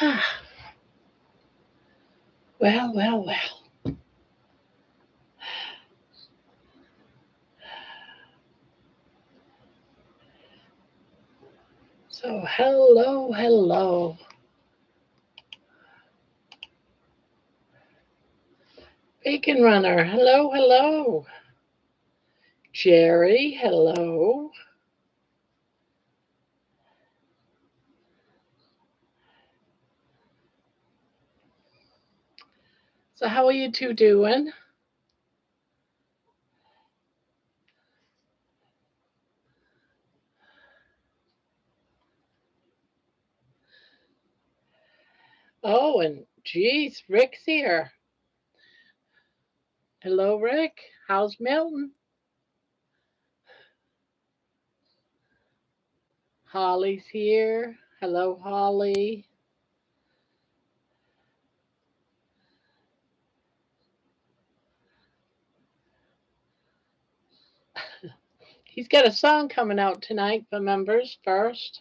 Well, well, well. So, hello, hello. Bacon Runner, hello, hello. Jerry, hello. So, how are you two doing? Oh, and geez, Rick's here. Hello, Rick. How's Milton? Holly's here. Hello, Holly. He's got a song coming out tonight for members first.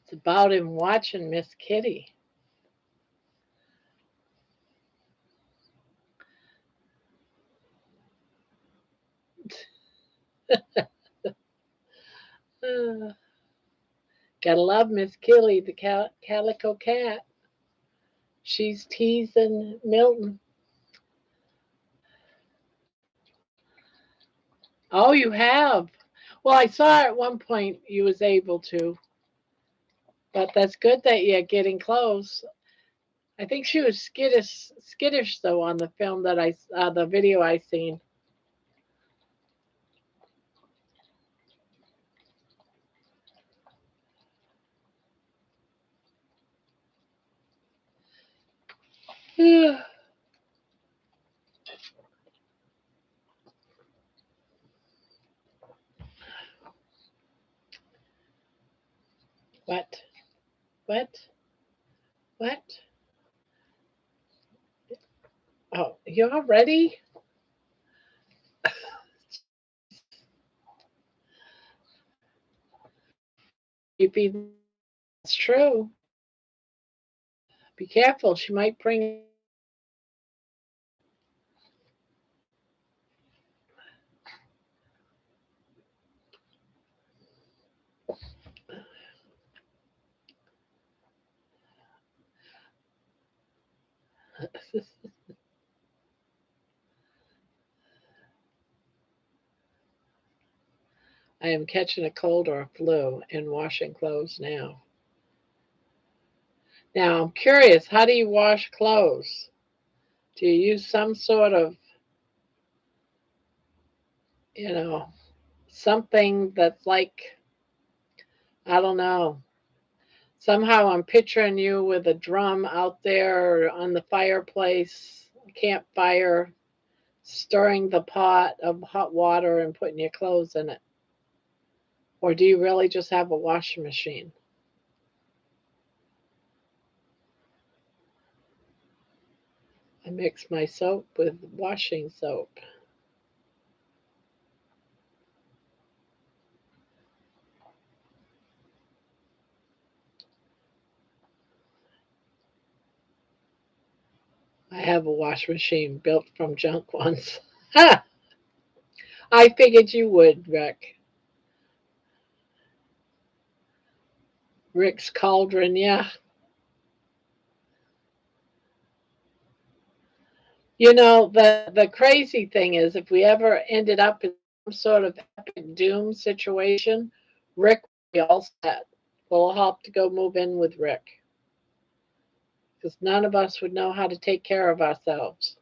It's about him watching Miss Kitty. Uh, Gotta love Miss Kitty, the calico cat. She's teasing Milton. Oh, you have? Well, I saw at one point you was able to, but that's good that you're getting close. I think she was skittish though on the film that the video I seen. What? What? What? Oh, you all ready? Maybe that's true. Be careful. She might bring. I am catching a cold or a flu and washing clothes now. Now I'm curious. How do you wash clothes? Do you use some sort of, you know, something that's like, I don't know. Somehow I'm picturing you with a drum out there on the fireplace, campfire, stirring the pot of hot water and putting your clothes in it. Or do you really just have a washing machine? I mix my soap with washing soap. I have a wash machine built from junk ones. Ha! I figured you would, Rick. Rick's cauldron, yeah. You know, the crazy thing is, if we ever ended up in some sort of epic doom situation, Rick would be all set. We'll have to go move in with Rick because none of us would know how to take care of ourselves.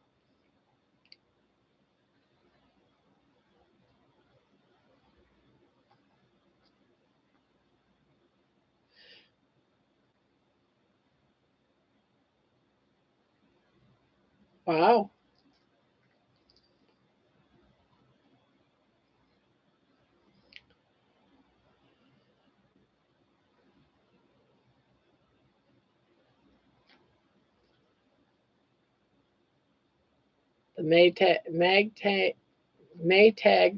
Wow. The Maytag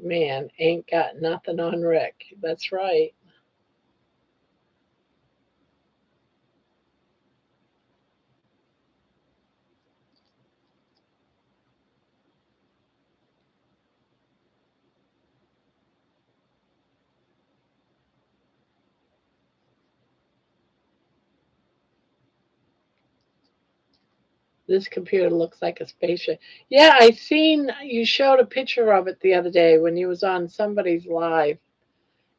man ain't got nothing on Rick. That's right. This computer looks like a spaceship. Yeah, I seen you showed a picture of it the other day when you was on somebody's live,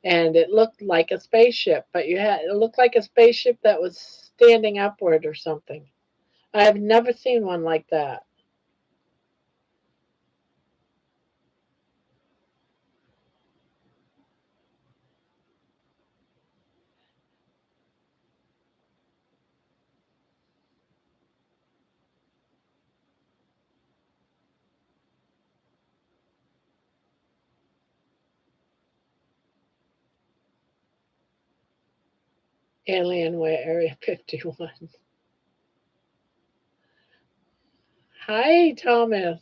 and it looked like a spaceship, but it looked like a spaceship that was standing upward or something. I've never seen one like that. Alienware Area 51. Hi, Thomas.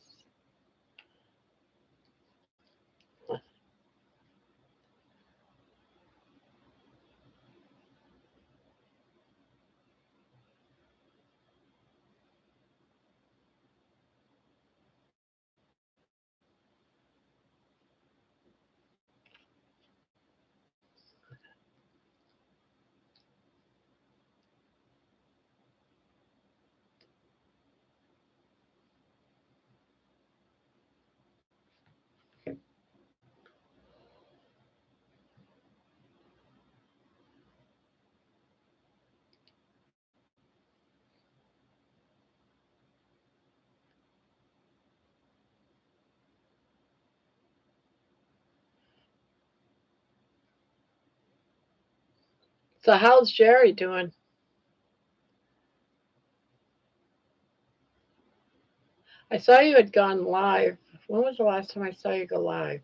So how's Jerry doing? I saw you had gone live. When was the last time I saw you go live?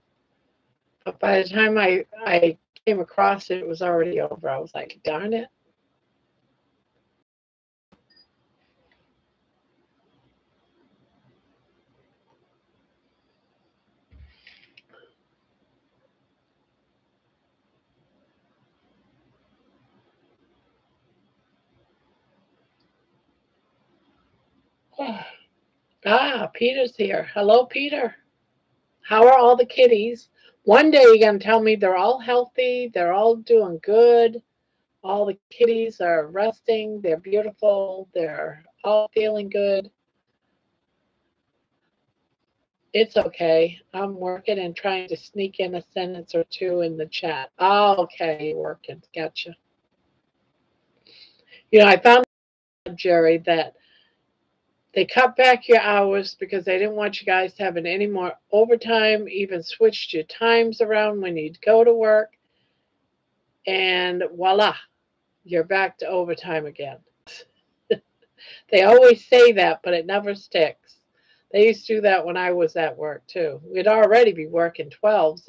But by the time I came across it, it was already over. I was like, darn it. Ah, Peter's here. Hello, Peter. How are all the kitties? One day you're going to tell me they're all healthy, they're all doing good, all the kitties are resting, they're beautiful, they're all feeling good. It's okay. I'm working and trying to sneak in a sentence or two in the chat. Oh, okay, you're working. Gotcha. I found out, Jerry, that they cut back your hours because they didn't want you guys having any more overtime, even switched your times around when you'd go to work, and voila, you're back to overtime again. They always say that, but it never sticks. They used to do that when I was at work too. We'd already be working 12s,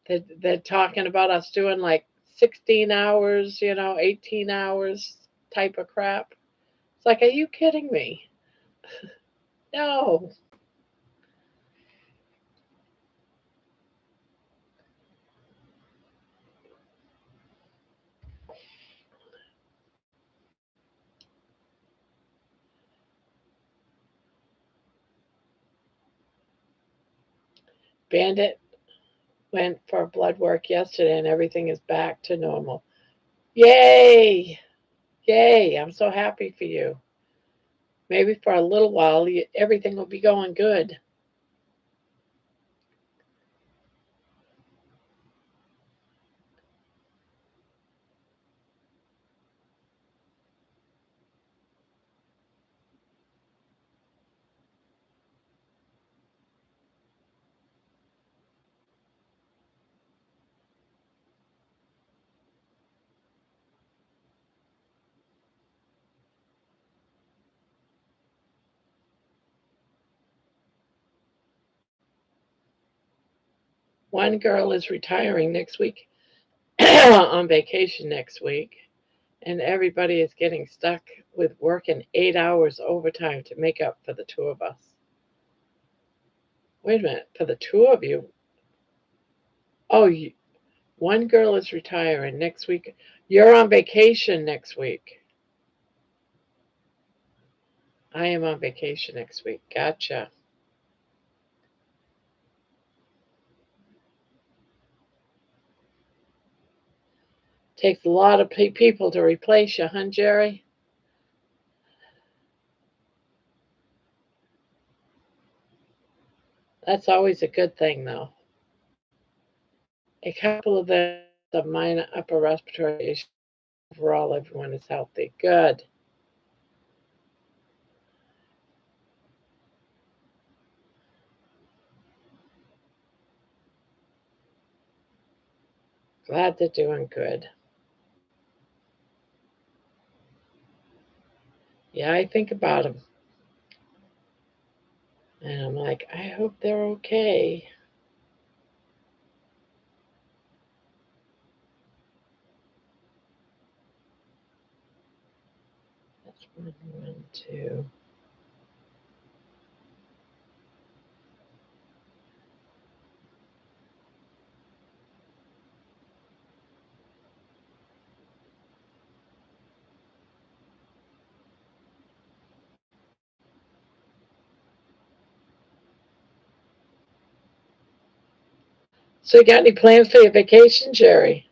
and they're talking about us doing like 16 hours, 18 hours type of crap. It's like, are you kidding me? No. Bandit went for blood work yesterday and everything is back to normal. Yay! Yay! I'm so happy for you. Maybe for a little while, everything will be going good. One girl is retiring next week on vacation next week, and everybody is getting stuck with working 8 hours overtime to make up for the two of us. Wait a minute, for the two of you? Oh, one girl is retiring next week. You're on vacation next week. I am on vacation next week. Gotcha. Takes a lot of people to replace you, huh, Jerry? That's always a good thing, though. A couple of them of minor upper respiratory issues. Overall, everyone is healthy. Good. Glad they're doing good. Yeah, I think about them. And I'm like, I hope they're okay. That's one, two. So, you got any plans for your vacation, Jerry?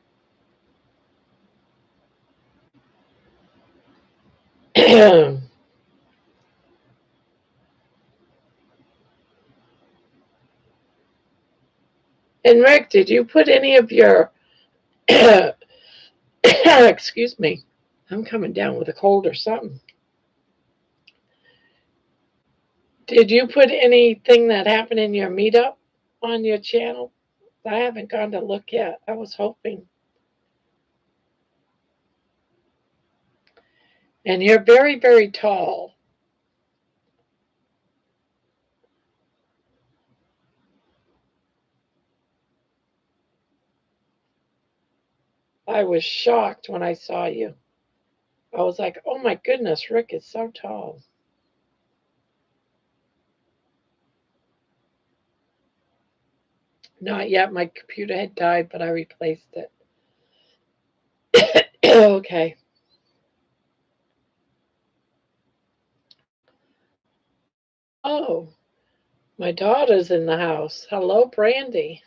And Rick, did you put any of your, excuse me, I'm coming down with a cold or something. Did you put anything that happened in your meetup on your channel? I haven't gone to look yet. I was hoping. And you're very, very tall. I was shocked when I saw you. I was like, oh my goodness, Rick is so tall. Not yet. My computer had died, but I replaced it. Okay. Oh, my daughter's in the house. Hello, Brandy.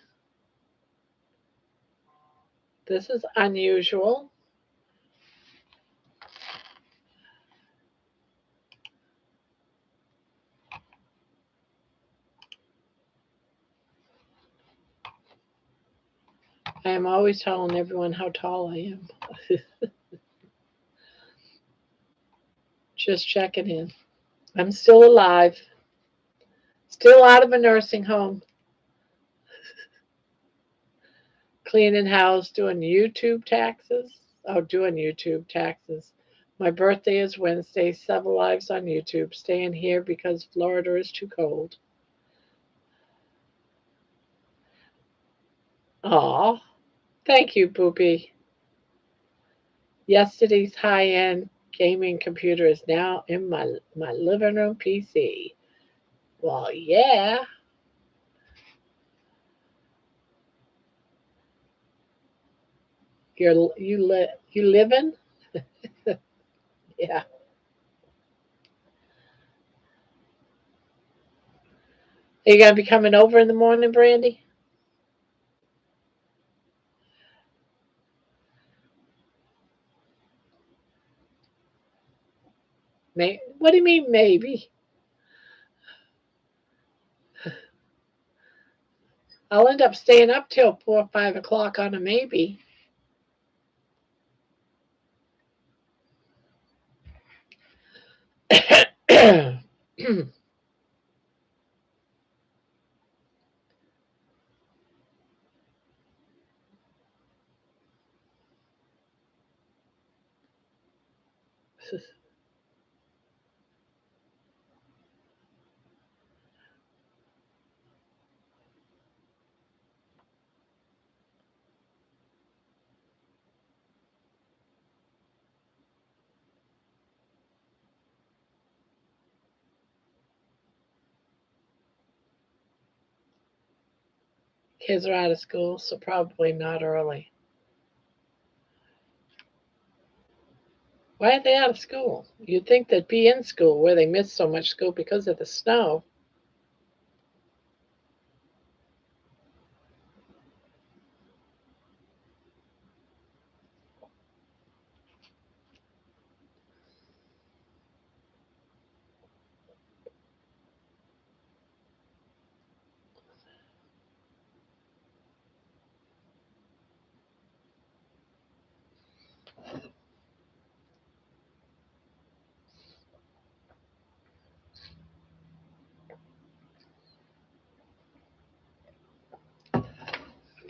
This is unusual. I am always telling everyone how tall I am. Just checking in. I'm still alive. Still out of a nursing home. Cleaning house, doing YouTube taxes. Oh, doing YouTube taxes. My birthday is Wednesday. 7 lives on YouTube. Staying here because Florida is too cold. Aw, thank you, Boopy. Yesterday's high-end gaming computer is now in my living room PC. Well, yeah. You living? Yeah. Are you gonna be coming over in the morning, Brandy? What do you mean maybe? I'll end up staying up till 4 or 5 o'clock on a maybe. Kids are out of school, so probably not early. Why are they out of school? You'd think they'd be in school where they missed so much school because of the snow.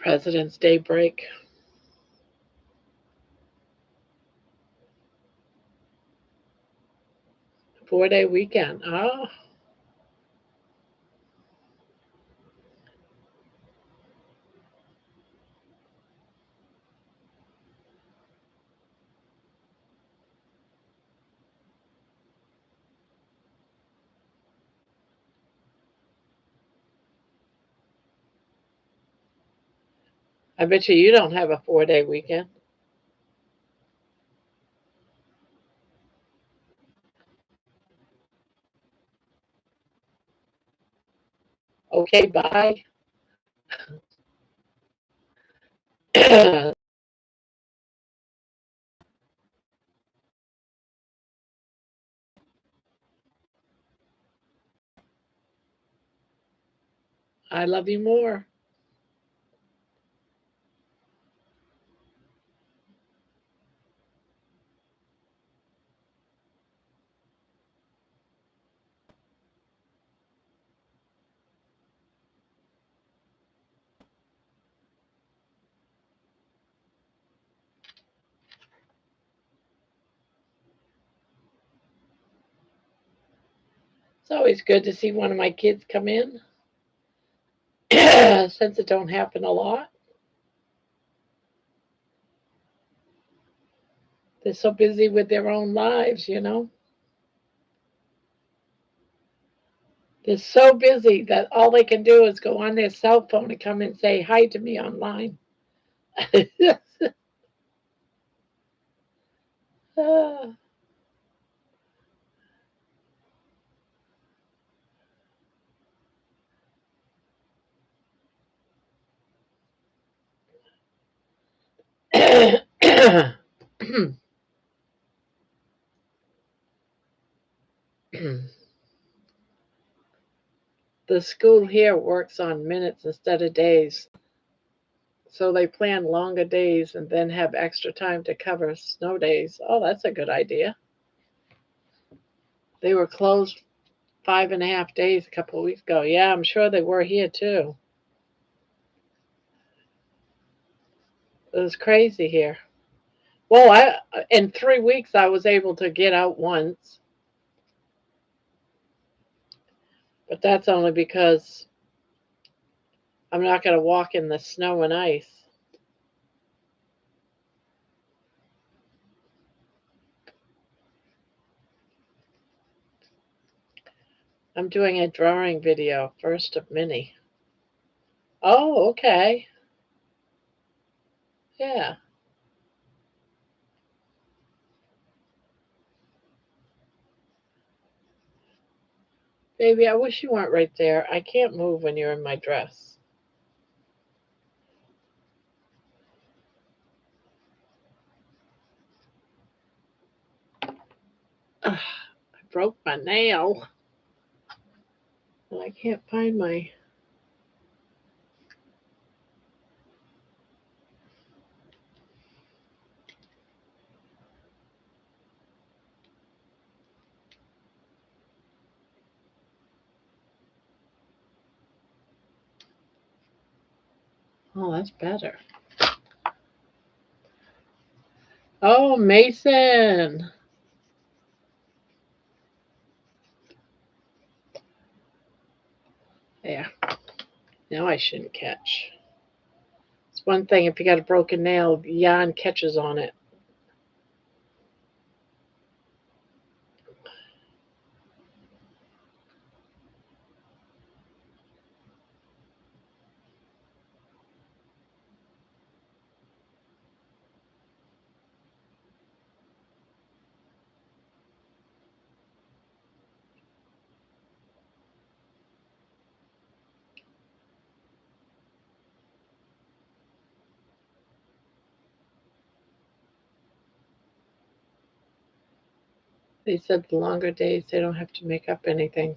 President's Day break. Four-day weekend. Oh, I bet you don't have a 4-day weekend. Okay, bye. I love you more. It's always good to see one of my kids come in, since it don't happen a lot. They're so busy with their own lives. They're so busy that all they can do is go on their cell phone and come and say hi to me online. The school here works on minutes instead of days, so they plan longer days and then have extra time to cover snow days. Oh, that's a good idea. They were closed 5.5 days a couple of weeks ago. Yeah, I'm sure they were here too. It was crazy here. Well, in 3 weeks I was able to get out once, but that's only because I'm not going to walk in the snow and ice. I'm doing a drawing video, first of many. Oh, okay. Yeah. Baby, I wish you weren't right there. I can't move when you're in my dress. Ugh, I broke my nail. And I can't find my. Oh, that's better. Oh, Mason. Yeah. Now I shouldn't catch. It's one thing if you got a broken nail, yarn catches on it. They said the longer days, they don't have to make up anything.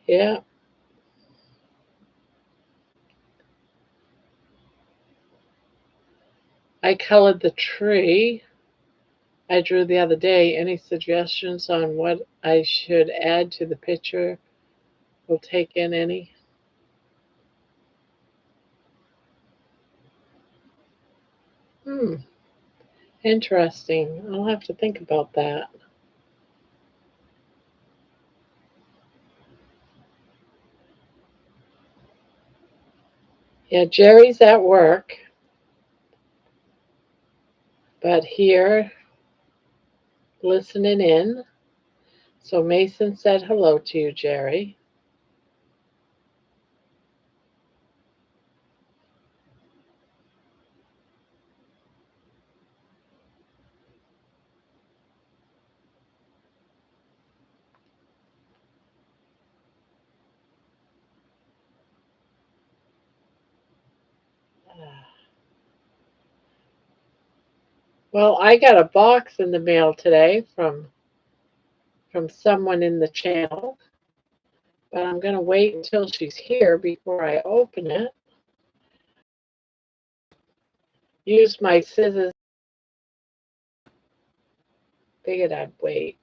Yeah. I colored the tree I drew the other day. Any suggestions on what I should add to the picture? We'll take in any. Hmm. Interesting. I'll have to think about that. Yeah, Jerry's at work, but here listening in. So Mason said hello to you, Jerry. Well, I got a box in the mail today from someone in the channel, but I'm going to wait until she's here before I open it. Use my scissors. Figured I'd wait.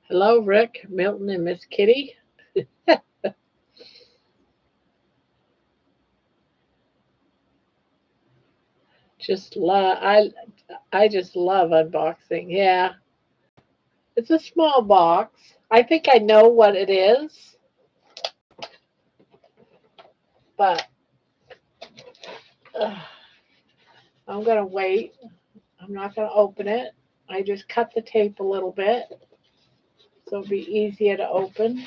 Hello, Rick, Milton, and Miss Kitty. Just love I just love unboxing. Yeah, it's a small box. I think I know what it is, but I'm gonna wait. I'm not gonna open it. I just cut the tape a little bit so it'll be easier to open.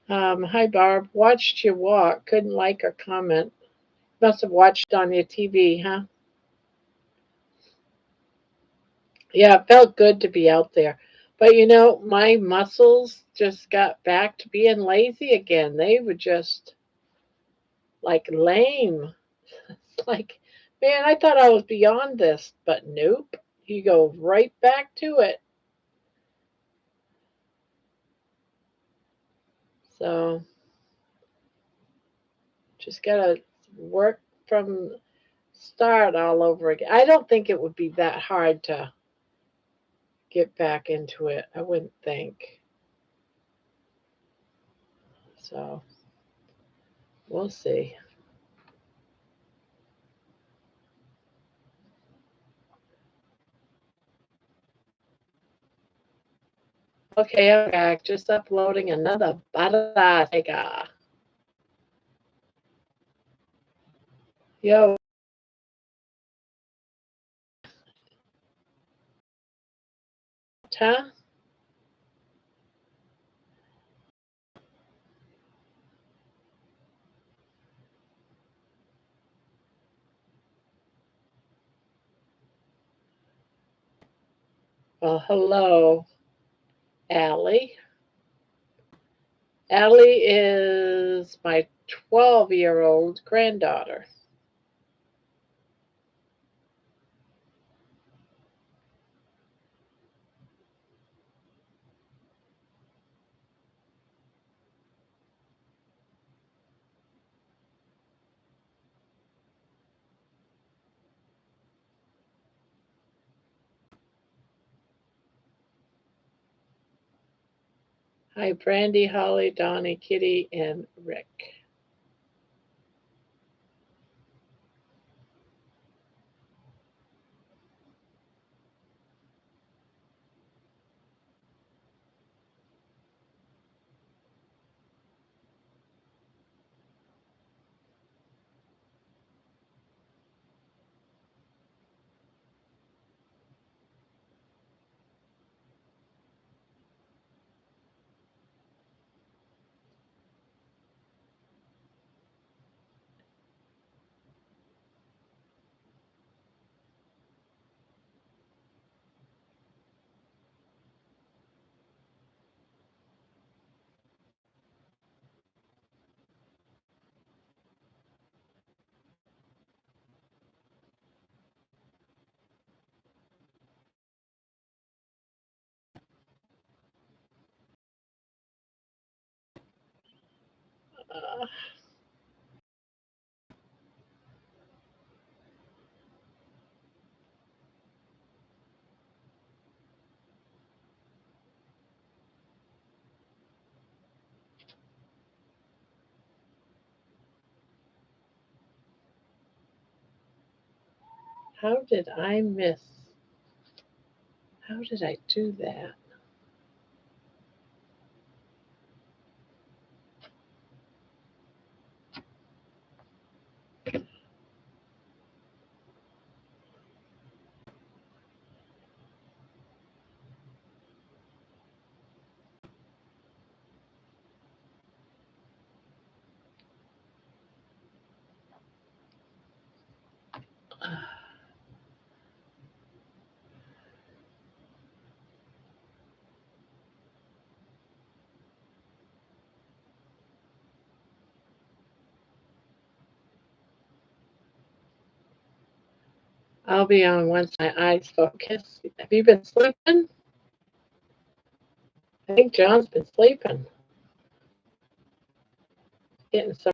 Hi Barb. Watched you walk. Couldn't like or comment. Must have watched on your TV, huh? Yeah, it felt good to be out there. But you know, my muscles just got back to being lazy again. They were just like lame. Like, man, I thought I was beyond this, but nope. You go right back to it. So just gotta work from start all over again. I don't think it would be that hard to get back into it. I wouldn't think. So we'll see. Okay, I'm back. Just uploading another Baratega. Yo, huh? Well, hello, Allie. Allie is my 12-year-old granddaughter. Hi, Brandy, Holly, Donnie, Kitty, and Rick. Uh, How did I miss? How did I do that? I'll be on once my eyes focus. Have you been sleeping? I think John's been sleeping. Getting some.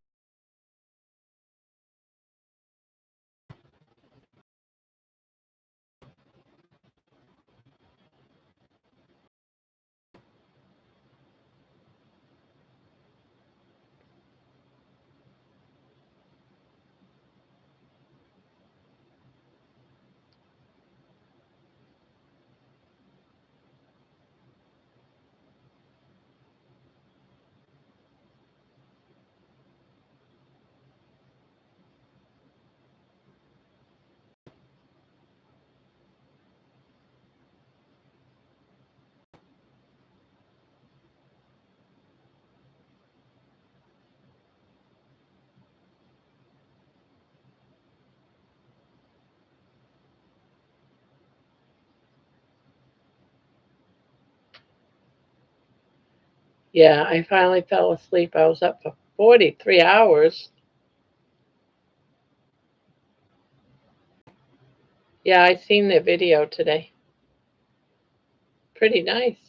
Yeah, I finally fell asleep. I was up for 43 hours. Yeah, I seen the video today. Pretty nice.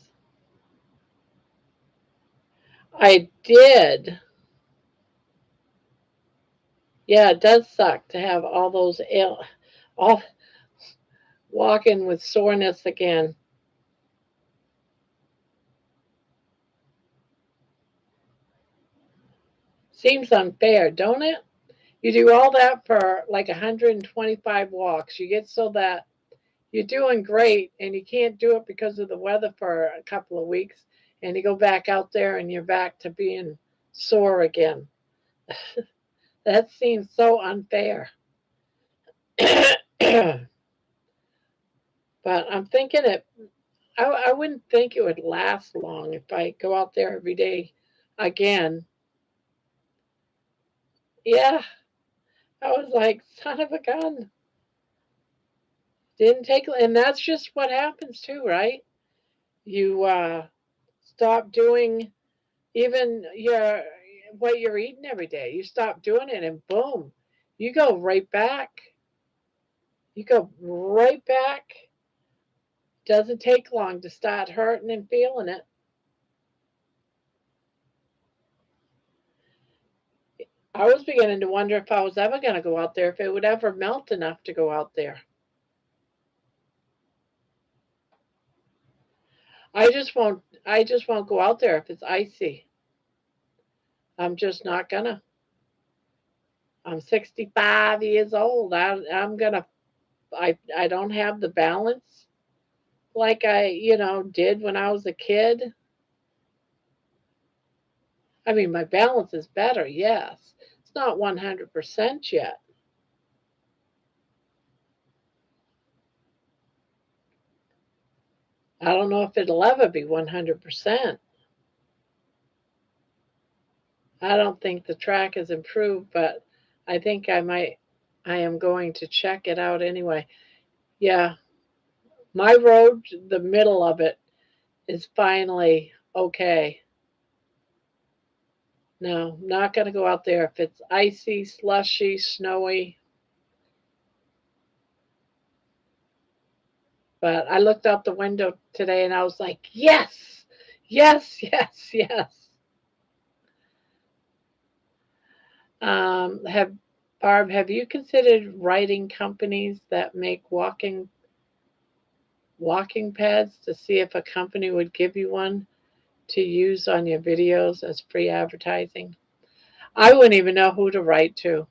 I did. Yeah, it does suck to have all those all walking with soreness again. Seems unfair, don't it? You do all that for like 125 walks. You get so that you're doing great and you can't do it because of the weather for a couple of weeks, and you go back out there and you're back to being sore again. That seems so unfair. But I'm thinking I wouldn't think it would last long if I go out there every day again. Yeah, I was like, son of a gun. Didn't take, and that's just what happens too, right? You stop doing even what you're eating every day. You stop doing it, and boom, you go right back. You go right back. Doesn't take long to start hurting and feeling it. I was beginning to wonder if I was ever going to go out there, if it would ever melt enough to go out there. I just won't go out there if it's icy. I'm just not gonna. I'm 65 years old. I'm gonna. I don't have the balance like I did when I was a kid. I mean, my balance is better. Yes, it's not 100% yet. I don't know if it'll ever be 100%. I don't think the track has improved, but I think I might. I am going to check it out anyway. Yeah, my road, the middle of it, is finally okay. No, not going to go out there if it's icy, slushy, snowy. But I looked out the window today and I was like, yes, yes, yes, yes. Have Barb, have you considered writing companies that make walking pads to see if a company would give you one to use on your videos as free advertising? I wouldn't even know who to write to.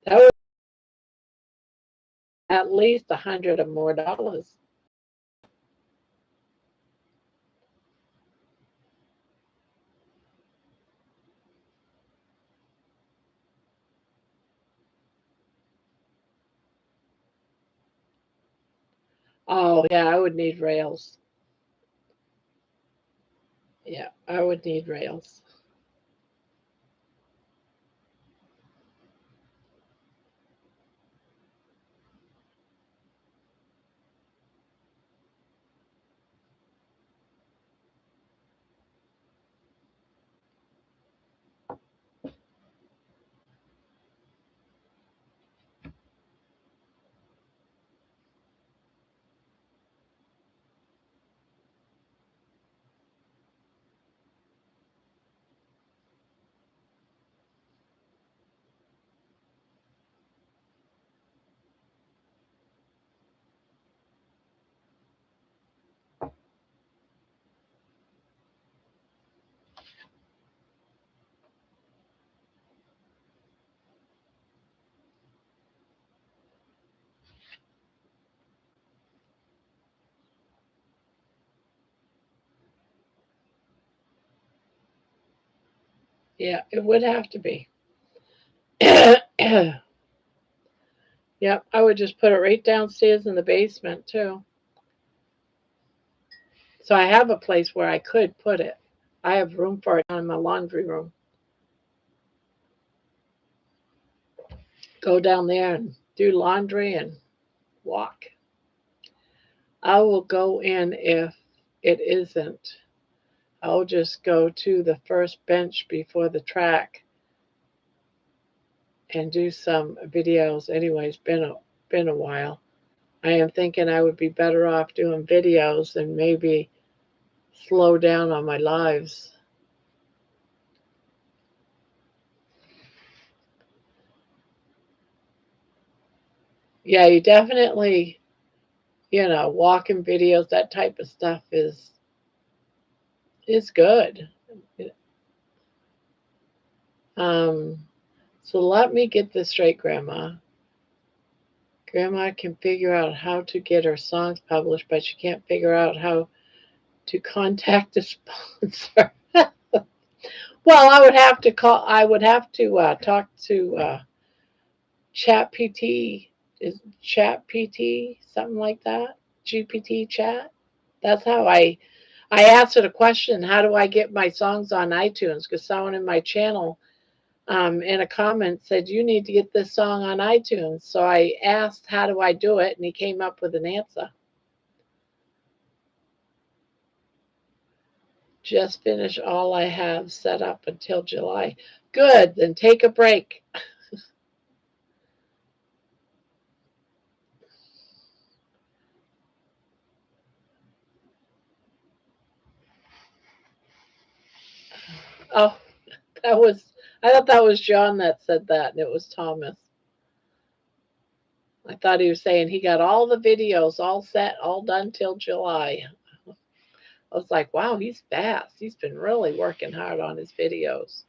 That was at least $100 or more dollars. Oh yeah, I would need rails. Yeah, I would need rails. Yeah, it would have to be. Yep, I would just put it right downstairs in the basement too. So I have a place where I could put it. I have room for it in my laundry room. Go down there and do laundry and walk. I will go in if it isn't. I'll just go to the first bench before the track and do some videos. Anyways, been a while. I am thinking I would be better off doing videos and maybe slow down on my lives. Yeah, you definitely, walking videos, that type of stuff is good. Um, so let me get this straight, Grandma. Grandma can figure out how to get her songs published, but she can't figure out how to contact a sponsor. Well, I would have to call. I would have to talk to Chat PT. Is Chat PT something like that? GPT Chat. That's how I asked it a question. How do I get my songs on iTunes? Because someone in my channel in a comment said you need to get this song on iTunes. So I asked how do I do it, and he came up with an answer. Just finish all I have set up until July. Good, then take a break. Oh, that was, I thought that was John that said that, and it was Thomas. I thought he was saying he got all the videos all set, all done till July. I was like, wow, he's fast. He's been really working hard on his videos.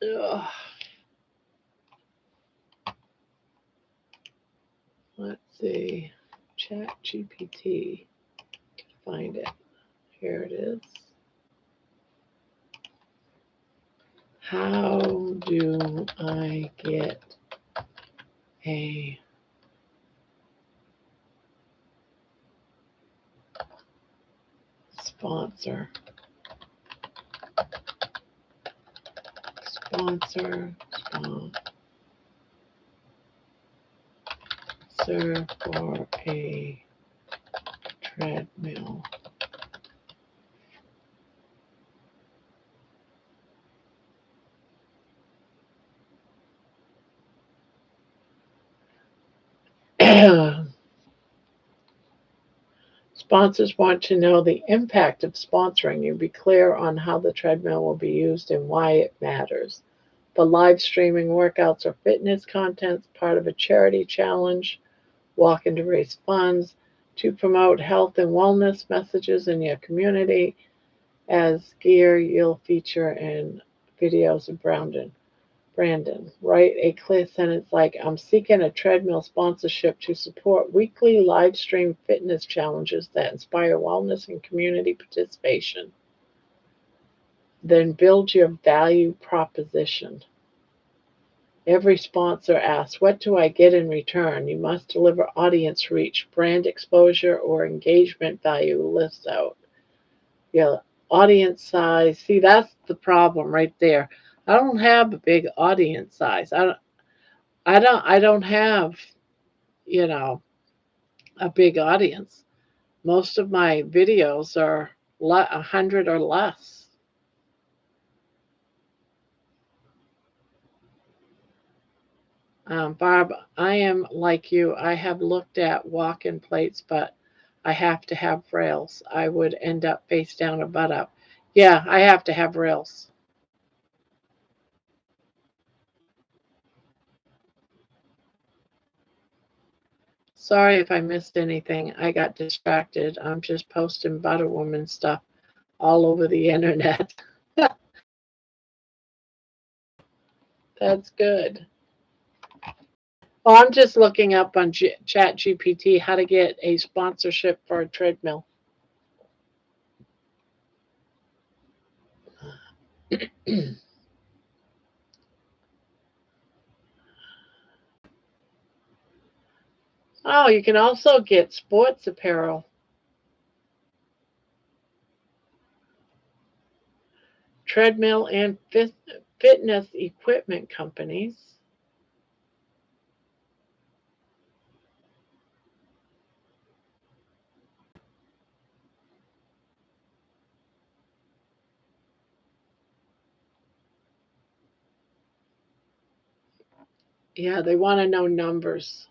Ugh. Let's see. Chat GPT. Find it. Here it is. How do I get a sponsor? Sponsor. Sponsor for a treadmill. Sponsors want to know the impact of sponsoring you. Be clear on how the treadmill will be used and why it matters. The live streaming workouts or fitness content is part of a charity challenge, walking to raise funds, to promote health and wellness messages in your community, as gear you'll feature in videos of Brandon. Write a clear sentence like, I'm seeking a treadmill sponsorship to support weekly live stream fitness challenges that inspire wellness and community participation. Then build your value proposition. Every sponsor asks, what do I get in return? You must deliver audience reach, brand exposure, or engagement value list out. Your audience size. See, that's the problem right there. I don't have a big audience size. I don't have, you know, a big audience. Most of my videos are 100 or less. Barb, I am like you. I have looked at walk-in plates, but I have to have rails. I would end up face down or butt up. Yeah, I have to have rails. Sorry if I missed anything. I got distracted. I'm just posting Butter Woman stuff all over the internet. That's good. Oh, I'm just looking up on Chat GPT how to get a sponsorship for a treadmill. Oh, you can also get sports apparel. Treadmill and fitness equipment companies. Yeah, they want to know numbers.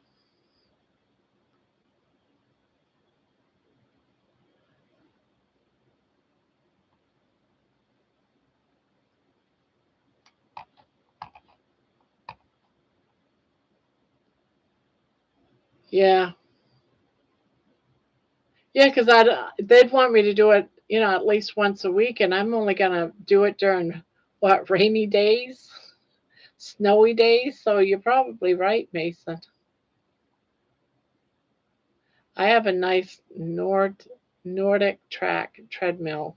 Yeah, yeah, because they'd want me to do it, at least once a week, and I'm only gonna do it during what, rainy days, snowy days. So you're probably right, Mason. I have a nice Nordic track treadmill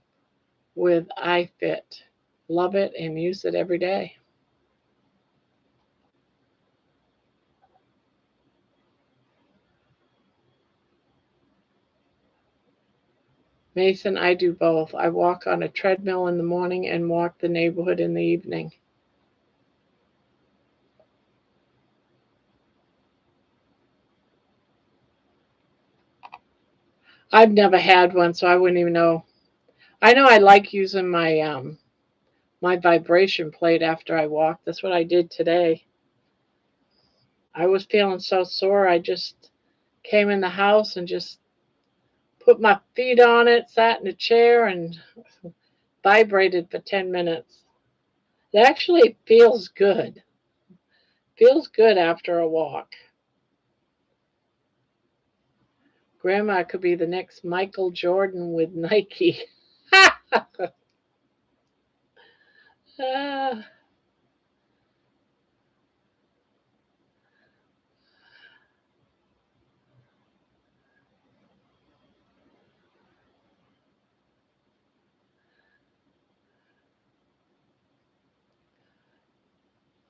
with iFit. Love it and use it every day. Mason, I do both. I walk on a treadmill in the morning and walk the neighborhood in the evening. I've never had one, so I wouldn't even know. I know I like using my vibration plate after I walk. That's what I did today. I was feeling so sore. I just came in the house and just put my feet on it, sat in a chair, and vibrated for 10 minutes. It actually feels good. Feels good after a walk. Grandma could be the next Michael Jordan with Nike. Ah,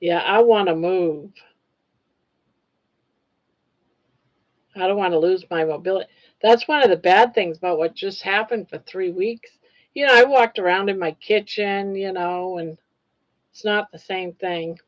yeah, I want to move. I don't want to lose my mobility. That's one of the bad things about what just happened for 3 weeks. I walked around in my kitchen, and it's not the same thing.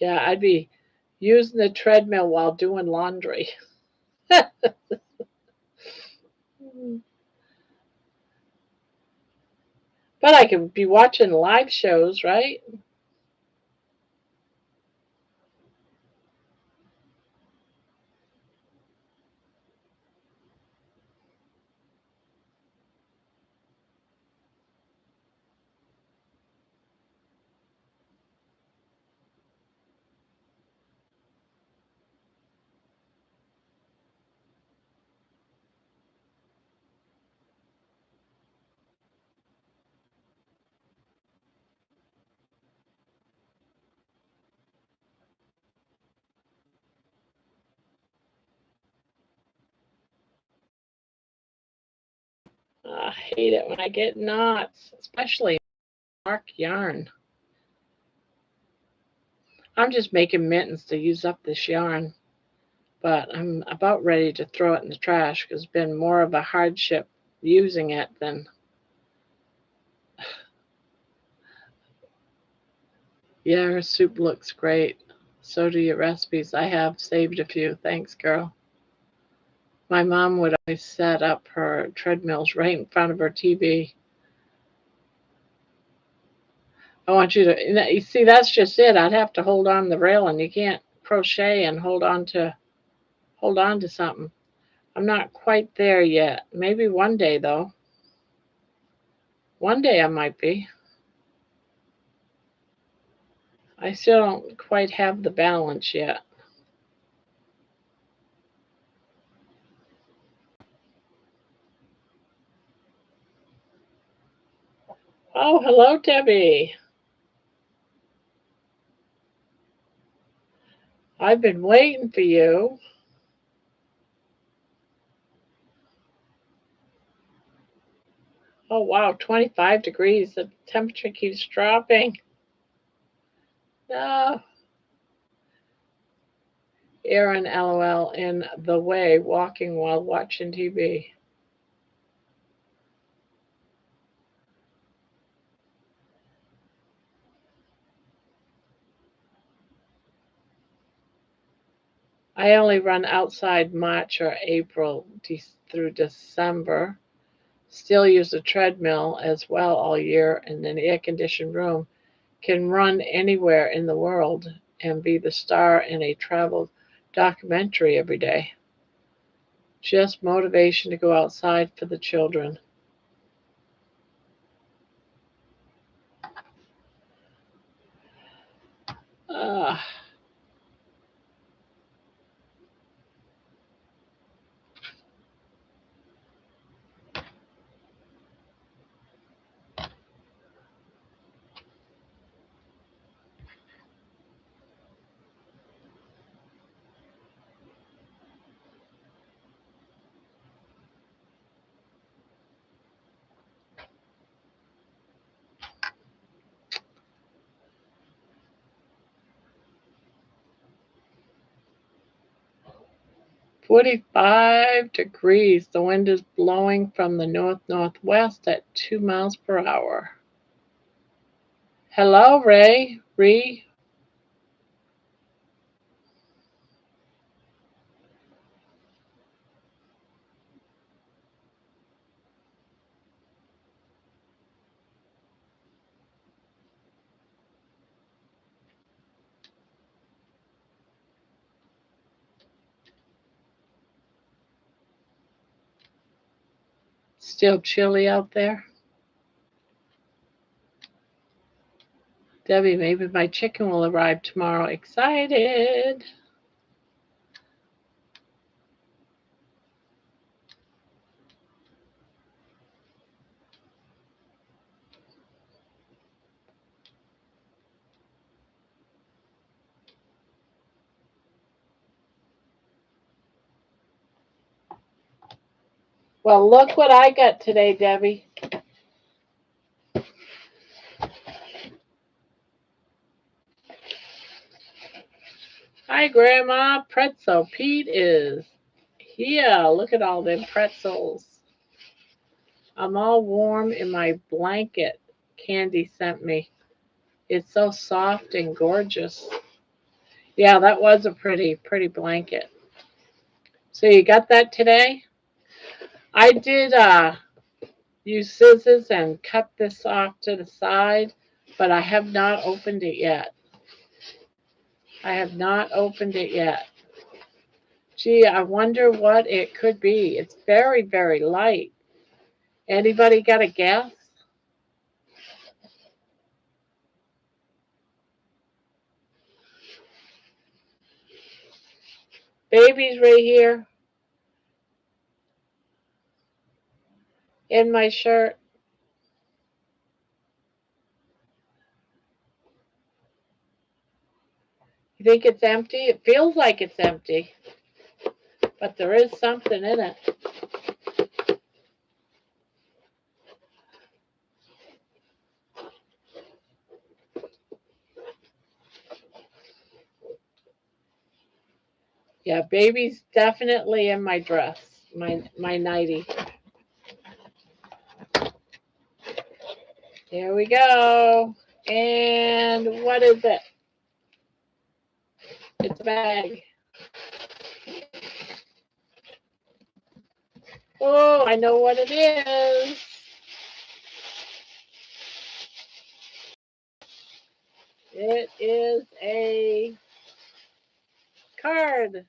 Yeah, I'd be using the treadmill while doing laundry. But I could be watching live shows, right? I hate it when I get knots, especially dark yarn. I'm just making mittens to use up this yarn, but I'm about ready to throw it in the trash because it's been more of a hardship using it than. Yeah, her soup looks great. So do your recipes. I have saved a few. Thanks, girl. My mom would always set up her treadmills right in front of her TV. I want you to you see that's just it. I'd have to hold on the railing. You can't crochet and hold on to something. I'm not quite there yet. Maybe one day though. One day I might be. I still don't quite have the balance yet. Oh, hello, Debbie. I've been waiting for you. Oh, wow, 25 degrees. The temperature keeps dropping. No. Aaron, lol, in the way, walking while watching TV. I only run outside March or April through December. Still use a treadmill as well all year in an air conditioned room. Can run anywhere in the world and be the star in a travel documentary every day. Just motivation to go outside for the children. Ah, 45 degrees. The wind is blowing from the north northwest at 2 miles per hour. Hello, Ray. Ree. Still chilly out there? Debbie, maybe my chicken will arrive tomorrow. Excited. Well, look what I got today, Debbie. Hi, Grandma. Pretzel. Pete is here. Look at all them pretzels. I'm all warm in my blanket Candy sent me. It's so soft and gorgeous. Yeah, that was a pretty blanket. So you got that today? I did use scissors and cut this off to the side, but I have not opened it yet. I have not opened it yet. Gee, I wonder what it could be. It's very light. Anybody got a guess? Baby's right here in my shirt. You think it's empty? It feels like it's empty, but there is something in it. Yeah, baby's definitely in my dress, my nightie. Here we go. And what is it? It's a bag. Oh, I know what it is. It is a card,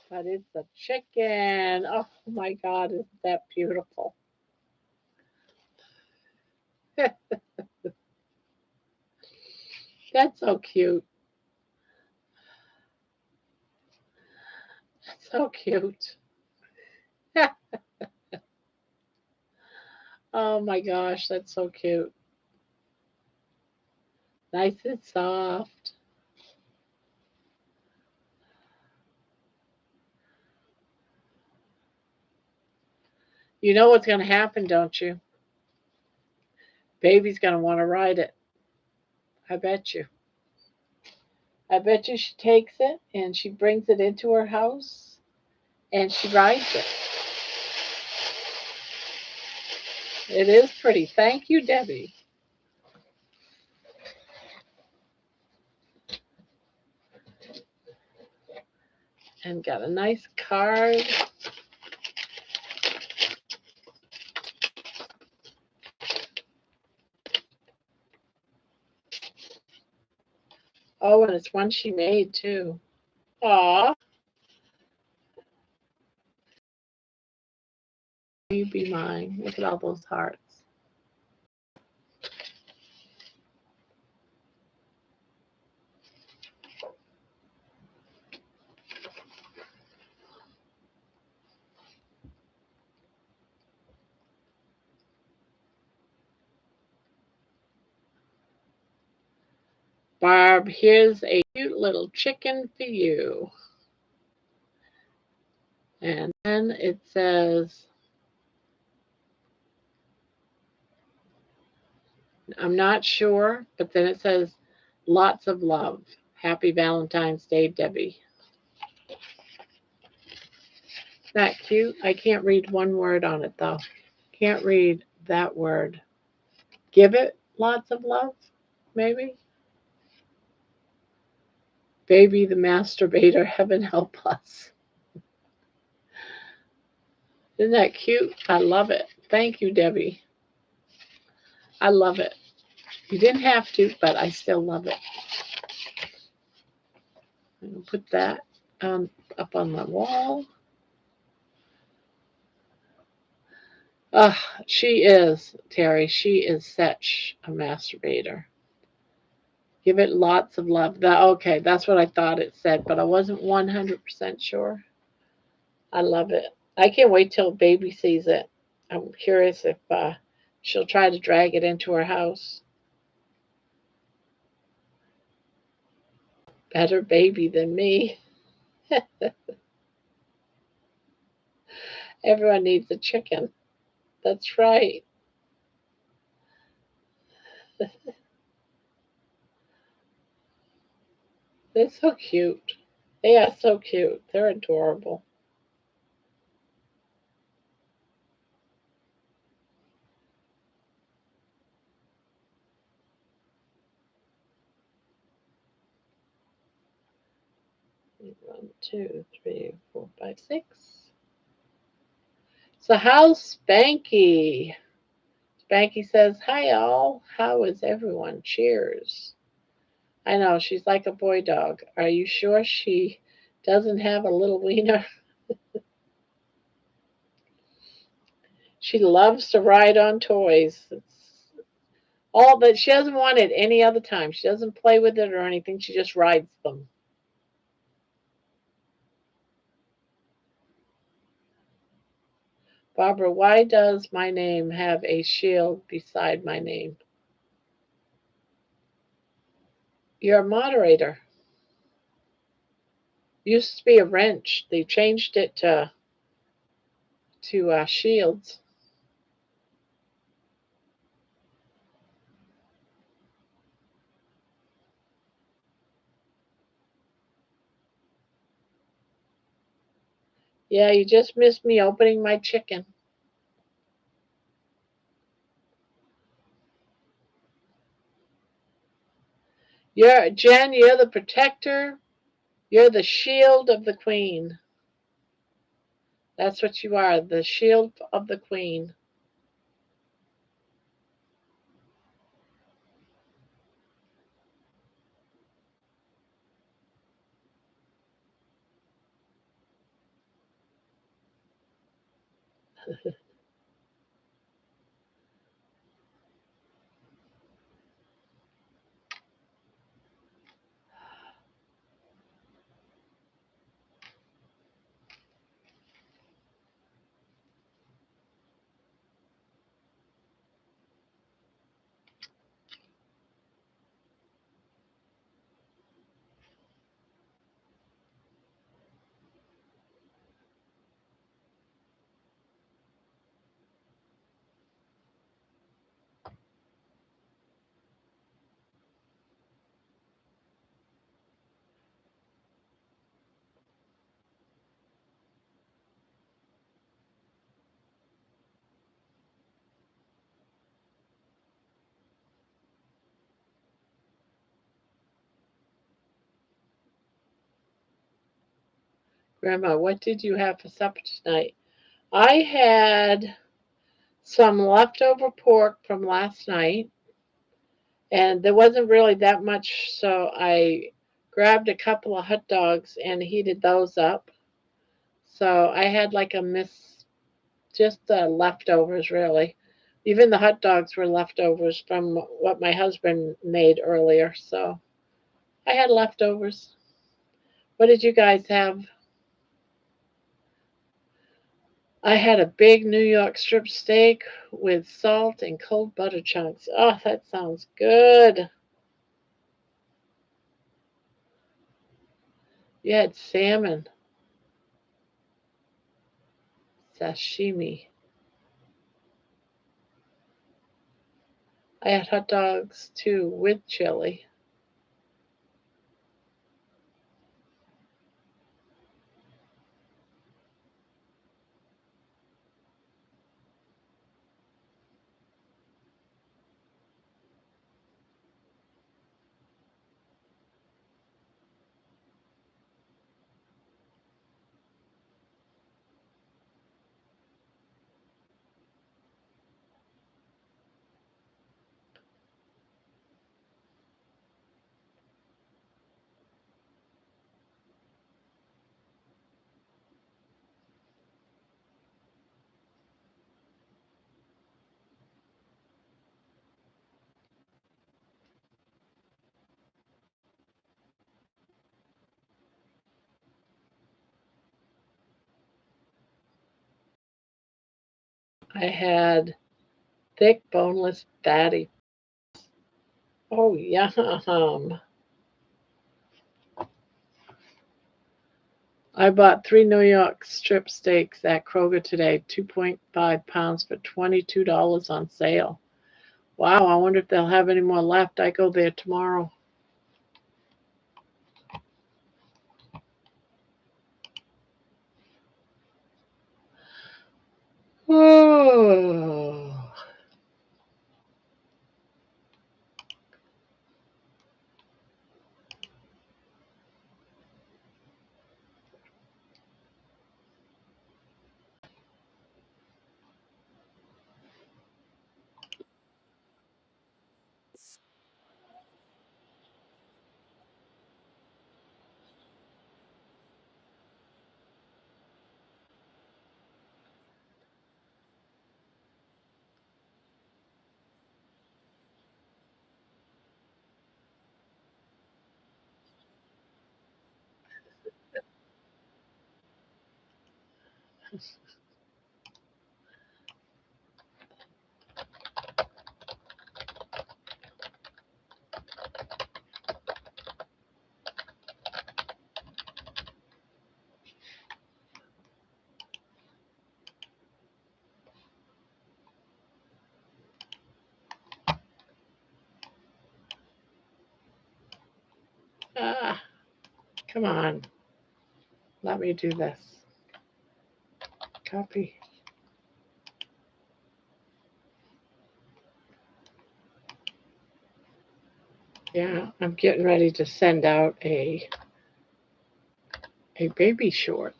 but it's a chicken. Oh my God, isn't that beautiful? That's so cute. That's so cute. Oh my gosh, that's so cute. Nice and soft. You know what's going to happen, don't you? Baby's going to want to ride it. I bet you. I bet you she takes it and she brings it into her house and she rides it. It is pretty. Thank you, Debbie. And got a nice card. Oh, and it's one she made too. Aw, you be mine. Look at all those hearts. Barb, here's a cute little chicken for you. And then it says, I'm not sure, but then it says, lots of love. Happy Valentine's Day, Debbie. That cute? I can't read one word on it though. Can't read that word. Give it lots of love, maybe? Baby the masturbator, heaven help us. Isn't that cute? I love it. Thank you, Debbie. I love it. You didn't have to, but I still love it. I'm going to put that up on my wall. She is, Terry. She is such a masturbator. Give it lots of love. Okay, that's what I thought it said, but I wasn't 100% sure. I love it. I can't wait till baby sees it. I'm curious if she'll try to drag it into her house. Better baby than me. Everyone needs a chicken. That's right. They're so cute. They are so cute. They're adorable. 1, 2, 3, 4, 5, 6. So how's Spanky? Spanky says, "Hi all. How is everyone? Cheers." I know, she's like a boy dog. Are you sure she doesn't have a little wiener? She loves to ride on toys. It's all that she doesn't want it any other time. She doesn't play with it or anything. She just rides them. Barbara, why does my name have a shield beside my name? You're a moderator. Used to be a wrench. They changed it to shields. Yeah, you just missed me opening my chicken. You're Jen. You're the protector. You're the shield of the queen. That's what you are, the shield of the queen. Grandma, what did you have for supper tonight? I had some leftover pork from last night, and there wasn't really that much, so I grabbed a couple of hot dogs and heated those up. So I had like a just leftovers, really. Even the hot dogs were leftovers from what my husband made earlier, so I had leftovers. What did you guys have? I had a big New York strip steak with salt and cold butter chunks. Oh, that sounds good. You had salmon, sashimi. I had hot dogs too with chili. I had thick, boneless fatty. Oh, yum. I bought 3 New York strip steaks at Kroger today, 2.5 pounds for $22 on sale. Wow, I wonder if they'll have any more left. I go there tomorrow. Oh. Ah, come on. Let me do this. Copy. Yeah, I'm getting ready to send out a baby short.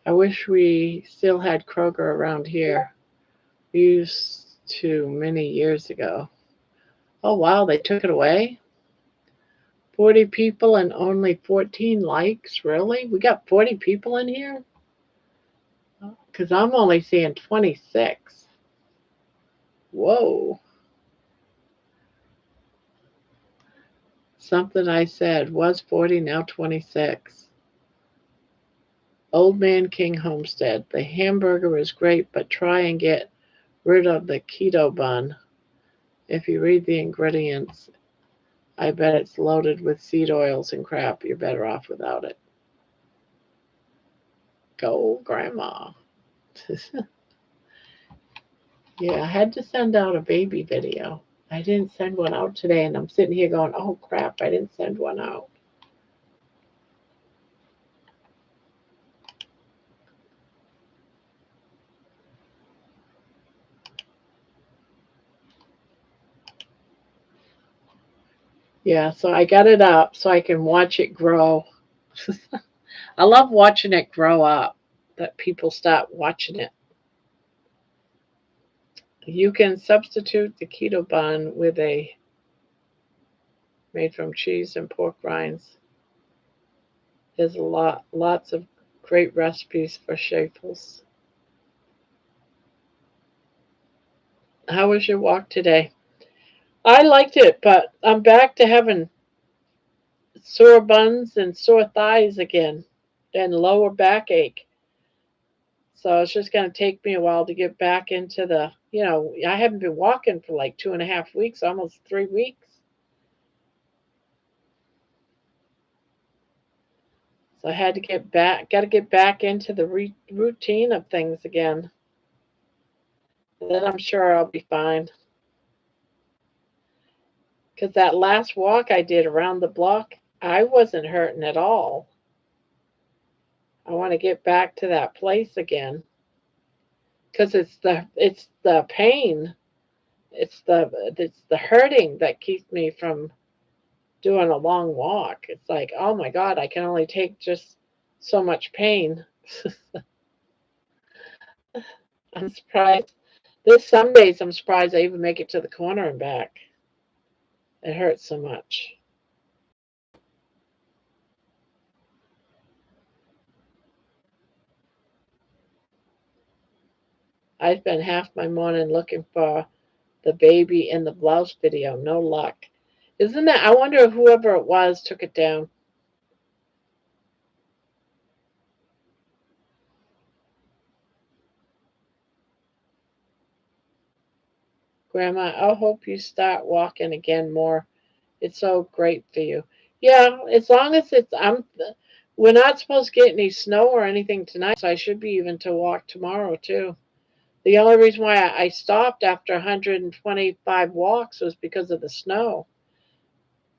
I wish we still had Kroger around here. We used to many years ago. Oh wow, they took it away? 40 people and only 14 likes? Really? We got 40 people in here? Because I'm only seeing 26. Whoa. Something I said was 40, now 26. Old Man King Homestead. The hamburger is great, but try and get rid of the keto bun. If you read the ingredients, I bet it's loaded with seed oils and crap. You're better off without it. Go, Grandma. Yeah, I had to send out a baby video. I didn't send one out today, and I'm sitting here going, oh crap, I didn't send one out. Yeah, so I got it up so I can watch it grow. I love watching it grow up, that people start watching it. You can substitute the keto bun with a made from cheese and pork rinds. There's lots of great recipes for shapes. How was your walk today? I liked it, but I'm back to having sore buns and sore thighs again and lower backache. So it's just going to take me a while to get back into I haven't been walking for like 2.5 weeks, almost 3 weeks. So I had to got to get back into the routine of things again. Then I'm sure I'll be fine. Because that last walk I did around the block, I wasn't hurting at all. I want to get back to that place again. Because it's the pain, it's the hurting that keeps me from doing a long walk. It's like, oh my God, I can only take just so much pain. I'm surprised. There's some days I'm surprised I even make it to the corner and back. It hurts so much. I spent half my morning looking for the baby in the blouse video. No luck. Isn't that? I wonder if whoever it was took it down. Grandma, I hope you start walking again more. It's so great for you. Yeah, as long as we're not supposed to get any snow or anything tonight, so I should be even to walk tomorrow too. The only reason why I stopped after 125 walks was because of the snow.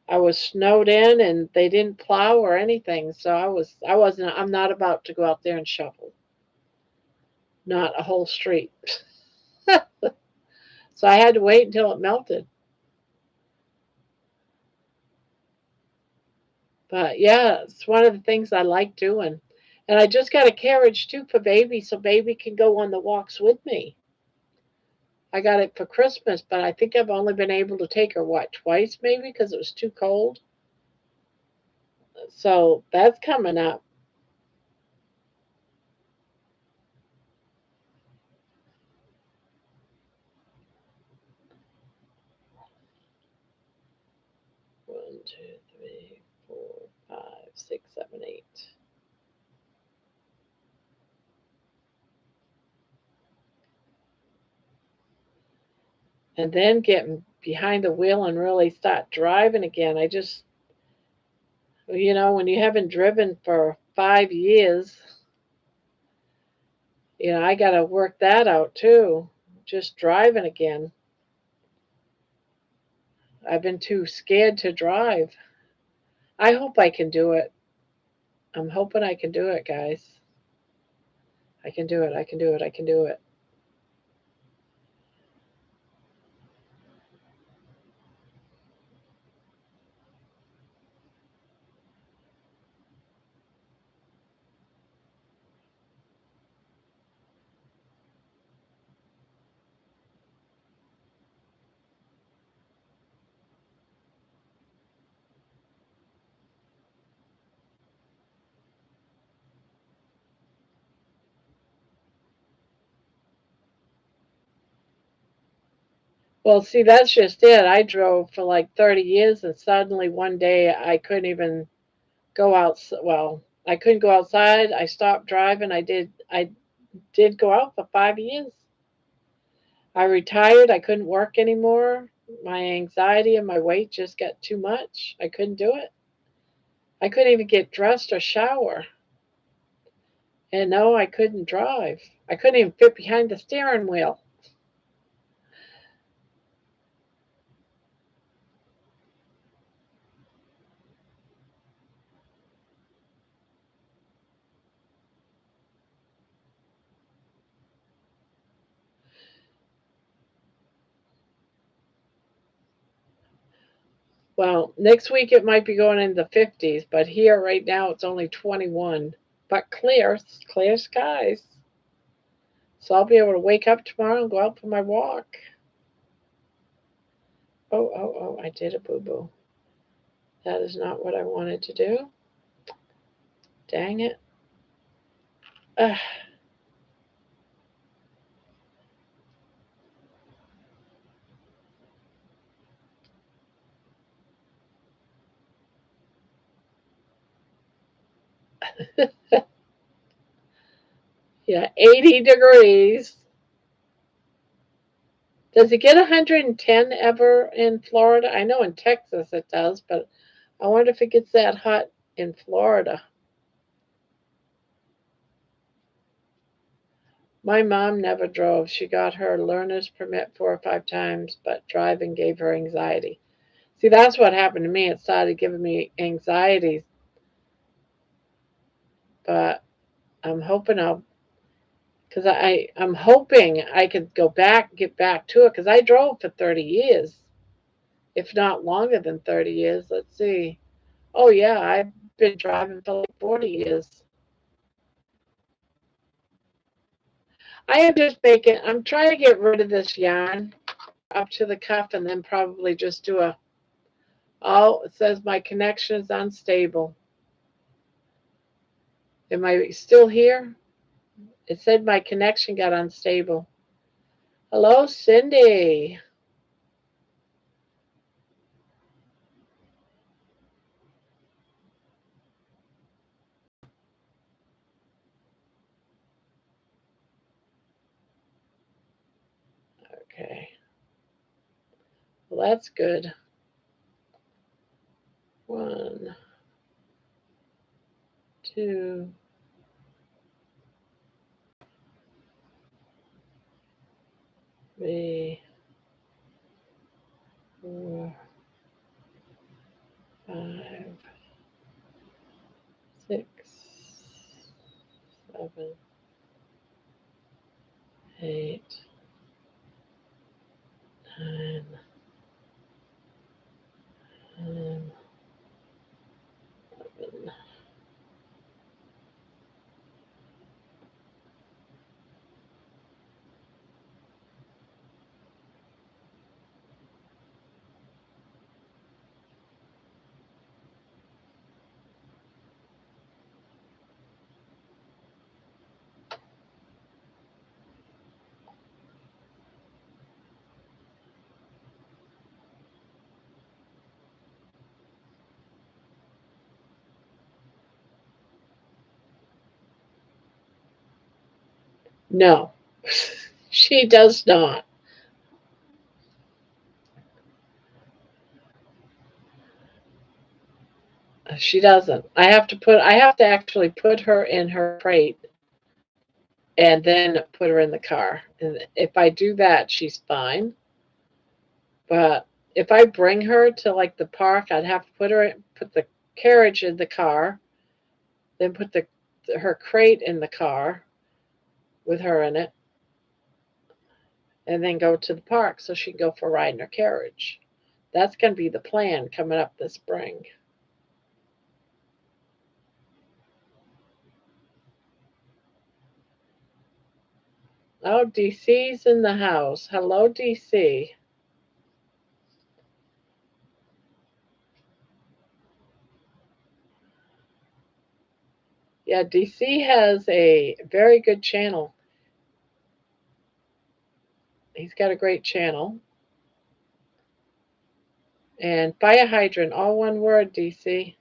I was snowed in and they didn't plow or anything, so I'm not about to go out there and shovel. Not a whole street. So I had to wait until it melted. But yeah, it's one of the things I like doing. And I just got a carriage too for baby so baby can go on the walks with me. I got it for Christmas, but I think I've only been able to take her, what, twice maybe because it was too cold. So that's coming up. 2, 3, 4, 5, 6, 7, 8. And then getting behind the wheel and really start driving again. I just, when you haven't driven for 5 years, I got to work that out too. Just driving again. I've been too scared to drive. I hope I can do it. I'm hoping I can do it, guys. I can do it. I can do it. I can do it. Well, see, that's just it. I drove for like 30 years, and suddenly one day I couldn't even go out. Well, I couldn't go outside. I stopped driving. I did go out for 5 years. I retired. I couldn't work anymore. My anxiety and my weight just got too much. I couldn't do it. I couldn't even get dressed or shower. And no, I couldn't drive. I couldn't even fit behind the steering wheel. Well, next week it might be going in the 50s, but here right now it's only 21. But clear skies. So I'll be able to wake up tomorrow and go out for my walk. Oh, I did a boo-boo. That is not what I wanted to do. Dang it. Ugh. Yeah, 80 degrees. Does it get 110 ever in Florida? I know in Texas it does, but I wonder if it gets that hot in Florida. My mom never drove. She got her learner's permit 4 or 5 times, but driving gave her anxiety. See, that's what happened to me. It started giving me anxiety, but I'm hoping because I'm hoping I could get back to it, because I drove for 30 years, if not longer than 30 years. Let's see. Oh, yeah, I've been driving for like 40 years. I'm trying to get rid of this yarn up to the cuff and then probably just do it says my connection is unstable. Am I still here? It said my connection got unstable. Hello, Cindy. Okay. Well, that's good. 1, 2, 3, 4, 5, 6, 7, 8, 9, 10, 11. No, she does not. She doesn't. I have to actually put her in her crate and then put her in the car. And if I do that, she's fine. But if I bring her to like the park, I'd have to put the carriage in the car, then put the her crate in the car with her in it, and then go to the park so she can go for a ride in her carriage. That's going to be the plan coming up this spring. Oh, DC's in the house. Hello, DC. Yeah, DC has a very good channel. He's got a great channel. And fire hydrant, all one word, DC.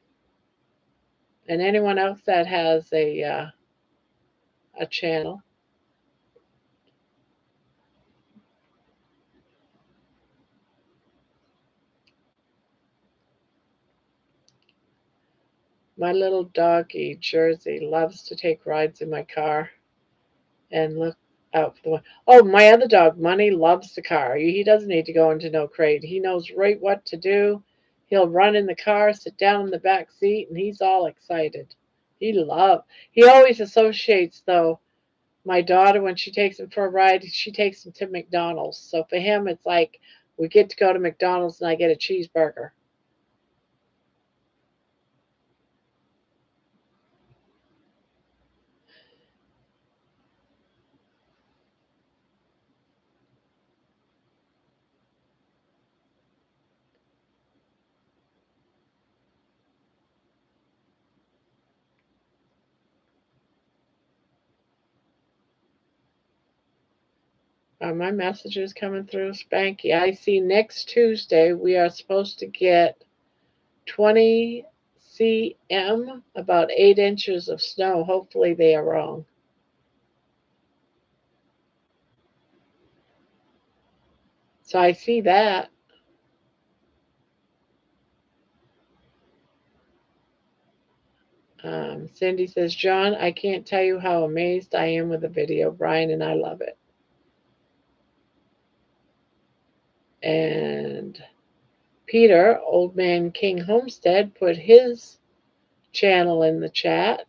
And anyone else that has a channel. My little doggy, Jersey, loves to take rides in my car and look out for the one. Oh, my other dog, Money, loves the car. He doesn't need to go into no crate. He knows right what to do. He'll run in the car, sit down in the back seat, and he's all excited. He always associates, though, my daughter, when she takes him for a ride, she takes him to McDonald's. So for him, it's like we get to go to McDonald's and I get a cheeseburger. Are my messages coming through, Spanky? I see next Tuesday we are supposed to get 20 cm, about 8 inches of snow. Hopefully they are wrong. So I see that. Cindy says, John, I can't tell you how amazed I am with the video. Brian and I love it. And Peter, Old Man King Homestead, put his channel in the chat.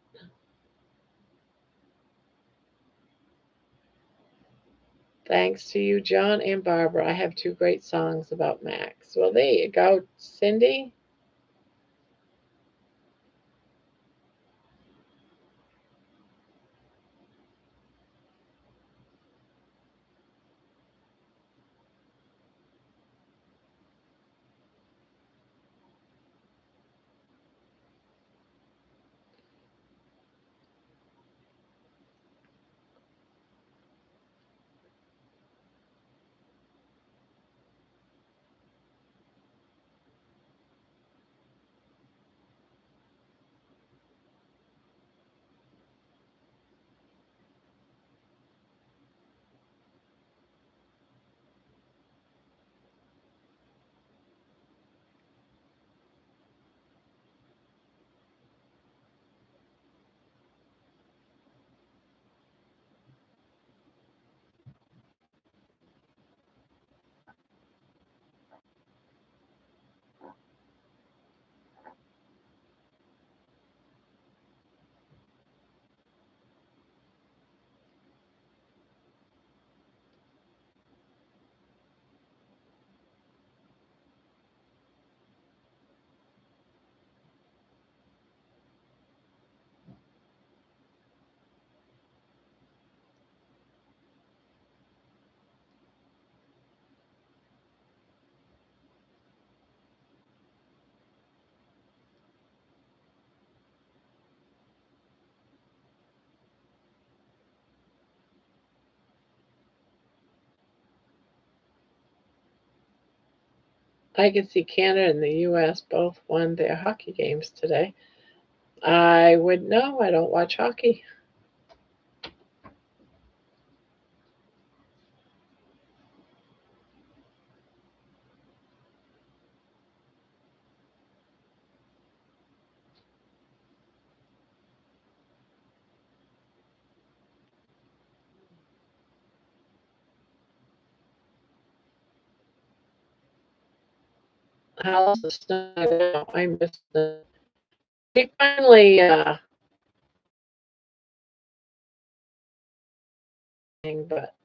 Thanks to you, John and Barbara. I have two great songs about Max. Well, there you go, Cindy. I can see Canada and the U.S. both won their hockey games today. I would know. I don't watch hockey. How's the snow now? I missed it. We finally, but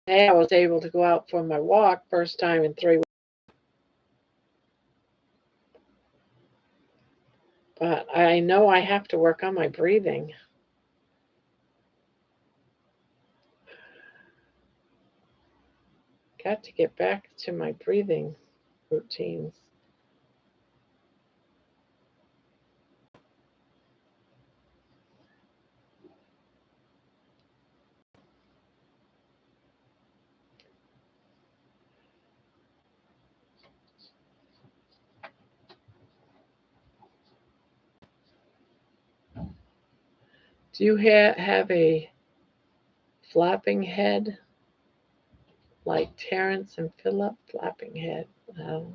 today I was able to go out for my walk, first time in 3 weeks. But I know I have to work on my breathing. Got to get back to my breathing routines. Do you have a flapping head like Terrence and Philip? Flapping head. Um,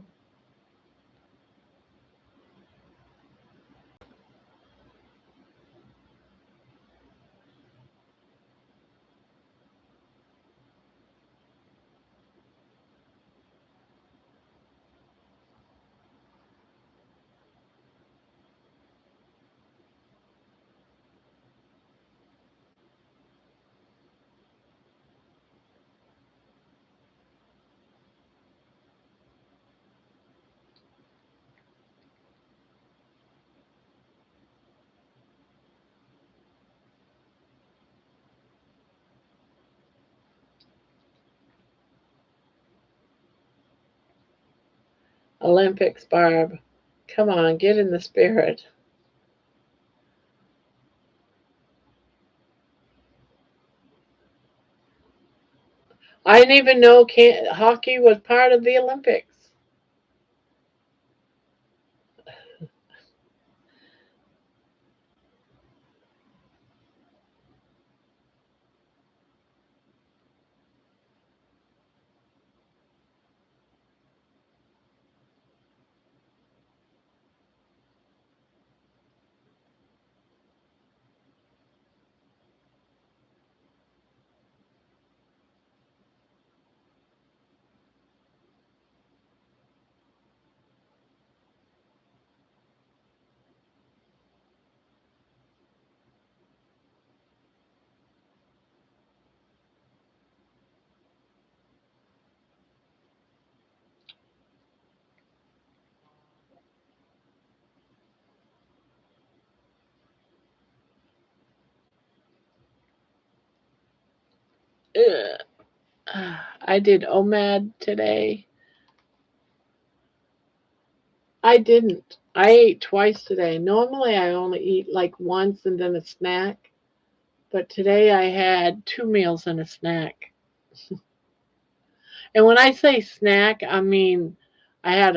Olympics, Barb. Come on, get in the spirit. I didn't even know hockey was part of the Olympics. Ugh. I did OMAD today. I didn't. I ate twice today. Normally, I only eat like once and then a snack. But today I had 2 meals and a snack. And when I say snack, I mean I had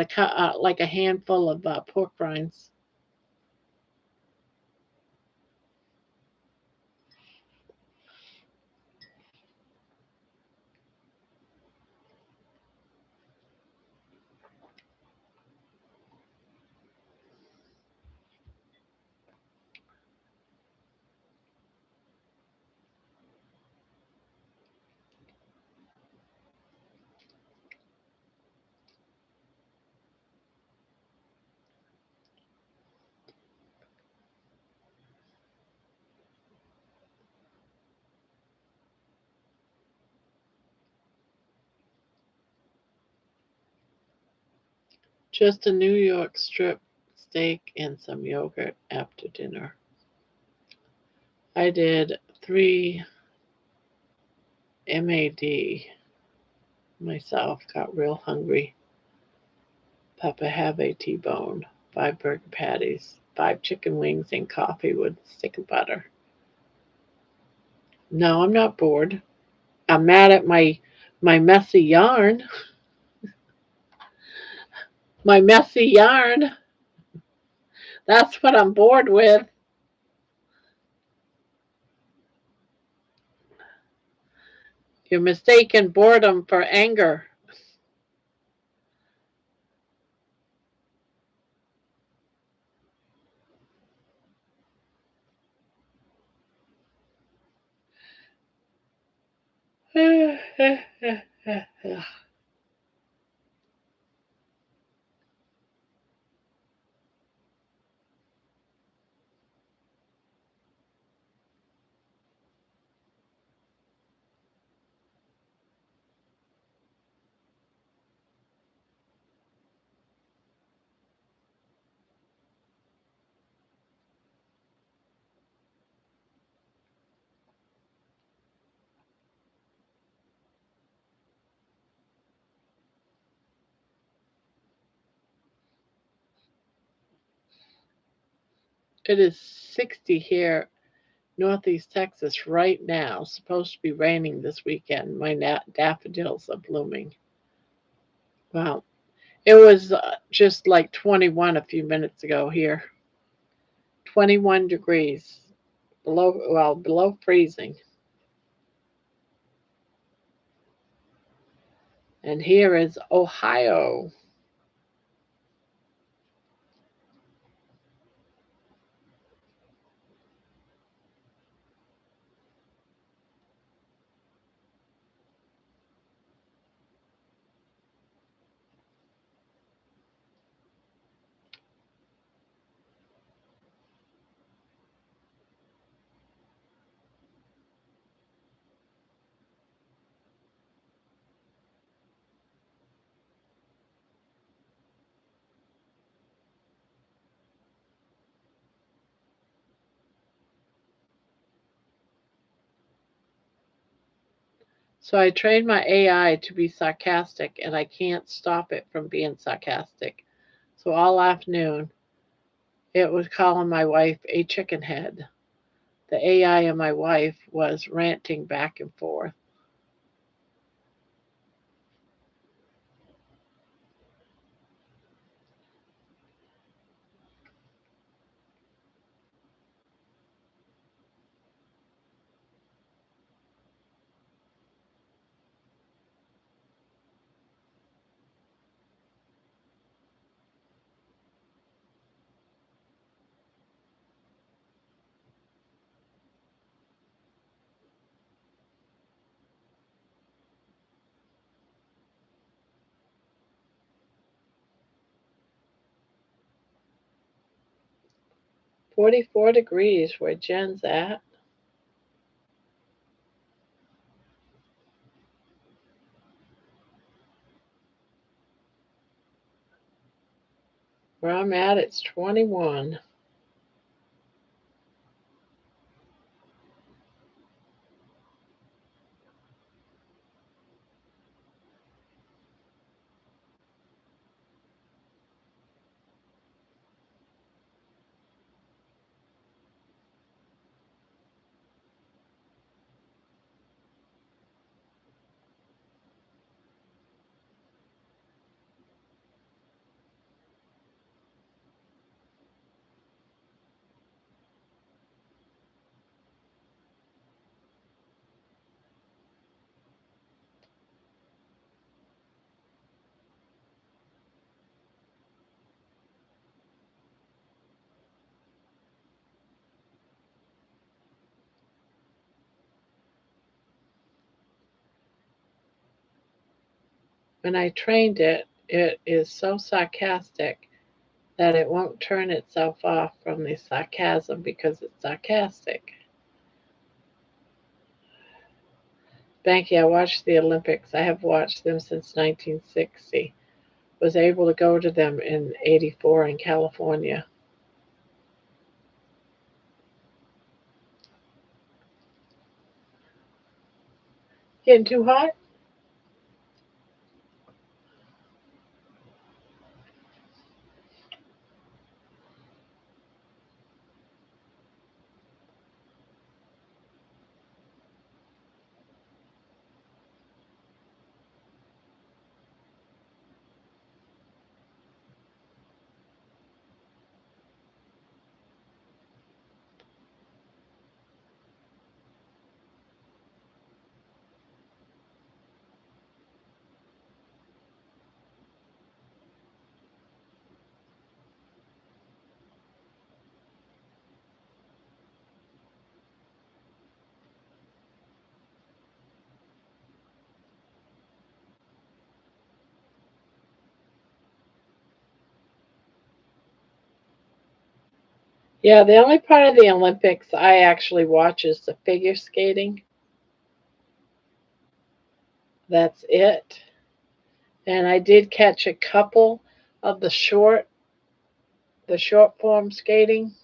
like a handful of pork rinds. Just a New York strip steak and some yogurt after dinner. I did 3 MAD myself, got real hungry. Papa have a T-bone, 5 burger patties, 5 chicken wings, and coffee with a stick of butter. No, I'm not bored. I'm mad at my messy yarn. My messy yarn. That's what I'm bored with. You're mistaken boredom for anger. It is 60 here, northeast Texas, right now. Supposed to be raining this weekend. My daffodils are blooming. Wow. It was just like 21 a few minutes ago here. 21 degrees. Below freezing. And here is Ohio. So I trained my AI to be sarcastic, and I can't stop it from being sarcastic. So all afternoon, it was calling my wife a chicken head. The AI and my wife was ranting back and forth. 44 degrees where Jen's at. Where I'm at, it's 21. When I trained it, it is so sarcastic that it won't turn itself off from the sarcasm because it's sarcastic. Banky, I watched the Olympics. I have watched them since 1960. Was able to go to them in 84 in California. Getting too hot? Yeah, the only part of the Olympics I actually watch is the figure skating. That's it. And I did catch a couple of the short form skating,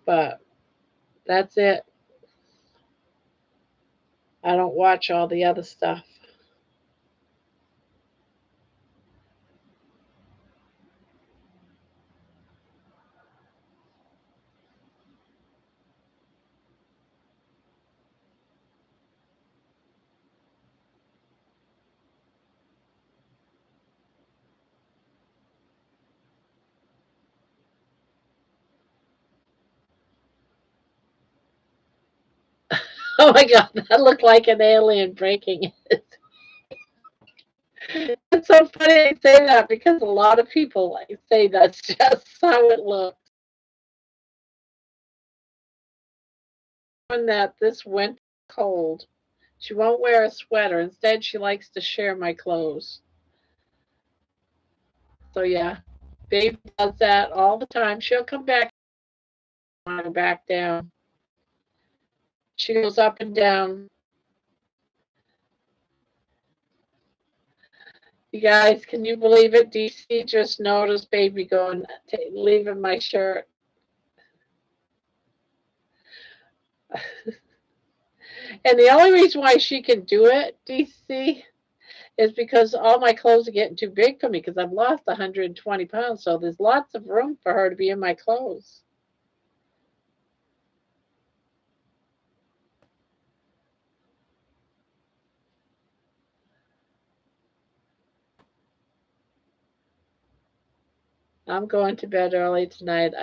but that's it. I don't watch all the other stuff. Oh my God, that looked like an alien breaking it. It's so funny they say that because a lot of people like say that's just how it looks. And that this winter cold, she won't wear a sweater. Instead, she likes to share my clothes. So yeah, Baby does that all the time. She'll come back and back down. She goes up and down. You guys, can you believe it? DC just noticed Baby going, leaving my shirt. And the only reason why she can do it, DC, is because all my clothes are getting too big for me because I've lost 120 pounds. So there's lots of room for her to be in my clothes. I'm going to bed early tonight.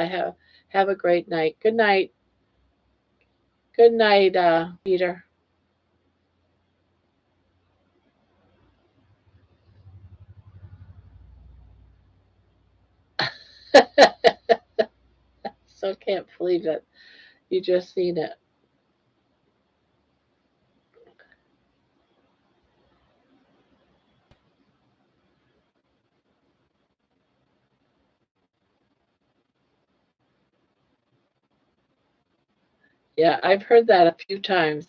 Have a great night. Good night. Good night, Peter. So can't believe it. You just seen it. Yeah, I've heard that a few times.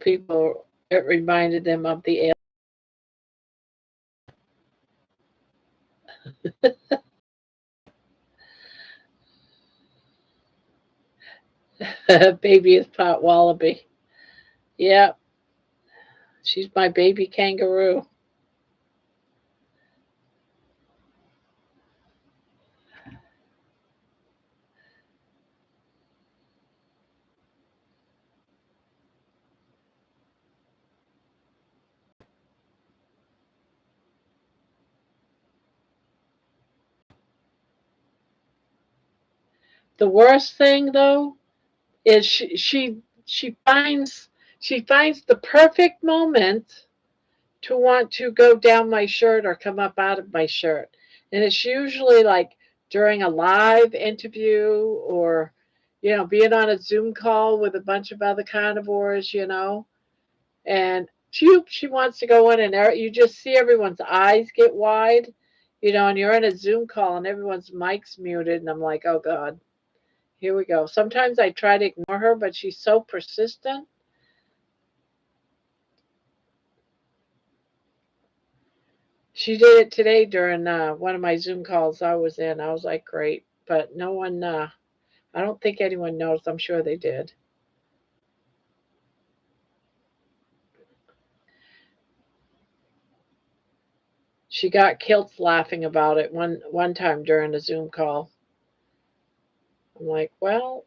People, it reminded them of the baby is pot wallaby. Yeah, she's my baby kangaroo. The worst thing though is she finds the perfect moment to want to go down my shirt or come up out of my shirt. And it's usually like during a live interview or, being on a Zoom call with a bunch of other carnivores. And she wants to go in and you just see everyone's eyes get wide, and you're in a Zoom call and everyone's mic's muted. And I'm like, oh God, here we go. Sometimes I try to ignore her, but she's so persistent. She did it today during one of my Zoom calls I was in. I was like, great. But no one, I don't think anyone noticed. I'm sure they did. She got kilts laughing about it one time during a Zoom call. I'm like, well,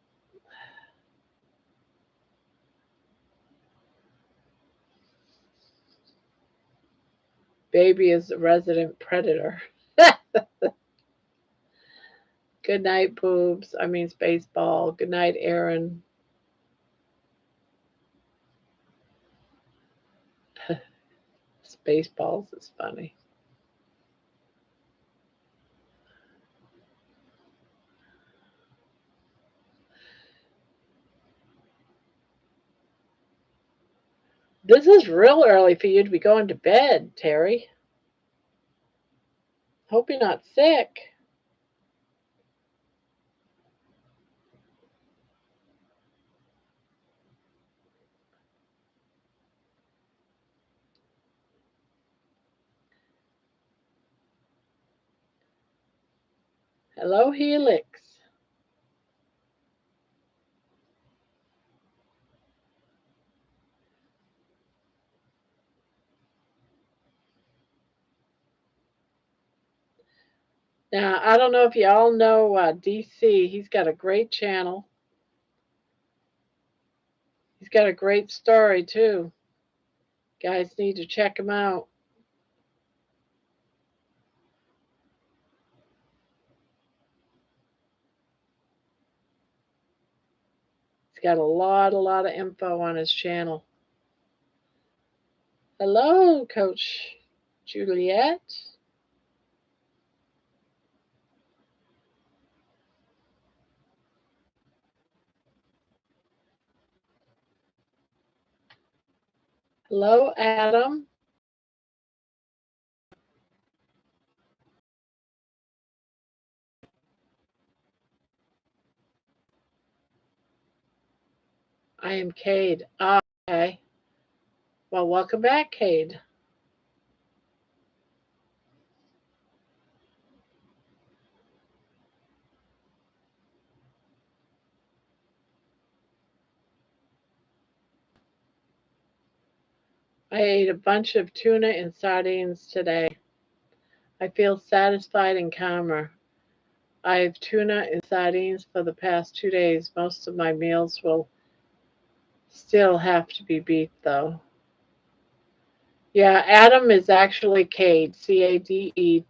Baby is a resident predator. Good night, boobs. I mean, Spaceball. Good night, Aaron. Spaceballs is funny. This is real early for you to be going to bed, Terry. Hope you're not sick. Hello, Helix. Now, I don't know if y'all know DC. He's got a great channel. He's got a great story, too. Guys need to check him out. got a lot of info on his channel. Hello, Coach Juliet. Hello, Adam. I am Cade. Okay. Well, welcome back, Cade. I ate a bunch of tuna and sardines today. I feel satisfied and calmer. I have tuna and sardines for the past 2 days. Most of my meals will still have to be beef, though. Yeah, Adam is actually Cade, Cade.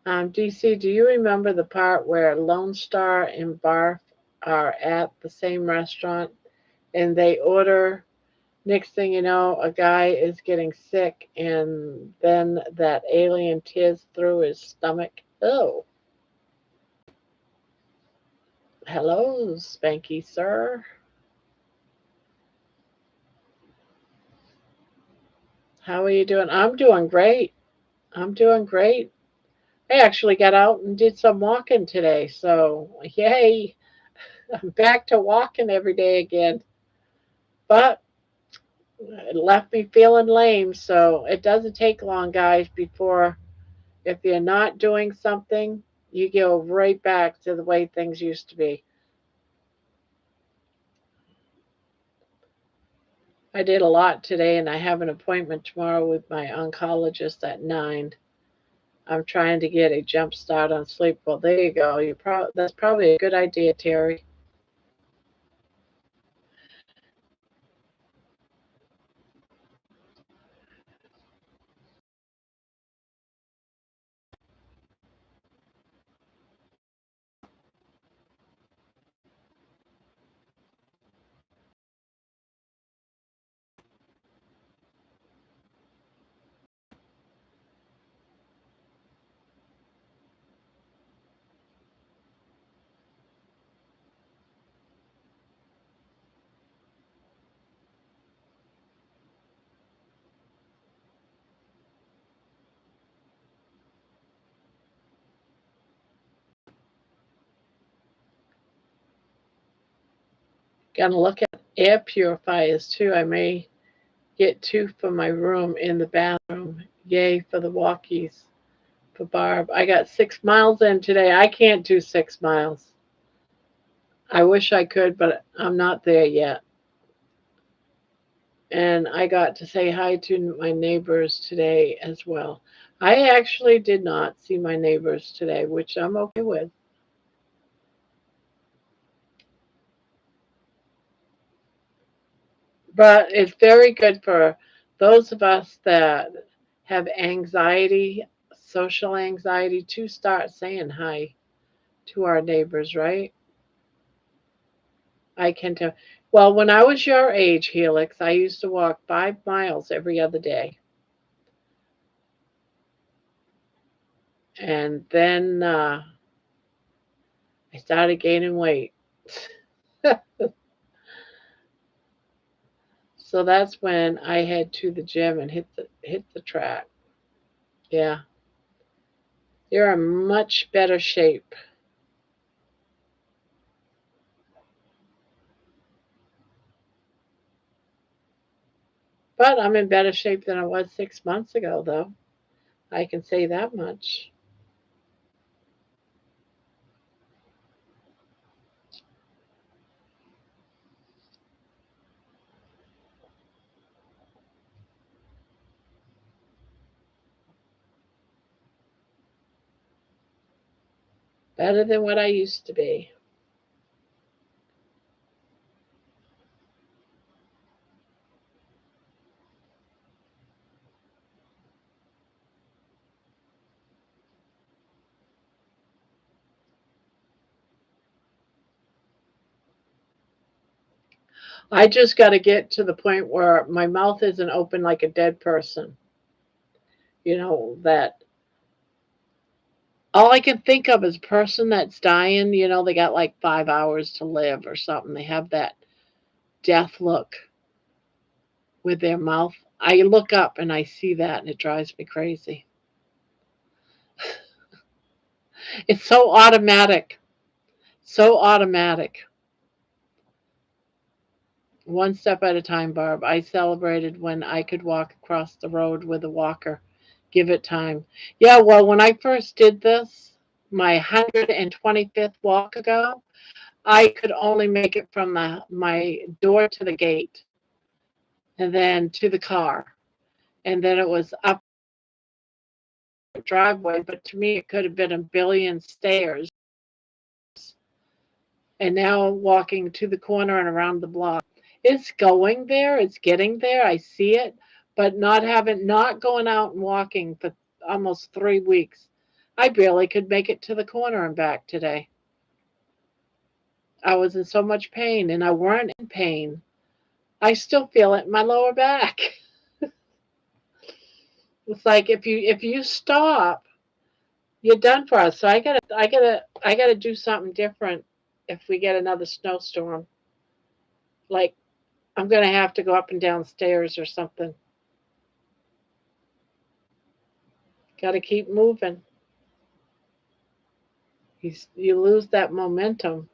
DC, do you remember the part where Lone Star and Barf are at the same restaurant and they order? Next thing you know, a guy is getting sick, and then that alien tears through his stomach. Oh, hello, Spanky Sir. How are you doing? I'm doing great. I'm doing great. I actually got out and did some walking today, so yay! I'm back to walking every day again. But it left me feeling lame, so it doesn't take long, guys, before if you're not doing something, you go right back to the way things used to be. I did a lot today, and I have an appointment tomorrow with my oncologist at 9. I'm trying to get a jump start on sleep. Well, there you go. That's probably a good idea, Terry. Gonna look at air purifiers too. I may get 2 for my room in the bathroom. Yay for the walkies. For Barb, I got 6 miles in today. I can't do 6 miles. I wish I could, but I'm not there yet. And I got to say hi to my neighbors today as well. I actually did not see my neighbors today, which I'm okay with. But it's very good for those of us that have anxiety, social anxiety, to start saying hi to our neighbors, right? I can tell. Well, when I was your age, Helix, I used to walk 5 miles every other day. And then I started gaining weight. So that's when I head to the gym and hit the track. Yeah, you're in much better shape. But I'm in better shape than I was 6 months ago, though. I can say that much. Better than what I used to be. I just got to get to the point where my mouth isn't open like a dead person. That all I can think of is a person that's dying, they got like 5 hours to live or something. They have that death look with their mouth. I look up and I see that and it drives me crazy. It's so automatic. So automatic. One step at a time, Barb. I celebrated when I could walk across the road with a walker. Give it time. Yeah, well, when I first did this, my 125th walk ago, I could only make it from my door to the gate and then to the car. And then it was up the driveway, but to me, it could have been a billion stairs. And now walking to the corner and around the block. It's going there, it's getting there. I see it, but not going out and walking for almost 3 weeks. I barely could make it to the corner and back today. I was in so much pain, and I weren't in pain. I still feel it in my lower back. It's like if you stop, you're done for us. So I gotta do something different if we get another snowstorm. Like I'm gonna have to go up and down stairs or something. Got to keep moving. You lose that momentum.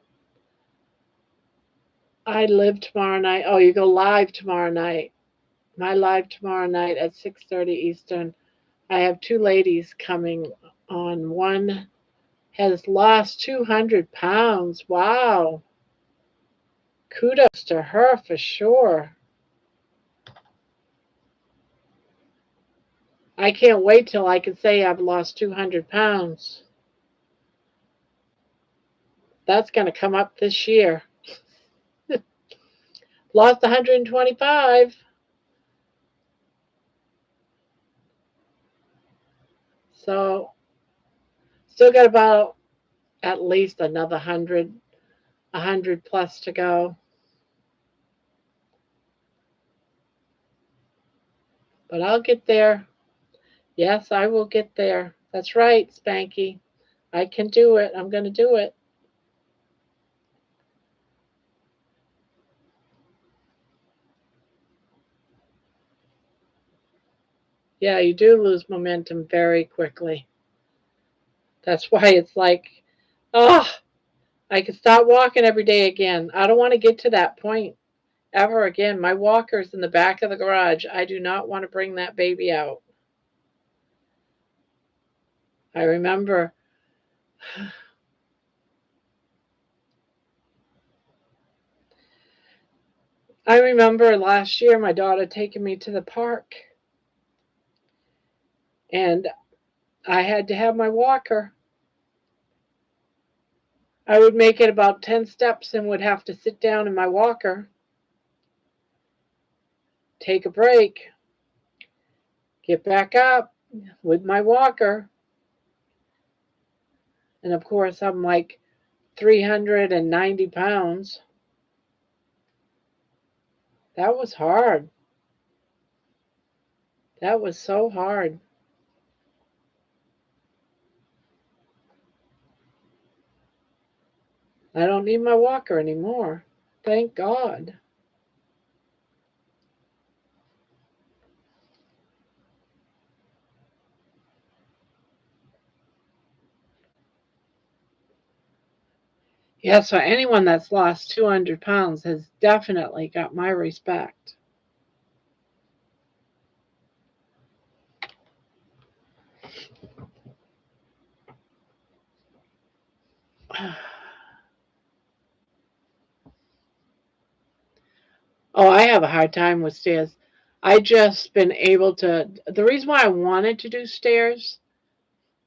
I live tomorrow night. Oh, you go live tomorrow night. My live tomorrow night at 6:30 Eastern. I have two ladies coming on. One has lost 200 pounds. Wow. Kudos to her for sure. I can't wait till I can say I've lost 200 pounds. That's going to come up this year. Lost 125. So still got about at least another 100 plus to go. But I'll get there. Yes, I will get there. That's right, Spanky. I can do it. I'm going to do it. Yeah, you do lose momentum very quickly. That's why it's like, oh, I can start walking every day again. I don't want to get to that point ever again. My walker's in the back of the garage. I do not want to bring that baby out. I remember last year my daughter taking me to the park and I had to have my walker. I would make it about 10 steps and would have to sit down in my walker, take a break, get back up with my walker. And of course, I'm like 390 pounds. That was hard. That was so hard. I don't need my walker anymore. Thank God. Yeah, so anyone that's lost 200 pounds has definitely got my respect. Oh, I have a hard time with stairs. I just been able to. The reason why I wanted to do stairs,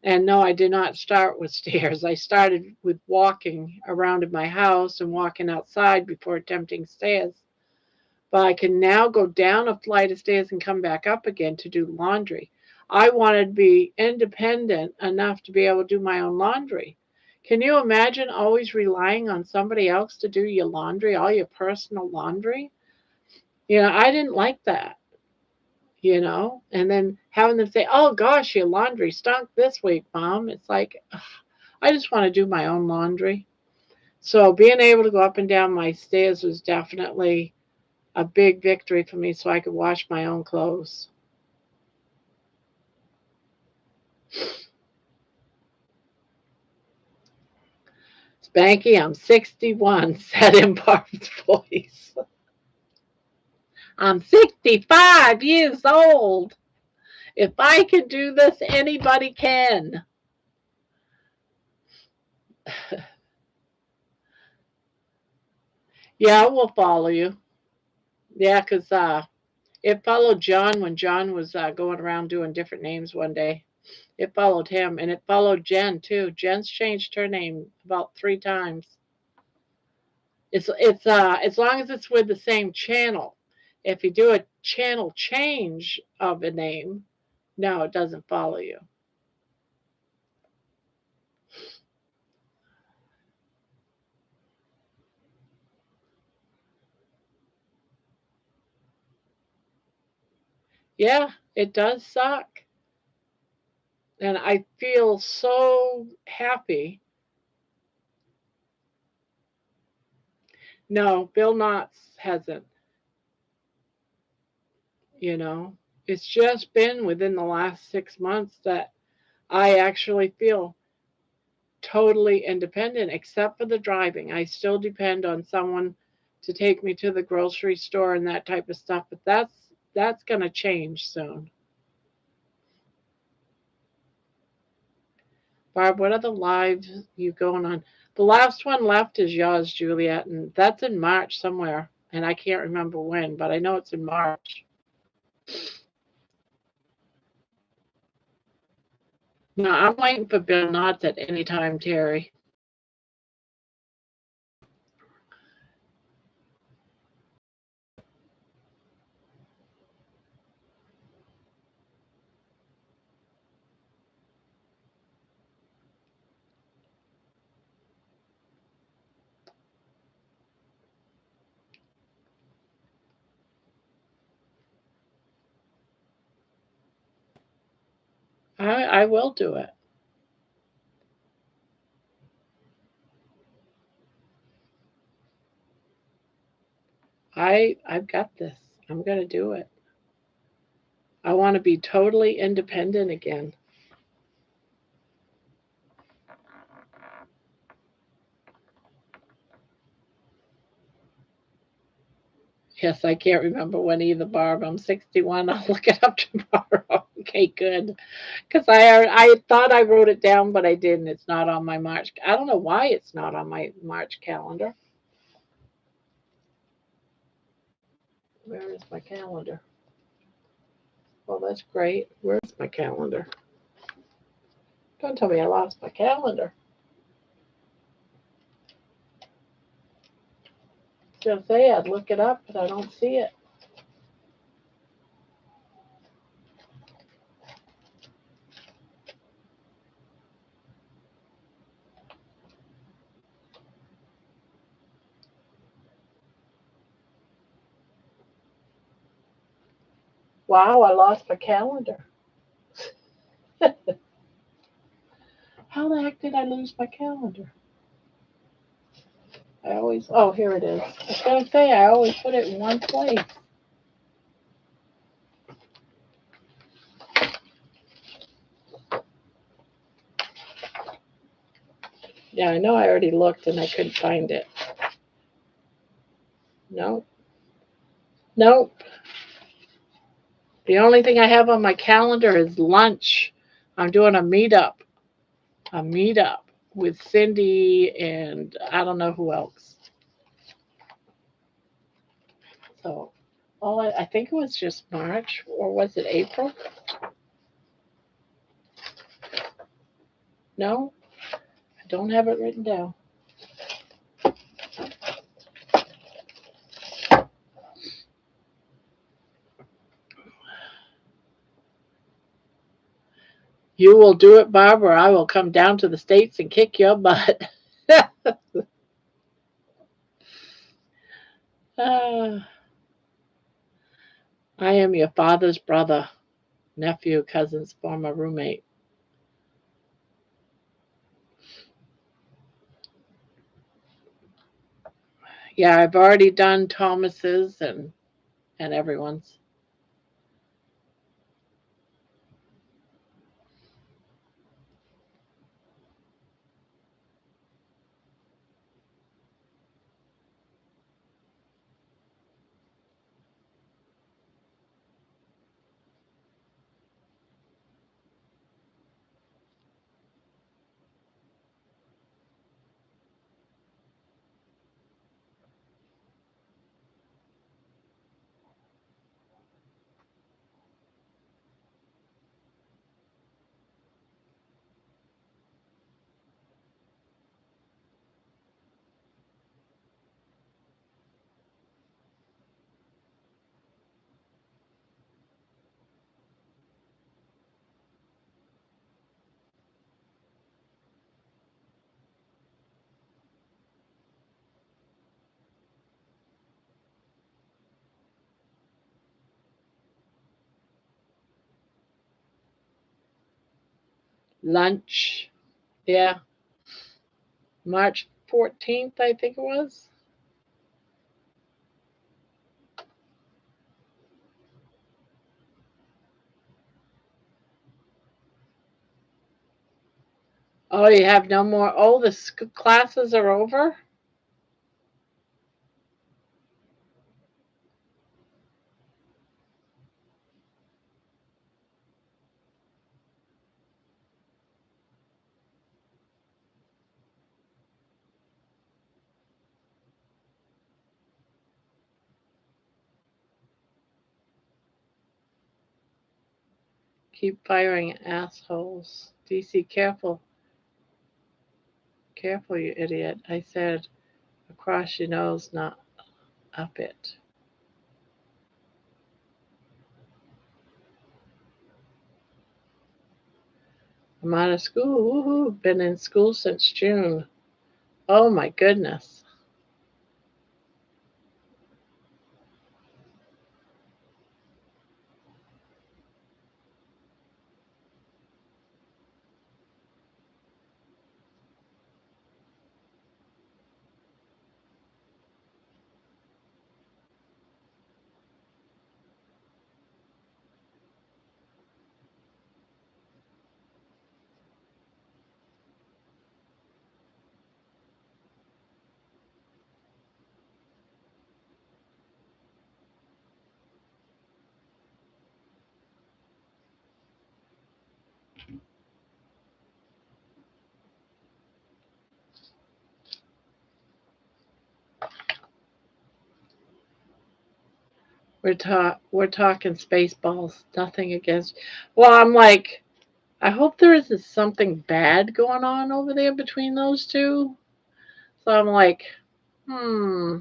and no, I did not start with stairs. I started with walking around in my house and walking outside before attempting stairs. But I can now go down a flight of stairs and come back up again to do laundry. I wanted to be independent enough to be able to do my own laundry. Can you imagine always relying on somebody else to do your laundry, all your personal laundry? I didn't like that. And then having them say, "Oh gosh, your laundry stunk this week, Mom." It's like, ugh, I just want to do my own laundry. So being able to go up and down my stairs was definitely a big victory for me so I could wash my own clothes. Spanky, I'm 61, said in Barb's voice. I'm 65 years old. If I can do this, anybody can. Yeah, I will follow you. Yeah, because it followed John when John was going around doing different names one day. It followed him, and it followed Jen too. Jen's changed her name about 3 times. It's as long as it's with the same channel. If you do a channel change of a name, no, it doesn't follow you. Yeah, it does suck. And I feel so happy. No, Bill Knotts hasn't, you know. It's just been within the last 6 months that I actually feel totally independent, except for the driving. I still depend on someone to take me to the grocery store and that type of stuff, but that's going to change soon. Barb, what other lives you going on? The last one left is yours, Juliet, and that's in March somewhere, and I can't remember when, but I know it's in March. No, I'm waiting for Bill Knotts at any time, Terry. I will do it. I've got this. I'm gonna do it. I want to be totally independent again. Yes, I can't remember when either, Barb. I'm 61. I'll look it up tomorrow. Okay, good. Because I thought I wrote it down, but I didn't. It's not on my March. I don't know why it's not on my March calendar. Where is my calendar? Well, that's great. Where's my calendar? Don't tell me I lost my calendar. I was gonna say I'd look it up, but I don't see it. Wow, I lost my calendar. How the heck did I lose my calendar? Oh, here it is. I was gonna say I always put it in one place. Yeah, I know I already looked and I couldn't find it. Nope. Nope. The only thing I have on my calendar is lunch. I'm doing a meetup with Cindy and I don't know who else. So, I think it was just March or was it April? No, I don't have it written down. You will do it, Bob, or I will come down to the States and kick your butt. Ah, I am your father's brother, nephew, cousin's former roommate. Yeah, I've already done Thomas's and everyone's. Lunch. Yeah, March 14th, I think it was. Oh, you have no more. Oh, the classes are over? Keep firing, assholes. DC, careful. Careful, you idiot. I said across your nose, not up it. I'm out of school. Woohoo. Been in school since June. Oh my goodness. We're talking spaceballs. Nothing against. Well, I'm like, I hope there isn't something bad going on over there between those two. So I'm like, hmm.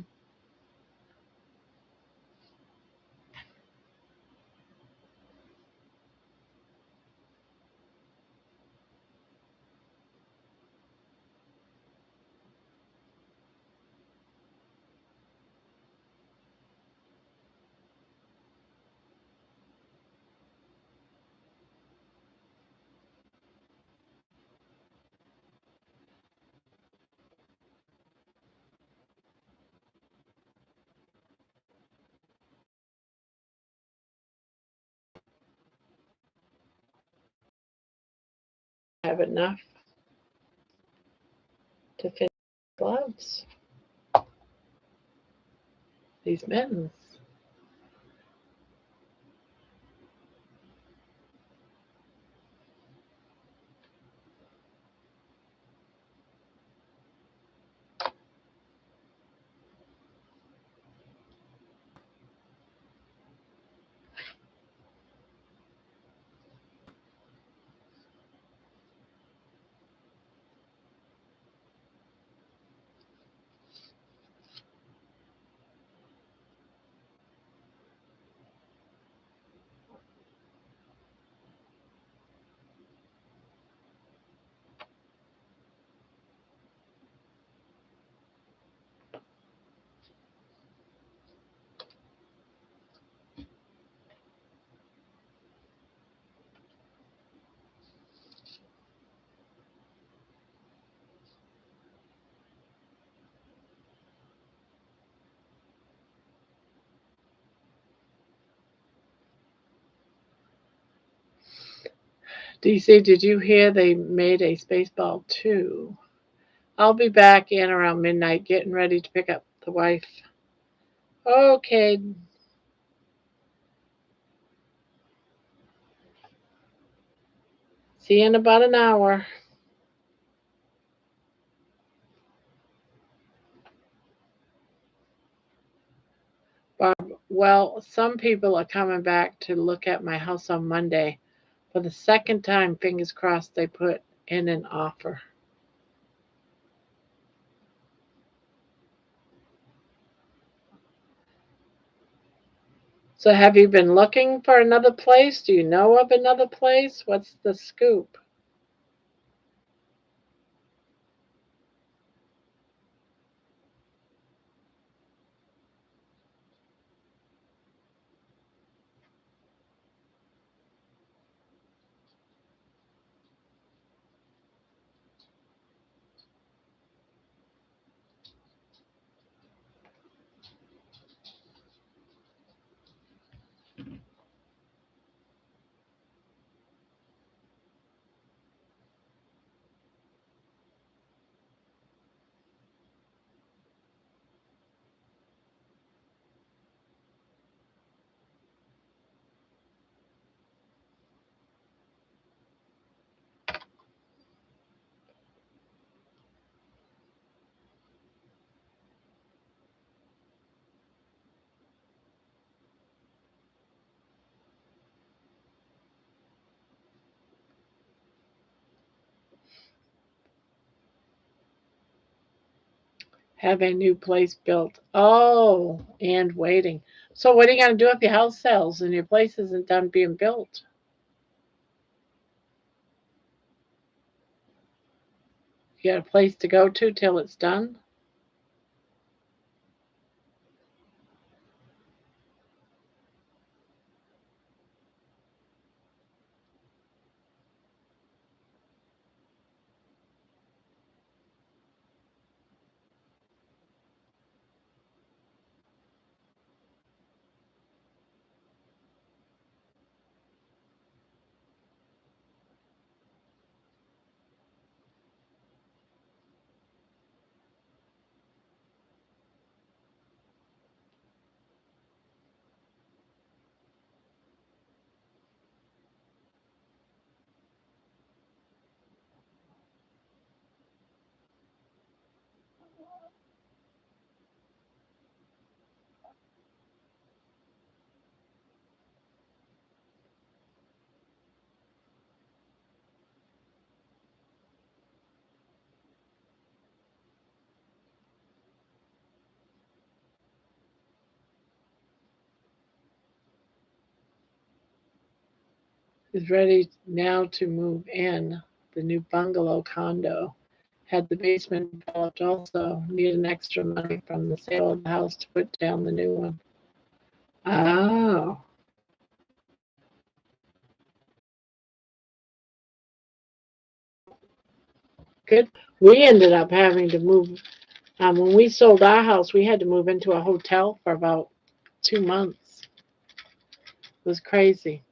I have enough to finish gloves. These mittens. DC, did you hear they made a Spaceball 2? I'll be back in around midnight getting ready to pick up the wife. Okay. See you in about an hour. Barb, well, some people are coming back to look at my house on Monday. For the second time, fingers crossed, they put in an offer. So have you been looking for another place? Do you know of another place? What's the scoop? Have a new place built. Oh, and waiting. So what are you going to do if your house sells and your place isn't done being built? You got a place to go to till it's done? Is ready now to move in the new bungalow condo. Had the basement developed also. Needed extra money from the sale of the house to put down the new one. Oh, good. We ended up having to move. When we sold our house, we had to move into a hotel for about 2 months. It was crazy.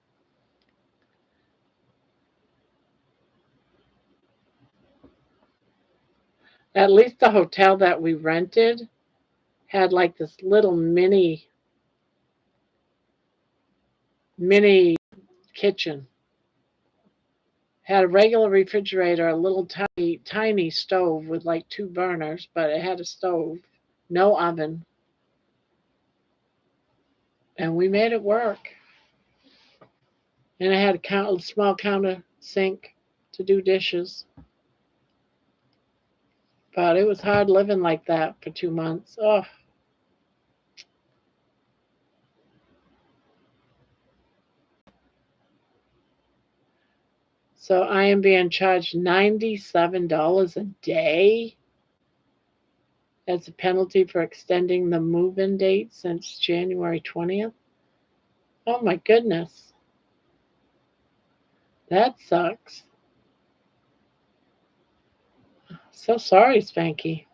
At least the hotel that we rented had like this little mini kitchen. Had a regular refrigerator, a little tiny stove with like two burners, but it had a stove, no oven, and we made it work. And it had a small counter sink to do dishes. But it was hard living like that for 2 months. Oh, so I am being charged $97 a day as a penalty for extending the move-in date since January 20th. Oh my goodness. That sucks. So sorry, Spanky.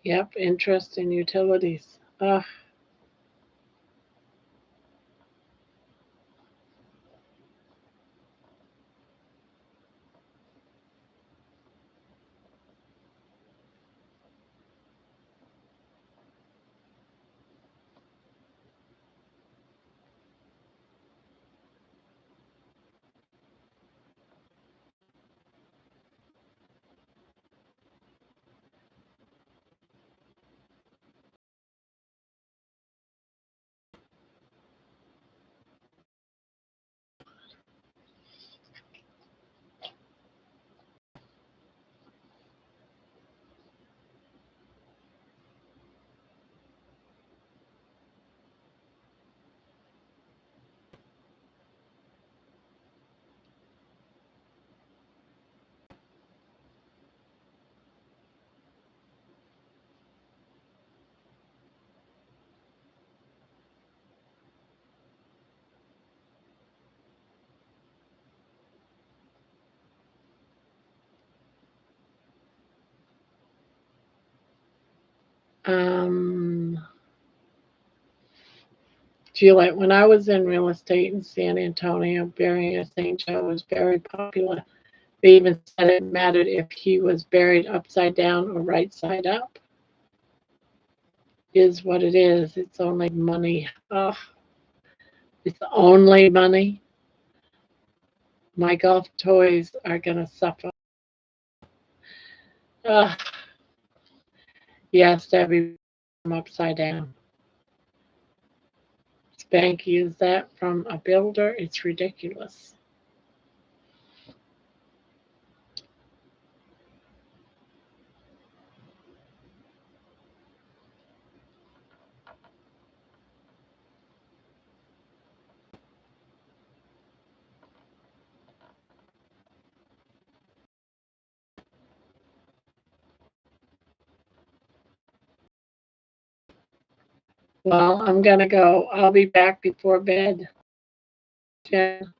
Yep, interest in utilities. Um, Juliet, when I was in real estate in San Antonio, burying a St. Joe was very popular. They even said it mattered if he was buried upside down or right side up. Is what it is. It's only money. Oh, it's only money. My golf toys are going to suffer. Uh, yes, Debbie, I'm upside down. Spanky, is that from a builder? It's ridiculous. Well, I'm going to go. I'll be back before bed. Jen.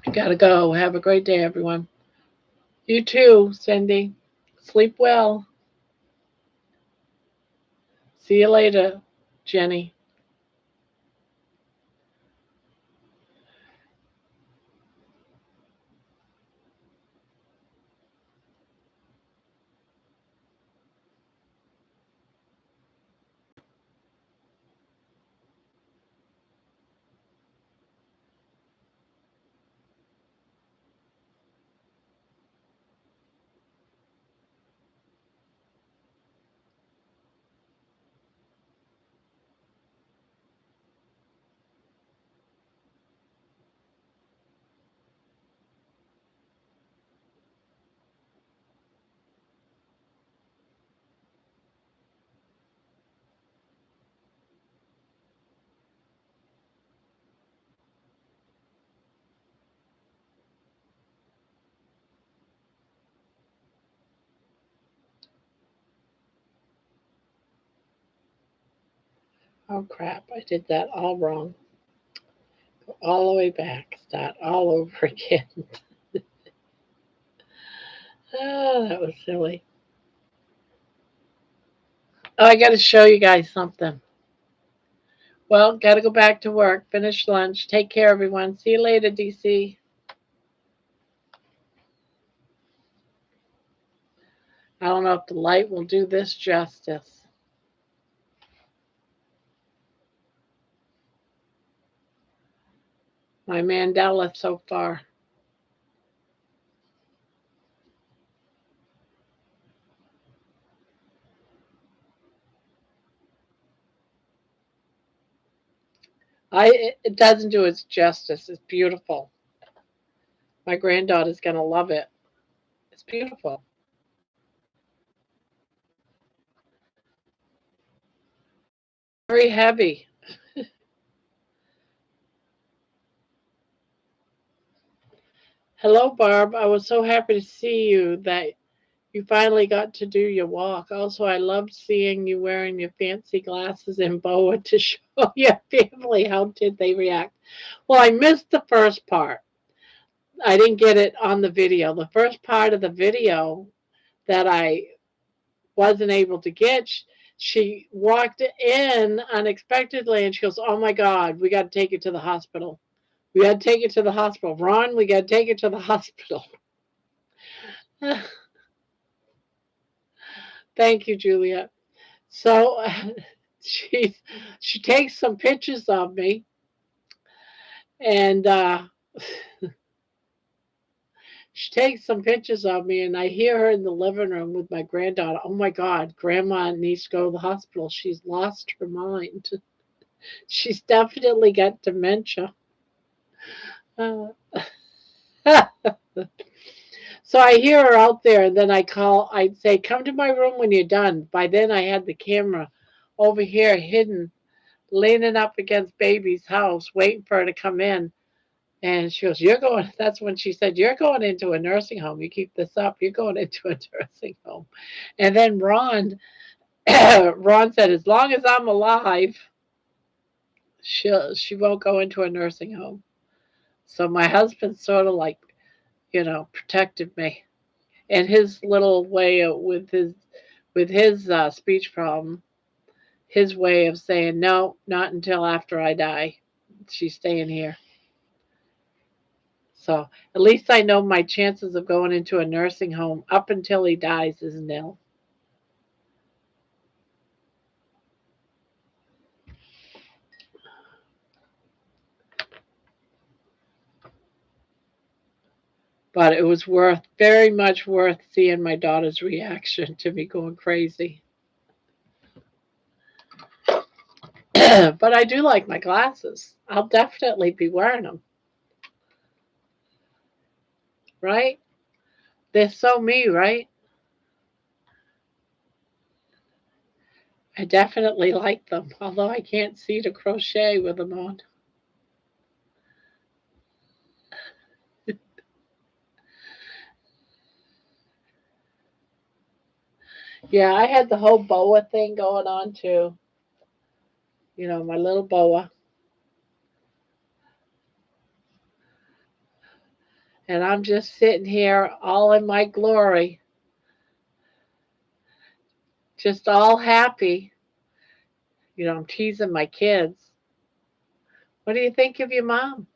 I got to go. Have a great day, everyone. You too, Cindy. Sleep well. See you later, Jenny. Oh, crap. I did that all wrong. Go all the way back. Start all over again. Oh, that was silly. Oh, I got to show you guys something. Well, got to go back to work, finish lunch. Take care, everyone. See you later, DC. I don't know if the light will do this justice. My mandala so far. It doesn't do its justice. It's beautiful. My granddaughter's gonna love it. It's beautiful. Very heavy. Hello, Barb. I was so happy to see you that you finally got to do your walk. Also, I loved seeing you wearing your fancy glasses and boa to show your family. How did they react? Well, I missed the first part. I didn't get it on the video. The first part of the video that I wasn't able to get, she walked in unexpectedly and she goes, "Oh my God, we got to take it to the hospital. We got to take it to the hospital. Ron, we got to take it to the hospital." Thank you, Julia. So she she takes some pictures of me, and she takes some pictures of me, and I hear her in the living room with my granddaughter. "Oh my God, Grandma needs to go to the hospital. She's lost her mind. She's definitely got dementia." Uh, so I hear her out there, and then I'd say, "Come to my room when you're done." By then, I had the camera over here hidden, leaning up against Baby's house, waiting for her to come in. And she goes, "You're going," that's when she said, "You're going into a nursing home. You keep this up, you're going into a nursing home." And then Ron said, "As long as I'm alive, she won't go into a nursing home." So my husband sort of like, protected me. And his little way with his speech problem, his way of saying, "No, not until after I die. She's staying here." So at least I know my chances of going into a nursing home up until he dies is nil. But it was very much worth seeing my daughter's reaction to me going crazy. But I do like my glasses. I'll definitely be wearing them, right? They're so me, right? I definitely like them, although I can't see to crochet with them on. Yeah, I had the whole boa thing going on too. My little boa. And I'm just sitting here all in my glory, just all happy. I'm teasing my kids. What do you think of your mom?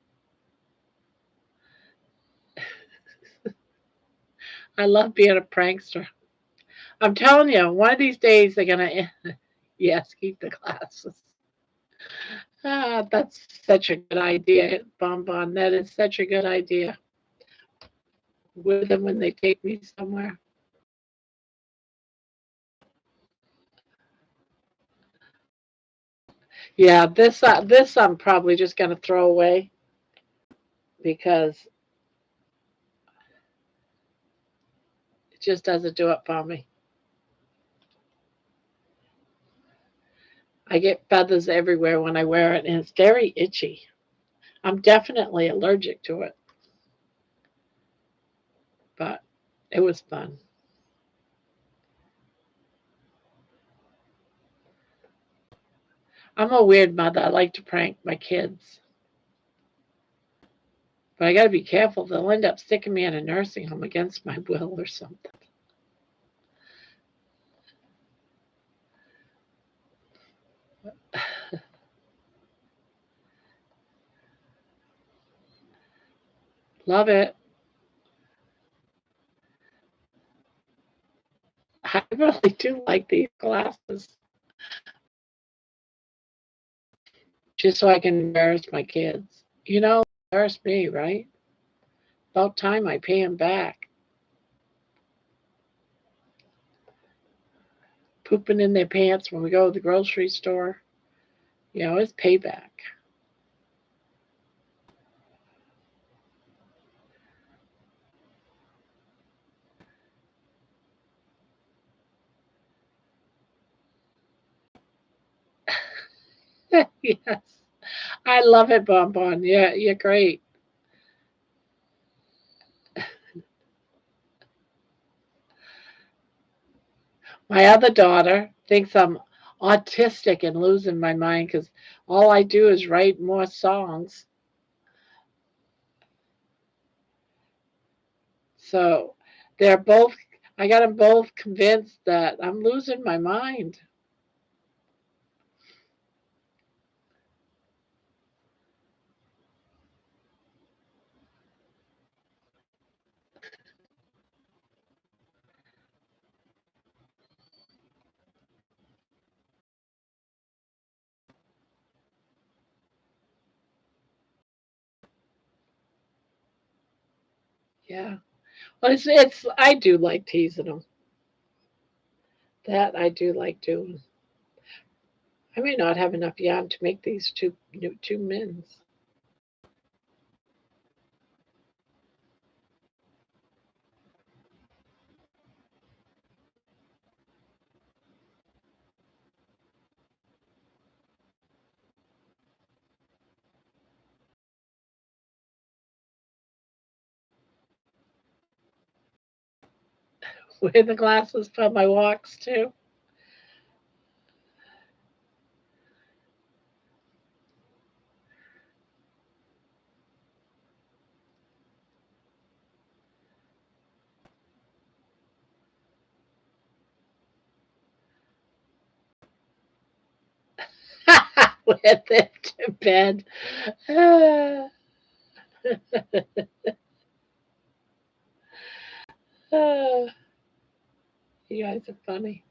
I love being a prankster. I'm telling you, one of these days they're gonna. Yes, keep the glasses. That's such a good idea, Bonbon. That is such a good idea. With them when they take me somewhere. Yeah, this I'm probably just gonna throw away because it just doesn't do it for me. I get feathers everywhere when I wear it, and it's very itchy. I'm definitely allergic to it, but it was fun. I'm a weird mother. I like to prank my kids, but I got to be careful. They'll end up sticking me in a nursing home against my will or something. Love it. I really do like these glasses, just so I can embarrass my kids. Embarrass me, right? About time I pay them back. Pooping in their pants when we go to the grocery store. It's payback. Yes. I love it, Bonbon. Yeah, you're great. My other daughter thinks I'm autistic and losing my mind because all I do is write more songs. So they're both, I got them both convinced that I'm losing my mind. Yeah. Well, I do like teasing them. That I do like doing. I may not have enough yarn to make these two mins. Wear the glasses for my walks too. Wear them to bed. Ah, ah, you guys are funny.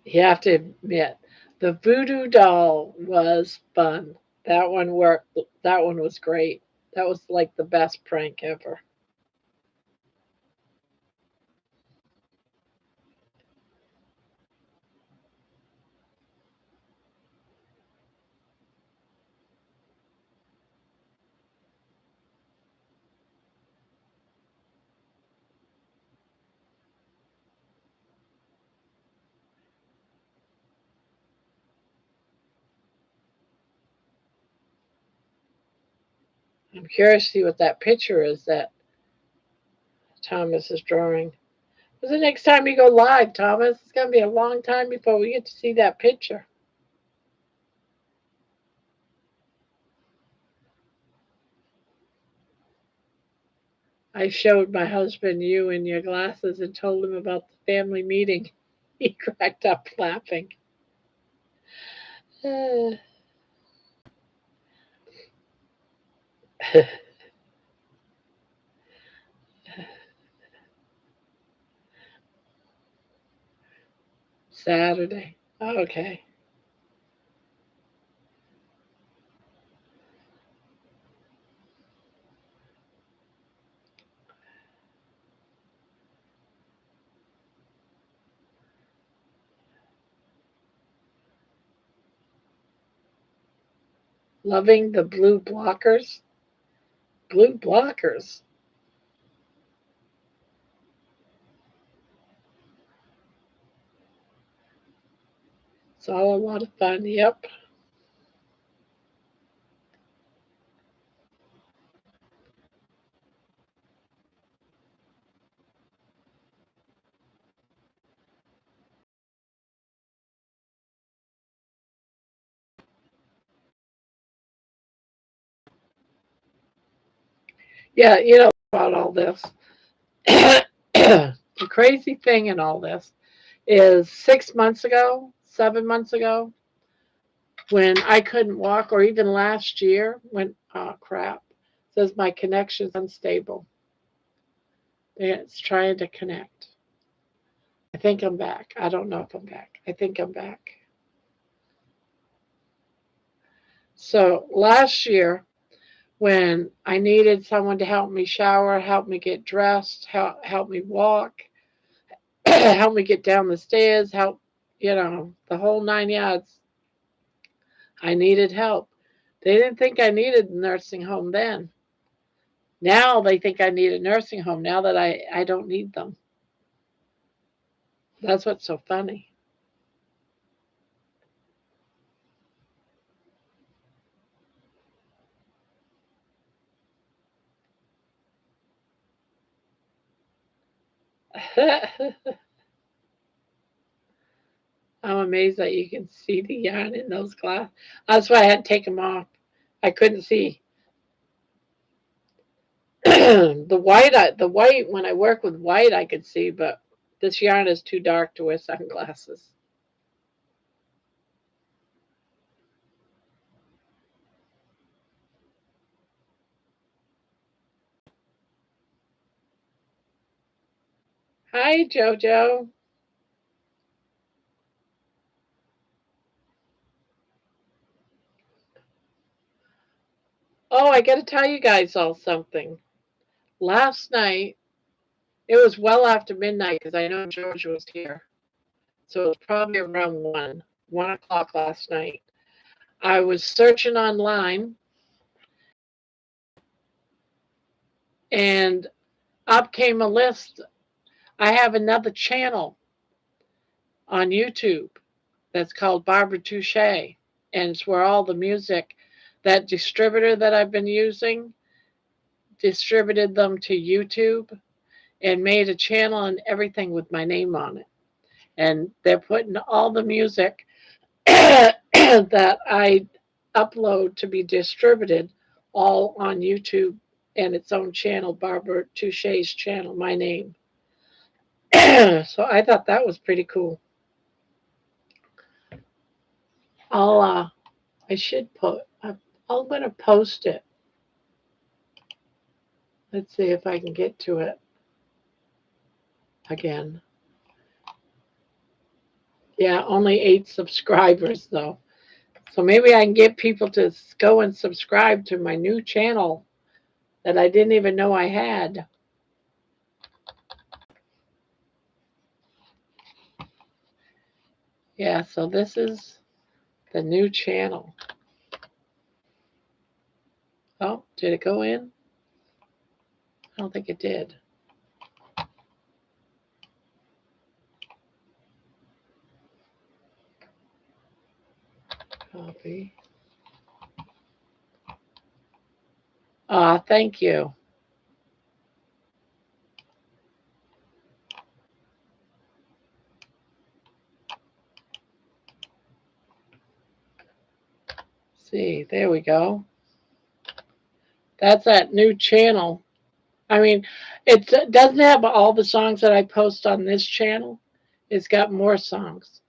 You have to admit, the voodoo doll was fun. That one worked. That one was great. That was like the best prank ever. I'm curious to see what that picture is that Thomas is drawing. When's the next time you go live, Thomas? It's going to be a long time before we get to see that picture. I showed my husband you and your glasses and told him about the family meeting. He cracked up laughing. Saturday. Okay. Loving the blue blockers. Blue blockers. It's all a lot of fun. Yep. Yeah, about all this. The crazy thing in all this is 6 months ago, 7 months ago, when I couldn't walk, or even last year when, oh crap, says my connection's unstable. It's trying to connect. I think I'm back. I don't know if I'm back. I think I'm back. So last year, when I needed someone to help me shower, help me get dressed, help me walk, help me get down the stairs, the whole 9 yards, I needed help. They didn't think I needed a nursing home then. Now they think I need a nursing home now that I don't need them. That's what's so funny. I'm amazed that you can see the yarn in those glass. That's why I had to take them off. I couldn't see. The white, when I work with white, I could see, but this yarn is too dark to wear sunglasses. Hi, Jojo. Oh, I got to tell you guys all something. Last night, it was well after midnight because I know George was here. So it was probably around 1 o'clock last night. I was searching online, and up came a list. I have another channel on YouTube that's called Barbara Touche, and it's where all the music, that distributor that I've been using, distributed them to YouTube and made a channel and everything with my name on it. And they're putting all the music that I upload to be distributed all on YouTube and its own channel, Barbara Touche's channel, my name. So I thought that was pretty cool. I should I'm going to post it. Let's see if I can get to it again. Yeah, only 8 subscribers though. So maybe I can get people to go and subscribe to my new channel that I didn't even know I had. Yeah, so this is the new channel. Oh, did it go in? I don't think it did. Copy. Thank you. See, there we go. That's that new channel. I mean, it doesn't have all the songs that I post on this channel. It's got more songs.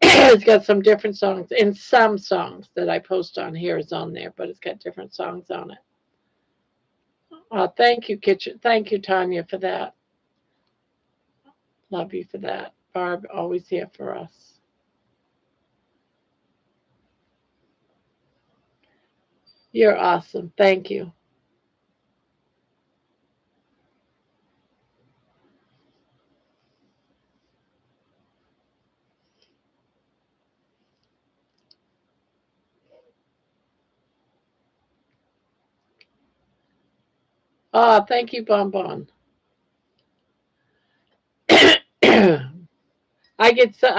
It's got some different songs, and some songs that I post on here is on there, but it's got different songs on it. Thank you, Kitchen. Thank you, Tanya, for that. Love you for that. Barb, always here for us. You're awesome. Thank you. Thank you, Bonbon. I get so,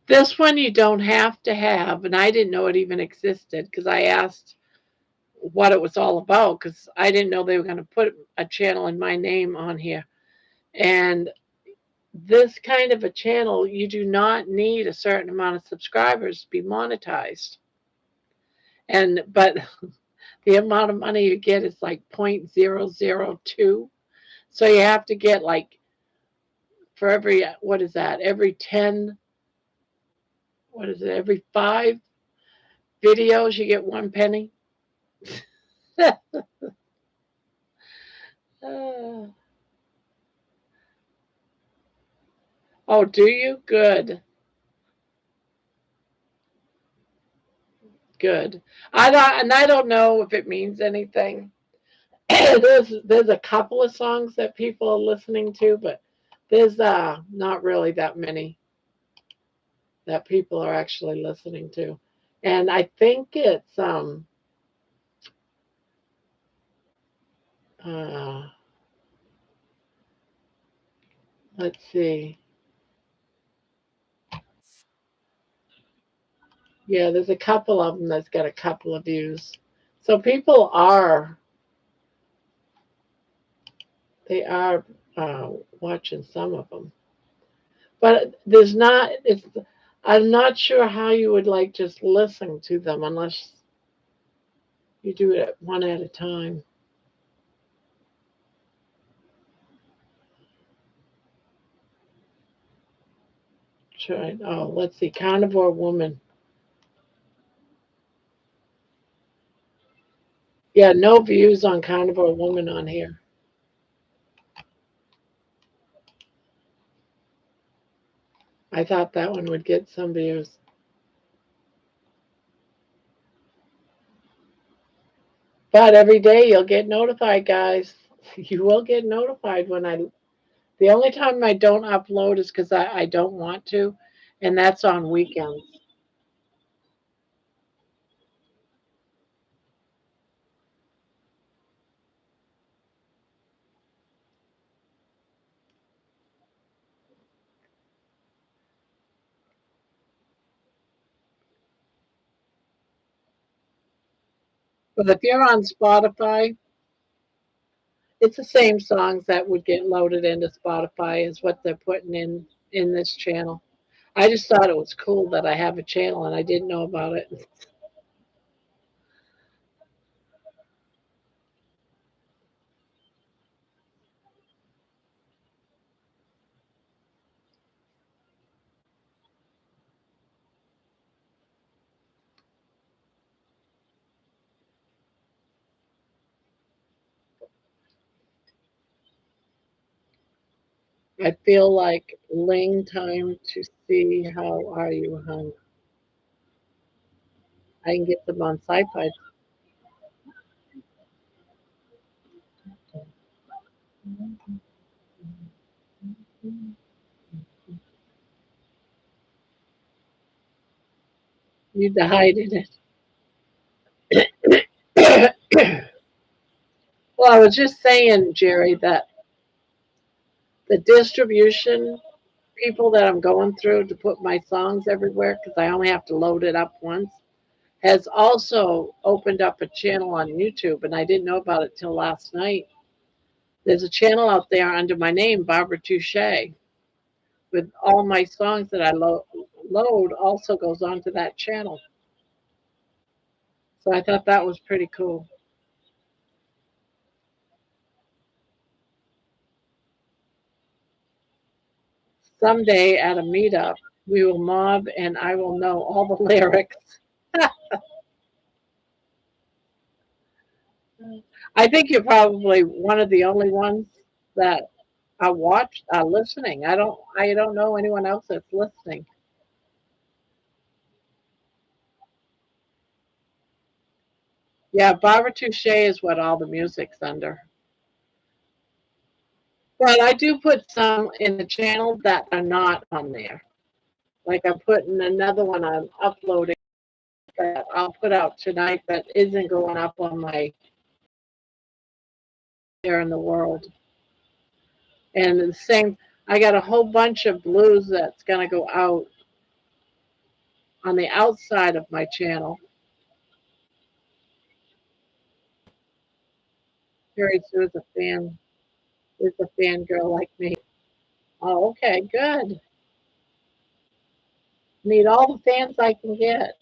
this one you don't have to have, and I didn't know it even existed because I asked what it was all about because I didn't know they were going to put a channel in my name on here. And this kind of a channel, you do not need a certain amount of subscribers to be monetized. But the amount of money you get is like 0.002. So you have to get like for every, what is that? Every 10, what is it? Every 5 videos you get 1 penny. Uh, oh, do you? Good. Good. I don't know if it means anything. There's a couple of songs that people are listening to, but there's not really that many that people are actually listening to. And I think it's uh let's see. Yeah, there's a couple of them that's got a couple of views. So people are they are watching some of them. But there's not it's I'm not sure how you would like just listen to them unless you do it one at a time. Try. Oh, let's see. Carnivore woman. Yeah, no views on carnivore woman on here. I thought that one would get some views. But every day you'll get notified, guys. You will get notified when I. The only time I don't upload is because I don't want to, and that's on weekends. But if you're on Spotify, it's the same songs that would get loaded into Spotify as what they're putting in this channel. I just thought it was cool that I have a channel and I didn't know about it. I feel like laying time to see how are you, hon. I can get them on sci-fi. You hide it. Well, I was just saying, Jerry, that the distribution people that I'm going through to put my songs everywhere, because I only have to load it up once, has also opened up a channel on YouTube, and I didn't know about it till last night. There's a channel out there under my name, Barbara Touche, with all my songs that I load also goes onto that channel. So I thought that was pretty cool. Someday at a meetup, we will mob and I will know all the lyrics. I think you're probably one of the only ones that are listening. I don't know anyone else that's listening. Yeah, Barbara Touche is what all the music's under. But I do put some in the channel that are not on there. Like I'm putting another one I'm uploading that I'll put out tonight that isn't going up on my there in the world. And the same, I got a whole bunch of blues that's gonna go out on the outside of my channel. Very Sue's a fan. Is a fangirl like me. Oh, okay, good. Need all the fans I can get.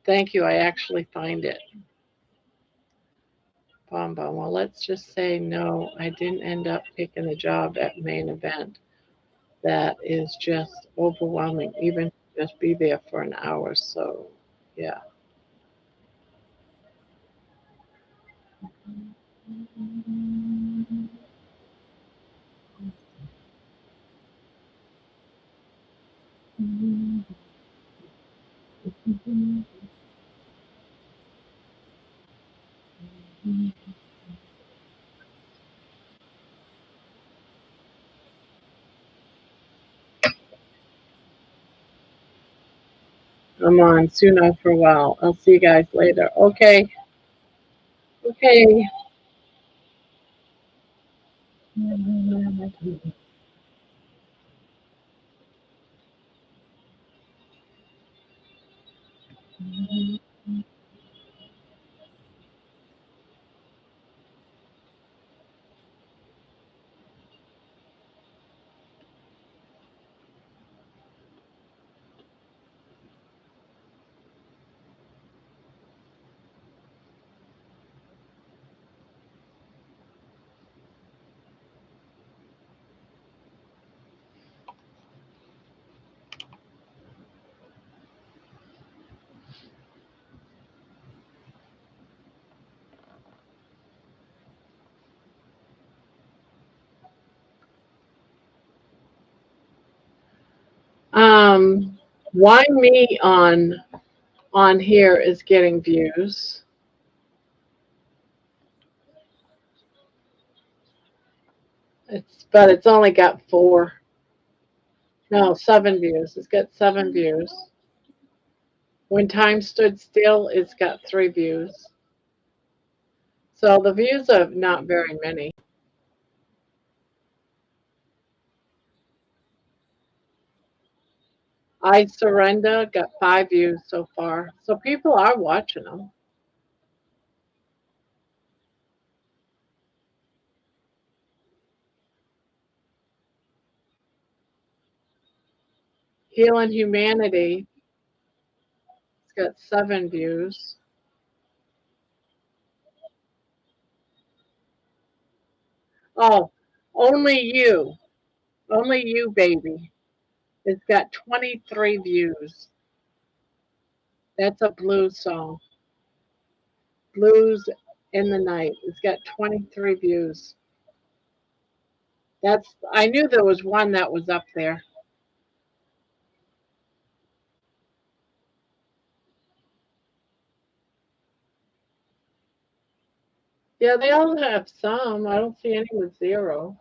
Thank you. I actually find it. Bum bum. Well, let's just say no. I didn't end up picking the job at main event. That is just overwhelming. Even just be there for an hour. So, yeah. I'm on soon out for a while. I'll see you guys later. Okay. Okay. Um, why me on here is getting views. But it's only got 4. No, 7 views. It's got 7 views. When time stood still, it's got 3 views. So the views are not very many. I Surrender got 5 views so far. So people are watching them. Healing Humanity, it's got 7 views. Oh, only you. Only you, baby. It's got 23 views. That's a blues song. Blues in the Night. It's got 23 views. I knew there was one that was up there. Yeah, they all have some. I don't see any with 0.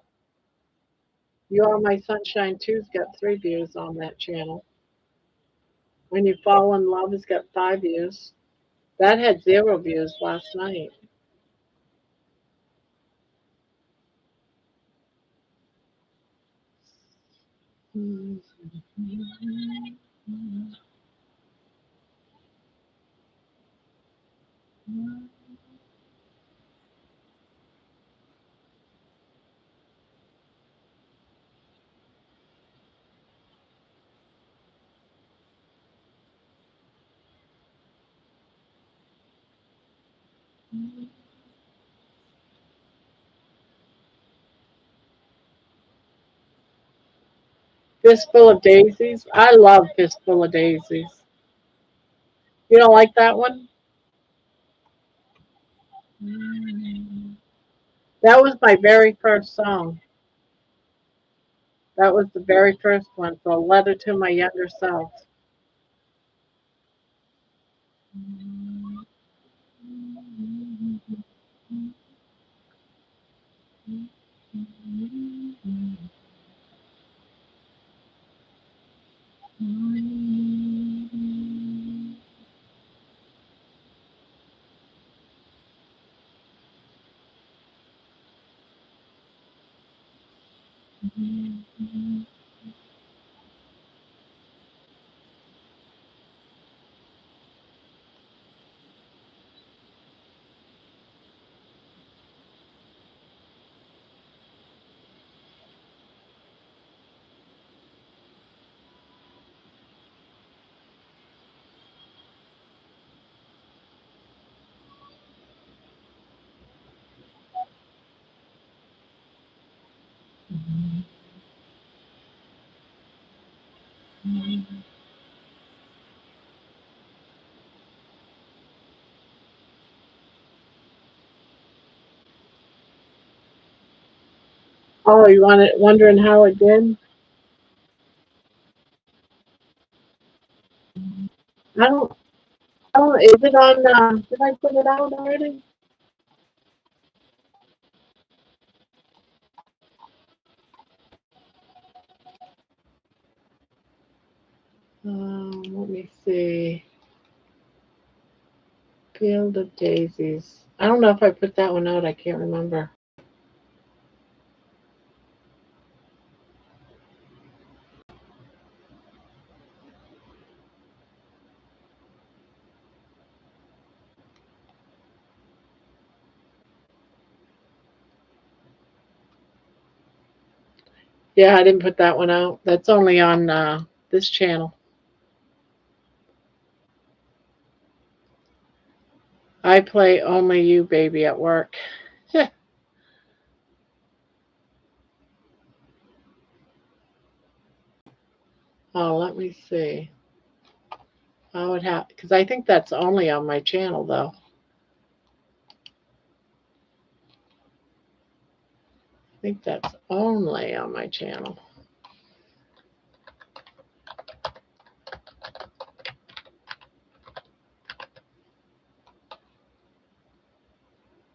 You Are My Sunshine Too's got 3 views on that channel. When You Fall in Love has got 5 views. That had 0 views last night. Fistful of Daisies. I love Fistful of Daisies. You don't like that one? That was my very first song. That was the very first one. So, Letter to My Younger Self. Oh, you want it wondering how it did? I don't. Oh, is it on? Did I put it out already? Let me see. Field of Daisies. I don't know if I put that one out. I can't remember. Yeah, I didn't put that one out. That's only on this channel. I play only you, baby, at work. Oh, let me see. I would have, because I think that's only on my channel, though. I think that's only on my channel.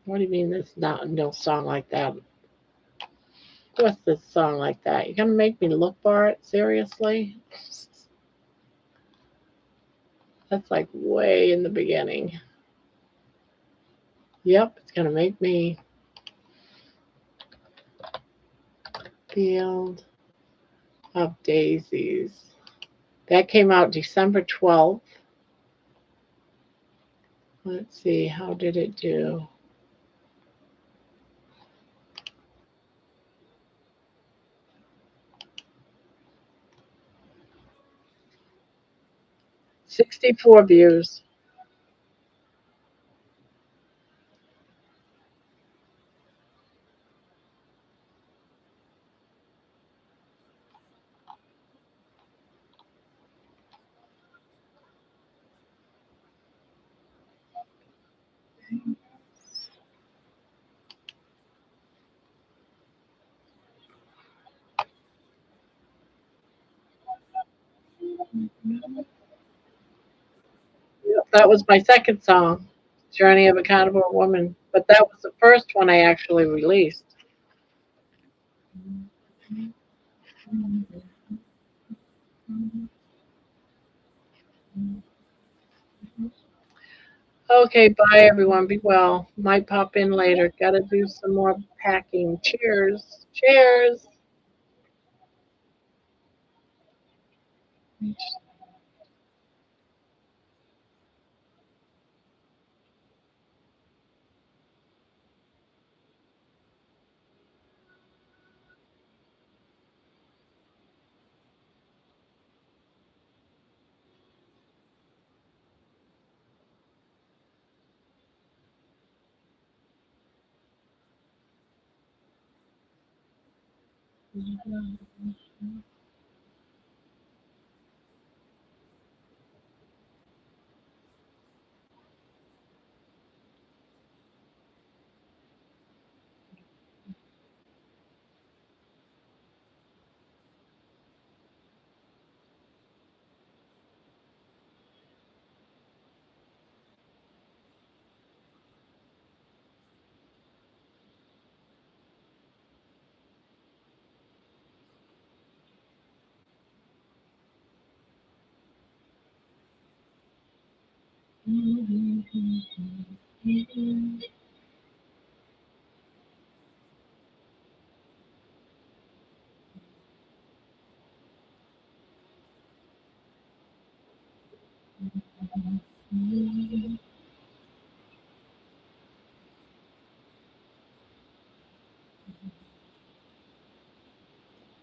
What do you mean there's not no song like that? What's this song like that? You're gonna make me look for it? Seriously? That's like way in the beginning. Yep, it's gonna make me Field of Daisies. That came out December 12th. Let's see, how did it do? 64 views. That was my second song, Journey of a Carnivore Woman. But that was the first one I actually released. Okay, bye everyone. Be well. Might pop in later. Gotta do some more packing. Cheers. Cheers.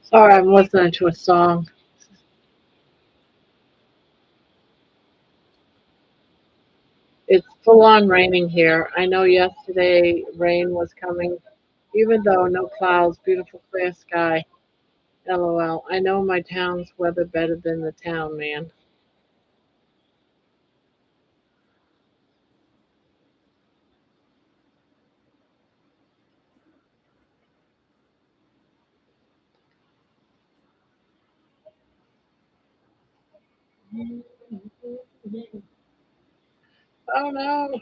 Sorry, I'm listening to a song. It's full on raining here. I know yesterday rain was coming, even though no clouds, beautiful clear sky. LOL. I know my town's weather better than the town, man. Oh no.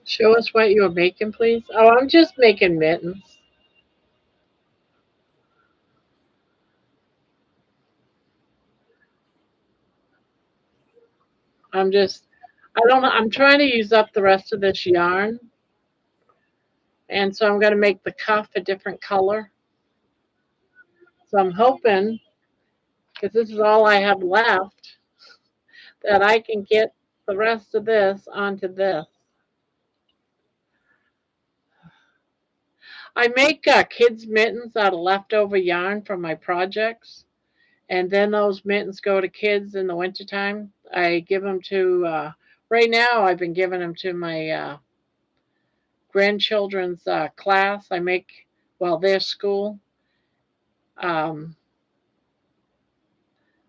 Show us what you're making, please. Oh, I'm just making mittens. I'm just, I don't know. I'm trying to use up the rest of this yarn. And so I'm going to make the cuff a different color. So I'm hoping, because this is all I have left, that I can get the rest of this onto this. I make kids' mittens out of leftover yarn from my projects. And then those mittens go to kids in the wintertime. I give them to, right now, I've been giving them to my grandchildren's class. I make, well, their school. Um,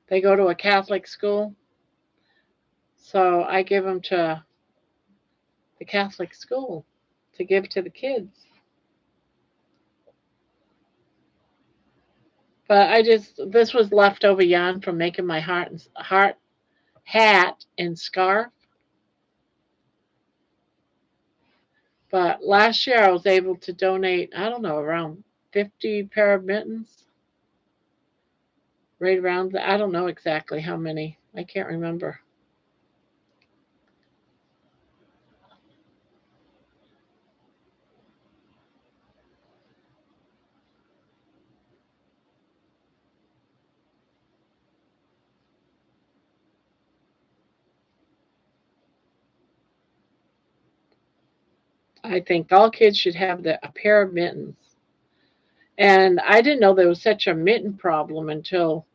they go to a Catholic school. So I give them to the Catholic school to give to the kids. But I just, this was leftover yarn from making my heart hat and scarf. But last year I was able to donate, I don't know, around 50 pair of mittens. Right around, I don't know exactly how many. I can't remember. I think all kids should have a pair of mittens. And I didn't know there was such a mitten problem until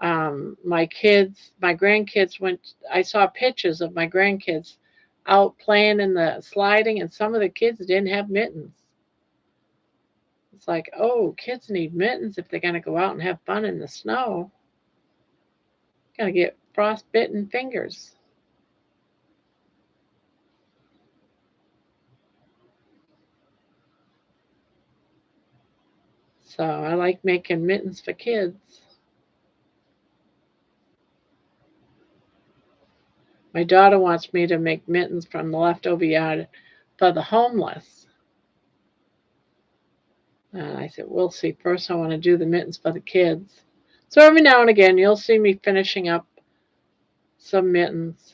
my grandkids went. I saw pictures of my grandkids out playing in the sliding, and some of the kids didn't have mittens. It's like, oh, kids need mittens if they're going to go out and have fun in the snow. Going to get frostbitten fingers. So I like making mittens for kids. My daughter wants me to make mittens from the leftover yard for the homeless. And I said, we'll see. First, I want to do the mittens for the kids. So every now and again, you'll see me finishing up some mittens.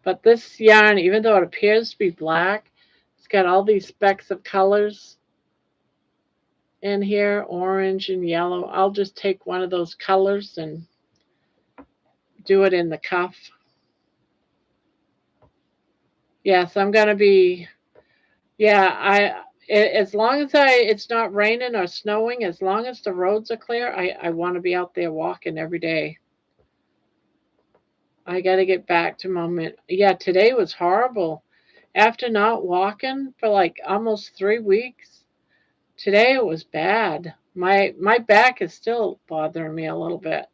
But this yarn, even though it appears to be black, it's got all these specks of colors in here, orange and yellow. I'll just take one of those colors and do it in the cuff. Yes, I'm going to be, yeah, as long as it's not raining or snowing, as long as the roads are clear, I want to be out there walking every day. I got to get back to moment. Yeah, today was horrible. After not walking for like almost 3 weeks, today it was bad. My back is still bothering me a little bit.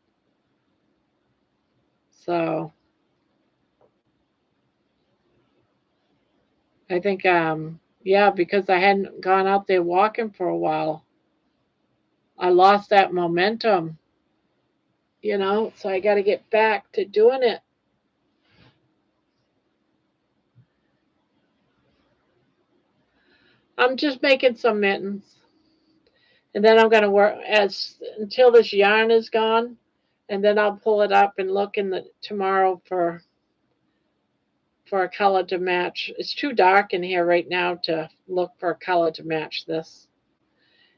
So I think yeah, because I hadn't gone out there walking for a while, I lost that momentum. you know, so I got to get back to doing it. I'm just making some mittens, and then I'm going to work as until this yarn is gone, and then I'll pull it up and look in the tomorrow for a color to match. It's too dark in here right now to look for a color to match this.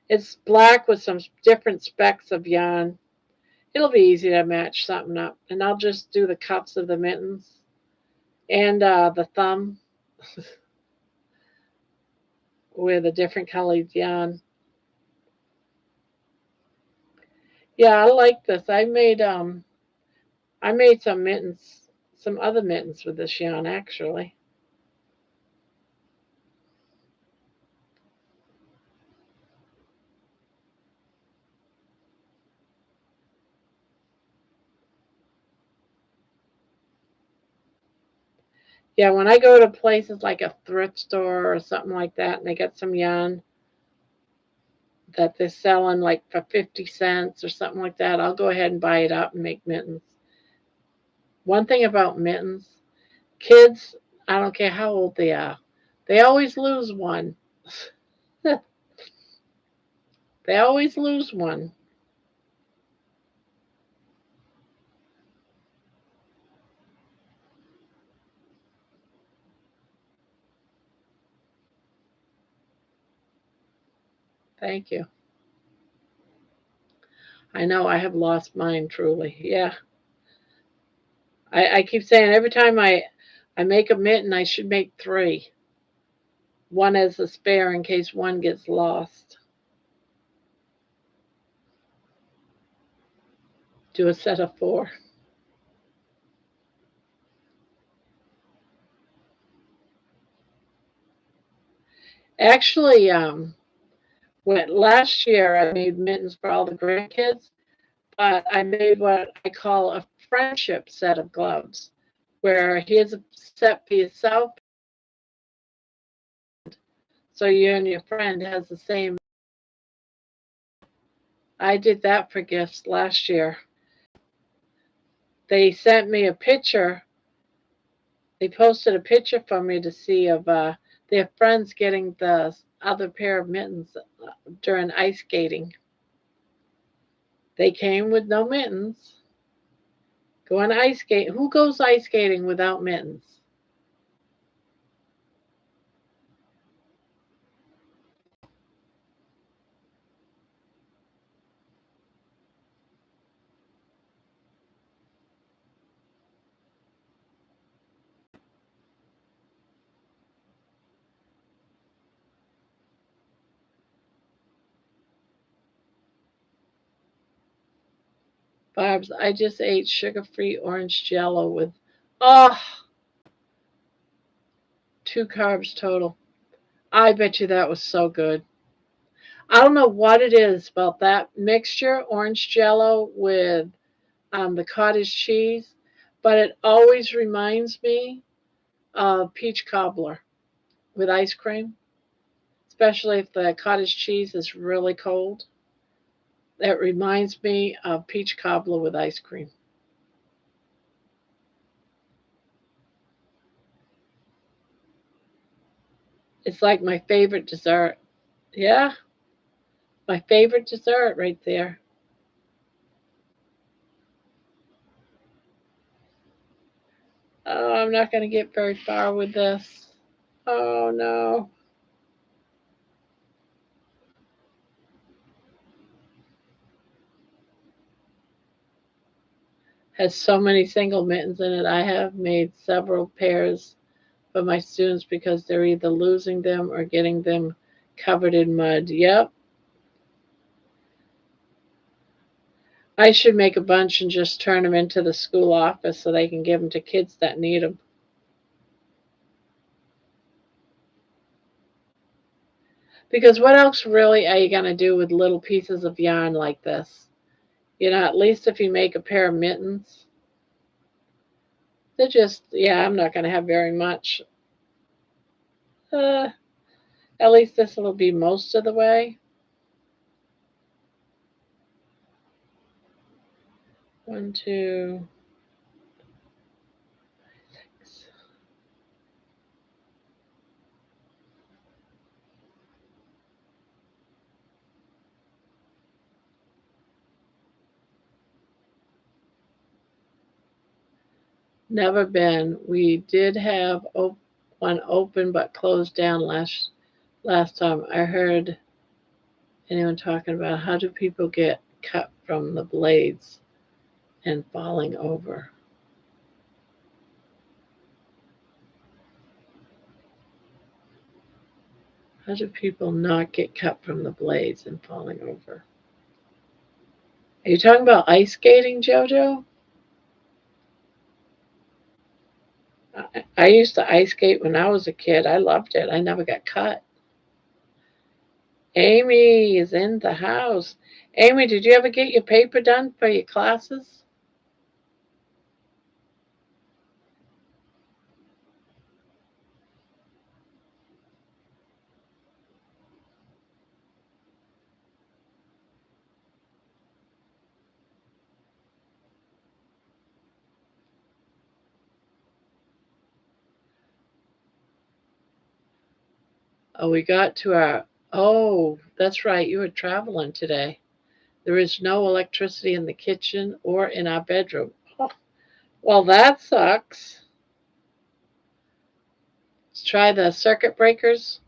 It's black with some different specks of yarn. It'll be easy to match something up. And I'll just do the cuffs of the mittens and the thumb with a different colored yarn. Yeah, I like this. I made some mittens, some other mittens with this yarn actually. Yeah, when I go to places like a thrift store or something like that and they got some yarn that they're selling like for 50 cents or something like that, I'll go ahead and buy it up and make mittens. One thing about mittens, kids, I don't care how old they are, they always lose one. They always lose one. Thank you. I know I have lost mine truly. Yeah. I keep saying every time I make a mitten, I should make three. One as a spare in case one gets lost. Do a set of four. Actually, last year I made mittens for all the grandkids, but I made what I call a friendship set of gloves, where here's a set for yourself, so you and your friend has the same. I did that for gifts last year. They sent me a picture. They posted a picture for me to see of their friends getting the other pair of mittens during ice skating. They came with no mittens. Going ice skate. Who goes ice skating without mittens? Barb's, I just ate sugar-free orange jello with, oh, 2 carbs total. I bet you that was so good. I don't know what it is about that mixture, orange jello with the cottage cheese, but it always reminds me of peach cobbler with ice cream, especially if the cottage cheese is really cold. It reminds me of peach cobbler with ice cream. It's like my favorite dessert. Yeah, my favorite dessert right there. Oh, I'm not going to get very far with this. Oh, no. Has so many single mittens in it. I have made several pairs for my students because they're either losing them or getting them covered in mud. Yep. I should make a bunch and just turn them into the school office so they can give them to kids that need them. Because what else really are you going to do with little pieces of yarn like this? You know, at least if you make a pair of mittens, they're just, yeah, I'm not going to have very much. Uh, at least this will be most of the way. 1, 2, 6. Never been. We did have one open but closed down last time. I heard anyone talking about how do people get cut from the blades and falling over. How do people not get cut from the blades and falling over? Are you talking about ice skating, Jojo? I used to ice skate when I was a kid. I loved it. I never got cut. Amy is in the house. Amy, did you ever get your paper done for your classes? Oh, we got to our. Oh, that's right. You were traveling today. There is no electricity in the kitchen or in our bedroom. Oh, well, that sucks. Let's try the circuit breakers.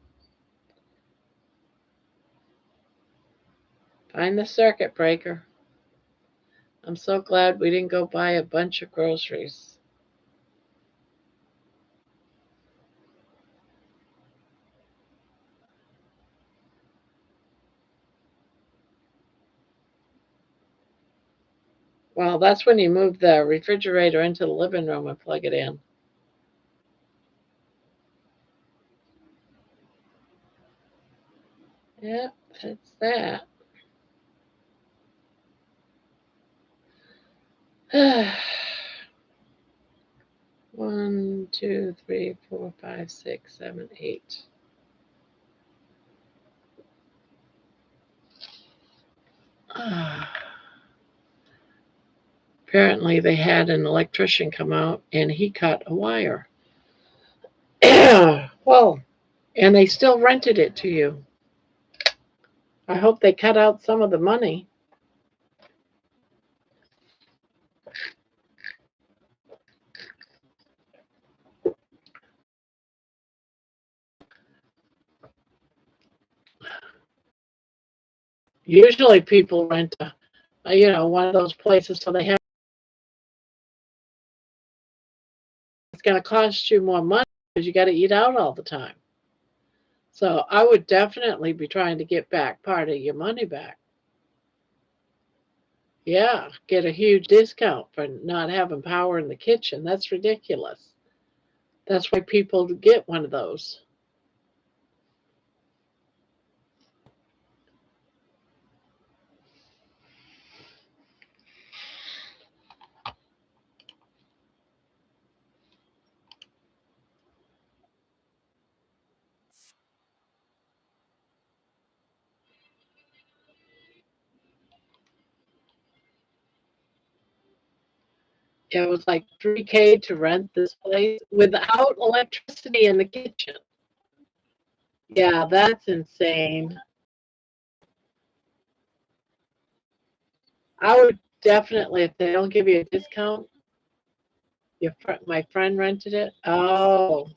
Find the circuit breaker. I'm so glad we didn't go buy a bunch of groceries. Well, that's when you move the refrigerator into the living room and plug it in. Yep, that's that. 1, 2, 3, 4, 5, 6, 7, 8. Apparently, they had an electrician come out and he cut a wire. Well, and they still rented it to you. I hope they cut out some of the money. Usually, people rent one of those places so they have. It's going to cost you more money because you got to eat out all the time. So I would definitely be trying to get back part of your money back. Yeah, get a huge discount for not having power in the kitchen. That's ridiculous. That's why people get one of those. It was like 3K to rent this place without electricity in the kitchen. Yeah, that's insane. I would definitely, if they don't give you a discount, my friend rented it. Oh,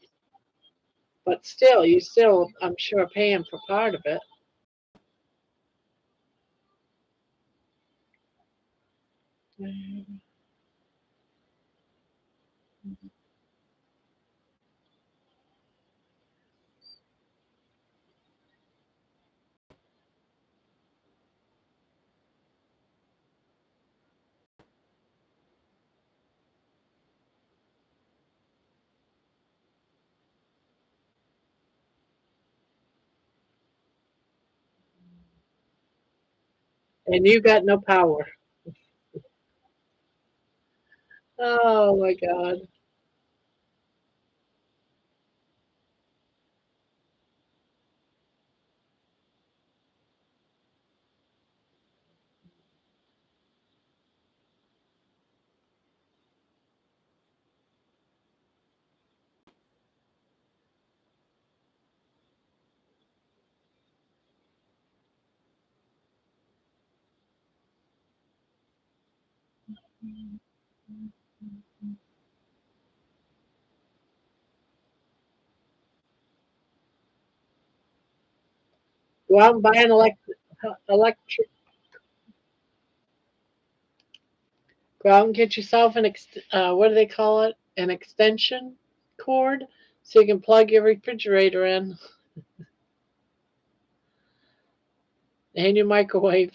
but still, you still, I'm sure, paying for part of it. And you got no power. Oh my God. Go out and buy an electric. Go out and get yourself an what do they call it? An extension cord, so you can plug your refrigerator in and your microwave.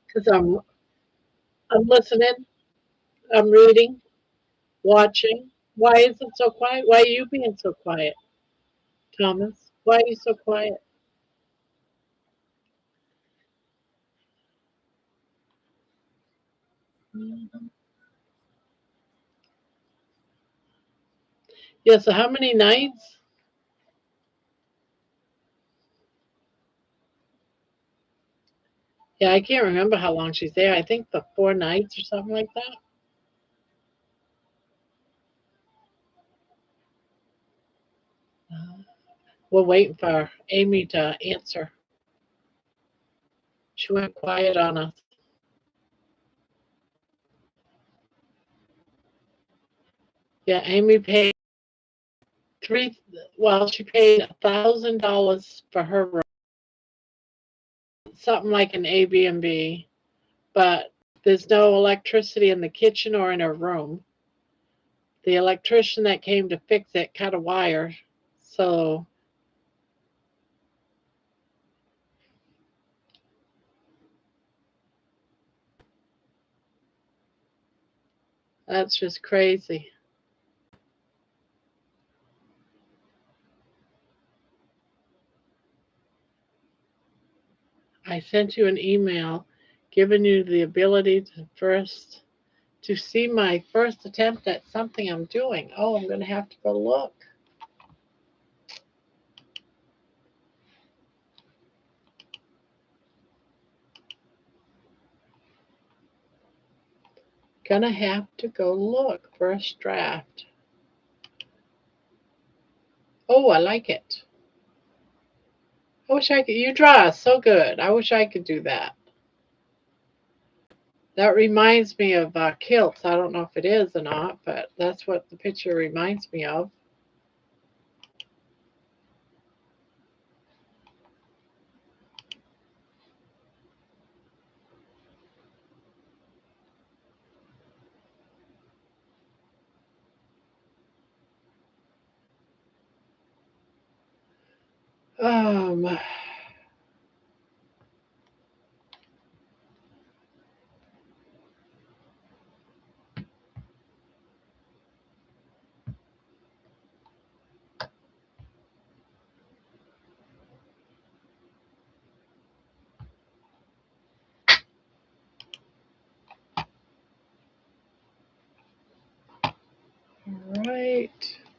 Because I'm listening, I'm reading, watching. Why is it so quiet? Why are you being so quiet, Thomas? Why are you so quiet? Yeah, so how many nights? Yeah, I can't remember how long she's there. I think the 4 nights or something like that. We're waiting for Amy to answer. She went quiet on us. Yeah, Amy paid three. Well, she paid $1,000 for her room, something like an Airbnb, but there's no electricity in the kitchen or in her room. The electrician that came to fix it cut a wire, so that's just crazy. I sent you an email giving you the ability to see my first attempt at something I'm doing. Oh, I'm going to have to go look. Gonna have to go look. First draft. Oh, I like it. I wish I could. You draw so good. I wish I could do that. That reminds me of kilts. I don't know if it is or not, but that's what the picture reminds me of. Um,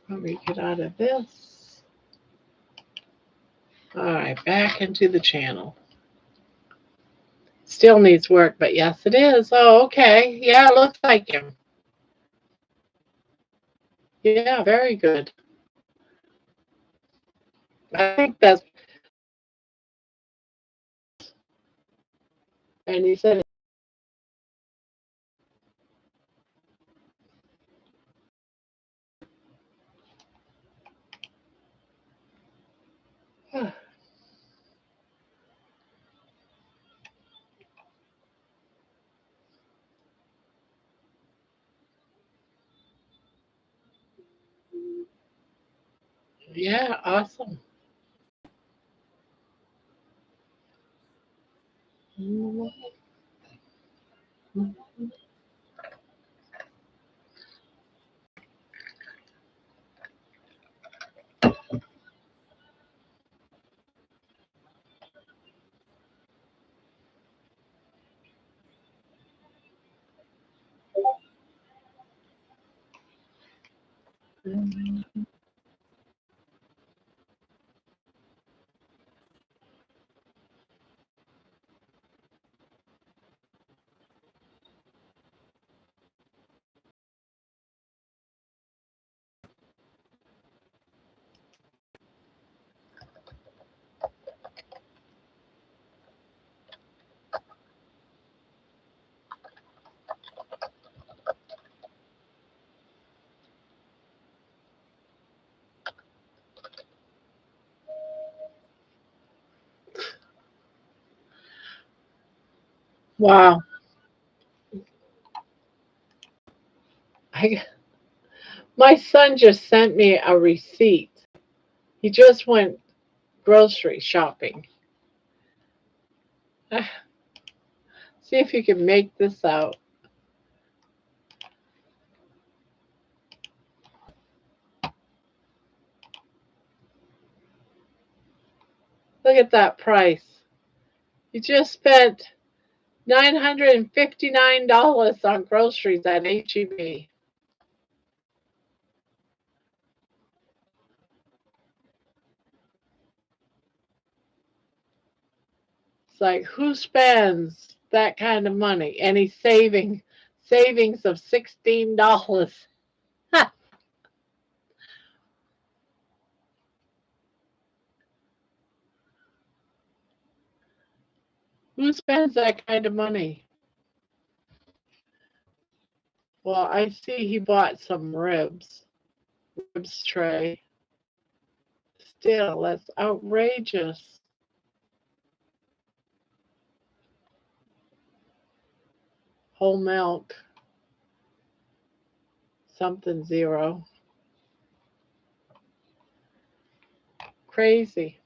Let me get out of this. All right, back into the channel. Still needs work, but yes, it is. Oh, okay. Yeah, it looks like him. Yeah, very good. I think that's, and he said, yeah, awesome. Wow. I, my son just sent me a receipt. He just went grocery shopping. See if you can make this out. Look at that price. You just spent $959 on groceries at HEB. It's like who spends that kind of money? And he's savings of $16. Who spends that kind of money? Well, I see he bought some ribs tray. Still, that's outrageous. Whole milk, something zero. Crazy.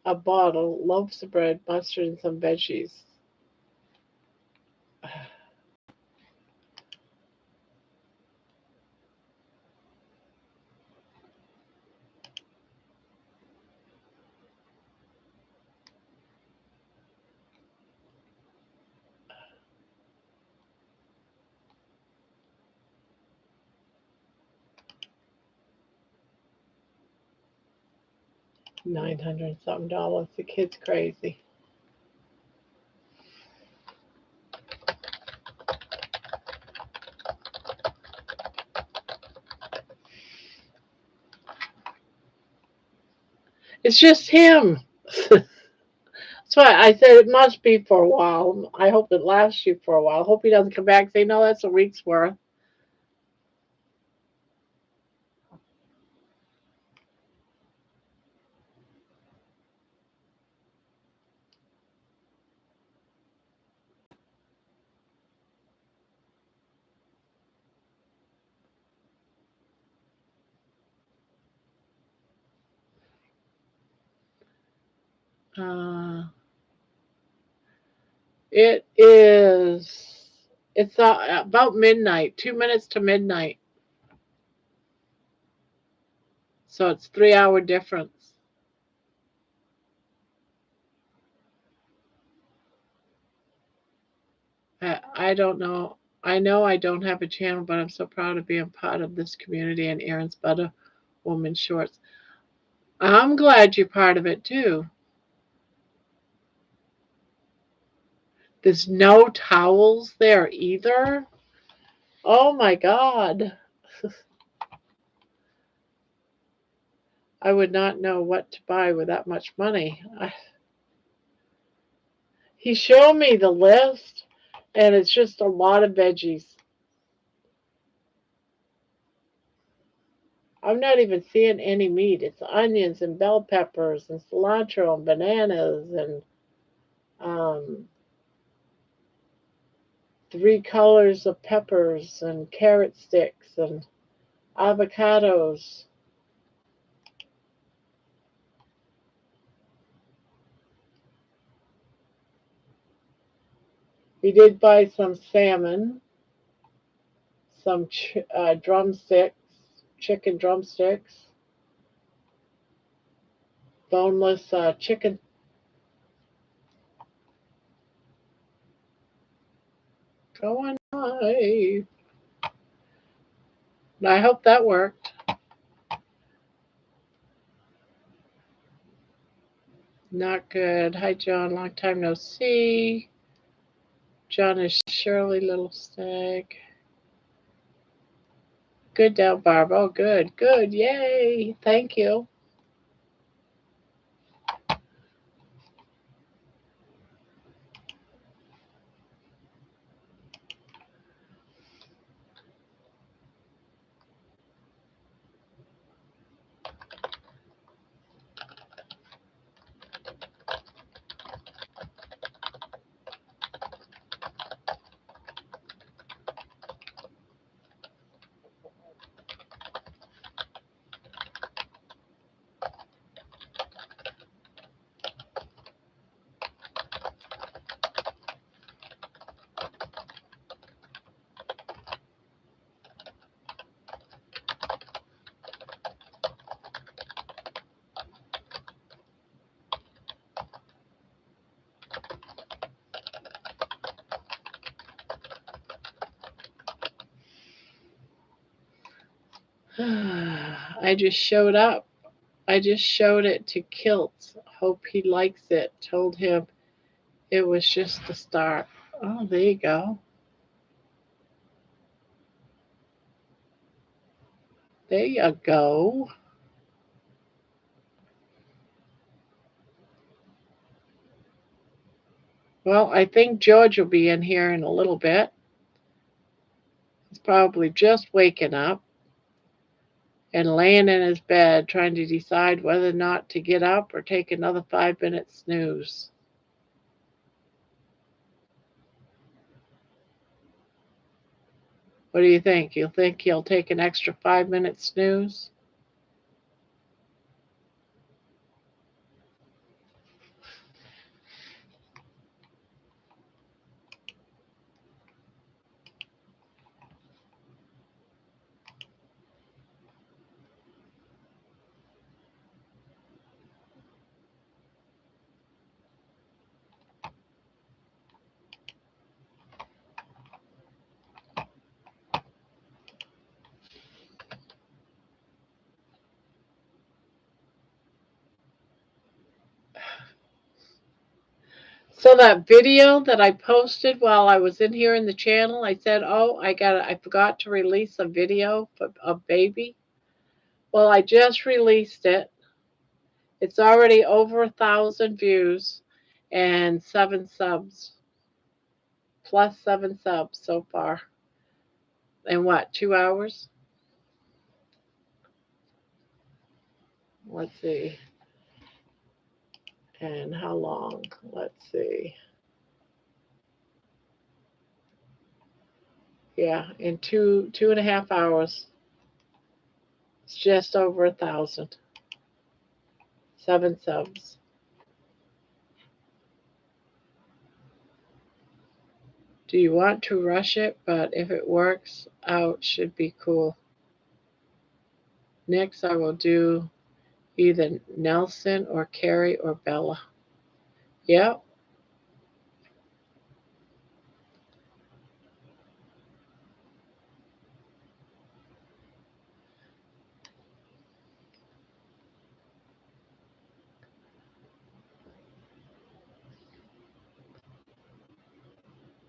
A bottle, loaves of bread, mustard, and some veggies. 900 something dollars. The kid's crazy. It's just him. That's why I said it must be for a while. I hope it lasts you for a while. I hope he doesn't come back and say, no, that's a week's worth. Uh, it is, it's about midnight, 2 minutes to midnight. So it's 3 hour difference. I don't know. I know I don't have a channel, but I'm so proud of being part of this community and Aaron's Butter Woman Shorts. I'm glad you're part of it too. There's no towels there either. Oh my God. I would not know what to buy with that much money. He showed me the list, and it's just a lot of veggies. I'm not even seeing any meat. It's onions and bell peppers and cilantro and bananas and um, 3 colors of peppers and carrot sticks and avocados. We did buy some salmon, some drumsticks, chicken drumsticks, boneless chicken. Go on, I hope that worked. Not good. Hi, John. Long time no see. John is Shirley Little Stag. Good down, Barb. Oh, good. Good. Yay. Thank you. I just showed up. I just showed it to Kilt. Hope he likes it. Told him it was just the start. Oh, there you go. There you go. Well, I think George will be in here in a little bit. He's probably just waking up and laying in his bed trying to decide whether or not to get up or take another 5 minute snooze. What do you think? You think he'll take an extra 5 minute snooze? So that video that I posted while I was in here in the channel, I said, "Oh, I forgot to release a video of Baby." Well, I just released it. It's already over 1,000 views and 7 subs, plus 7 subs so far. In what, 2 hours? Let's see. And how long? Let's see. Yeah, in 2.5 hours, it's just over 1,000. 7 subs. Do you want to rush it? But if it works out, should be cool. Next, I will do either Nelson or Carrie or Bella. Yep.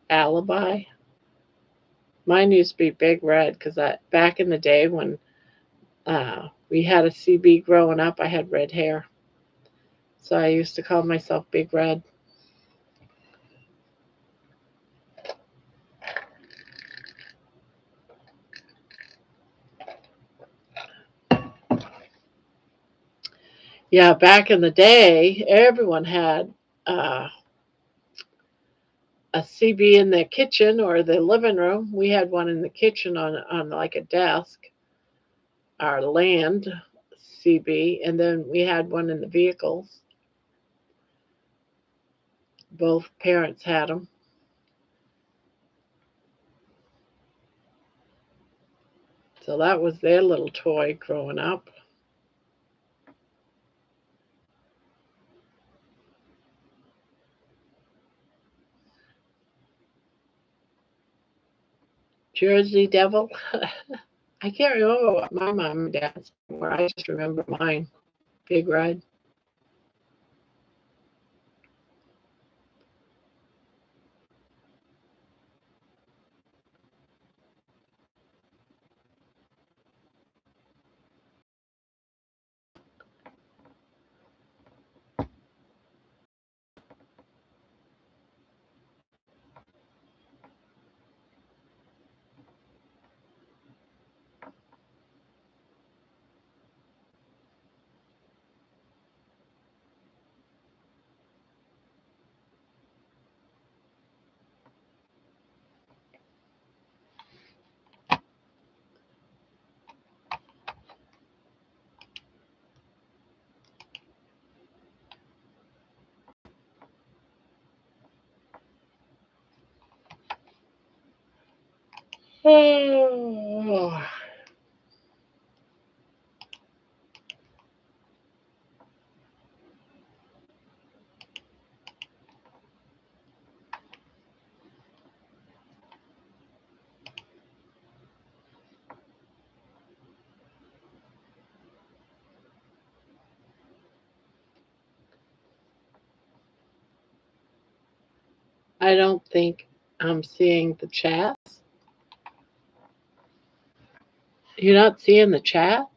Alibi. Mine used to be Big Red because back in the day when we had a CB growing up, I had red hair. So I used to call myself Big Red. Yeah, back in the day, everyone had uh, a CB in their kitchen or the living room. We had one in the kitchen on like a desk, our land CB, and then we had one in the vehicles. Both parents had them. So that was their little toy growing up. Jersey Devil. I can't remember what my mom and dad's were. I just remember mine. Big Red. Oh, I don't think I'm seeing the chats. You're not seeing the chats?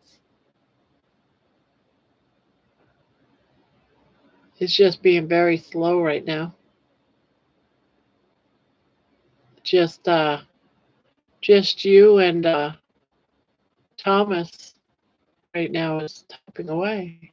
It's just being very slow right now. Just just you and Thomas right now is typing away.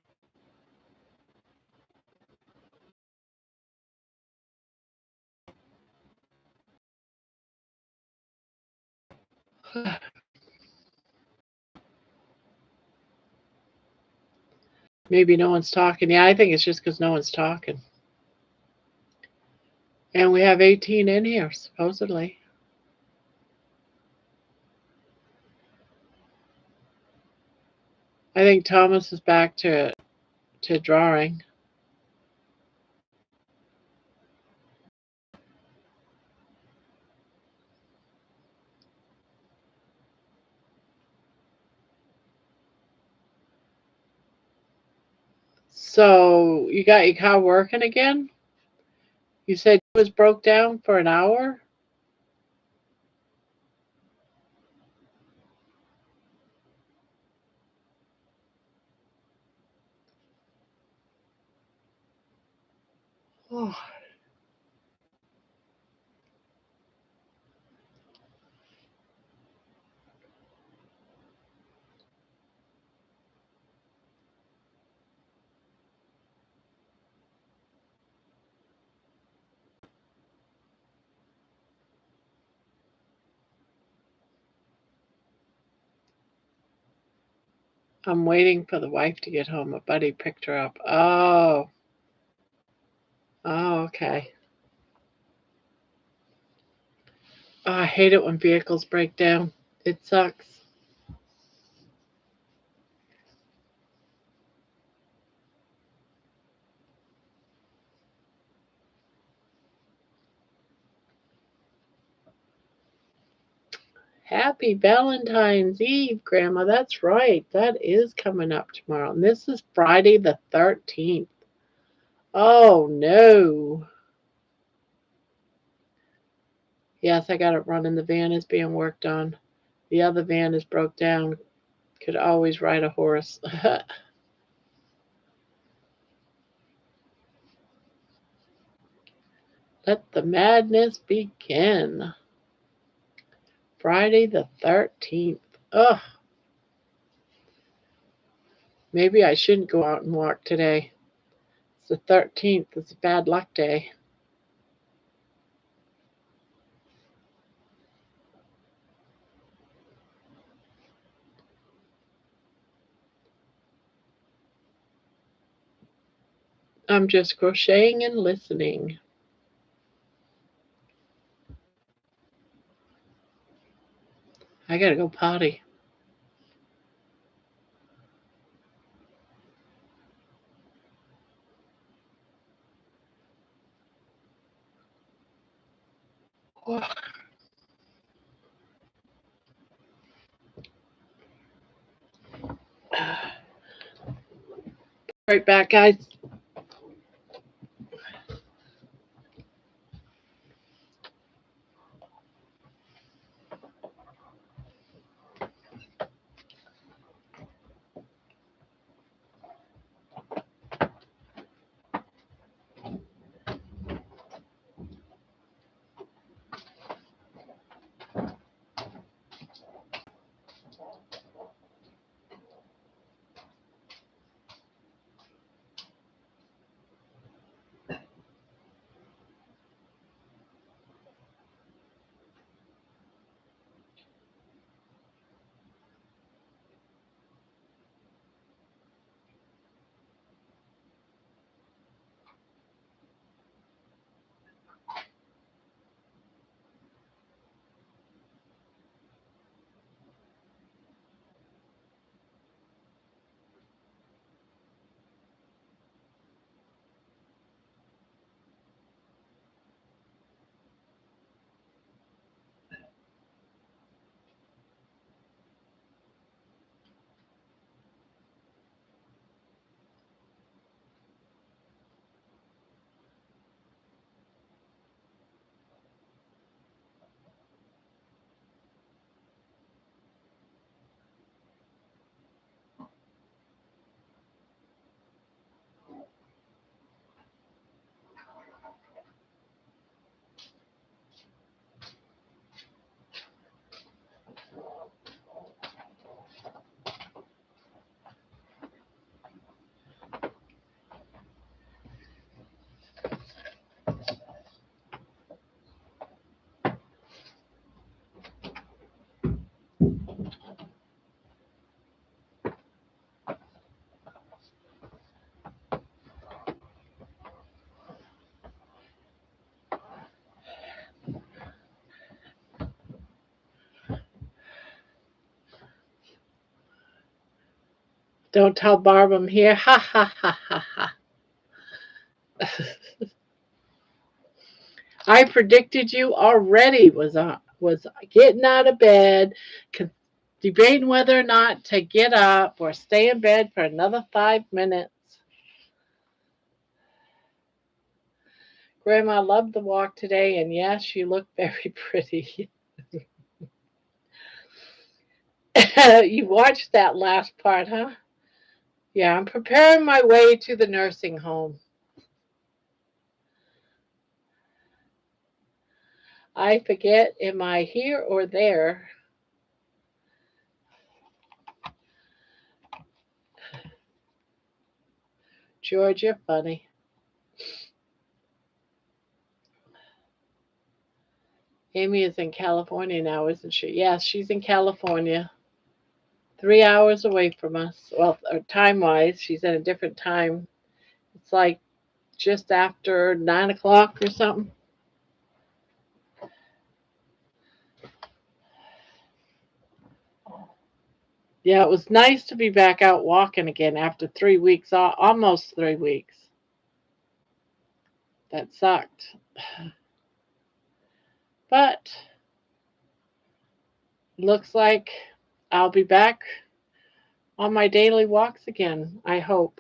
Maybe no one's talking. Yeah, I think it's just because no one's talking. And we have 18 in here, supposedly. I think Thomas is back to drawing. So you got your car working again? You said it was broke down for an hour? Oh, I'm waiting for the wife to get home. A buddy picked her up. Oh, oh, okay. Oh, I hate it when vehicles break down. It sucks. Happy Valentine's Eve, Grandma. That's right. That is coming up tomorrow. And this is Friday the 13th. Oh, no. Yes, I got it running. The van is being worked on. The other van is broke down. Could always ride a horse. Let the madness begin. Friday the 13th. Ugh. Maybe I shouldn't go out and walk today. It's the 13th. It's a bad luck day. I'm just crocheting and listening. I gotta go potty. Right back, guys. Don't tell Barb I'm here. Ha ha ha ha ha. I predicted you already. Was getting out of bed, debating whether or not to get up or stay in bed for another 5 minutes. Grandma loved the walk today, and yes, you look very pretty. You watched that last part, huh? Yeah, I'm preparing my way to the nursing home. I forget, am I here or there? George, you're funny. Amy is in California now, isn't she? Yes, she's in California. 3 hours away from us. Well, time wise, she's in a different time. It's like just after 9 o'clock or something. Yeah, it was nice to be back out walking again after 3 weeks, almost 3 weeks. That sucked. But looks like I'll be back on my daily walks again, I hope.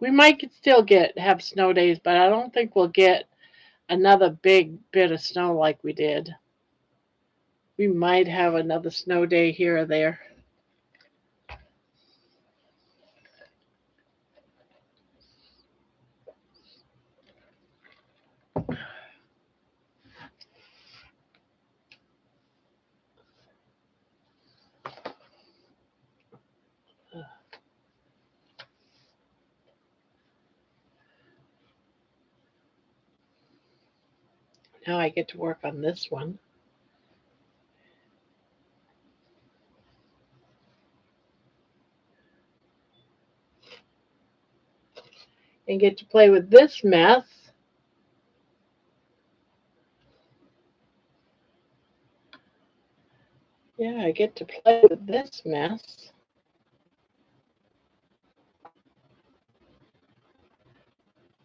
We might still have snow days, but I don't think we'll get another big bit of snow like we did. We might have another snow day here or there. Now I get to work on this one. And get to play with this mess. Yeah, I get to play with this mess.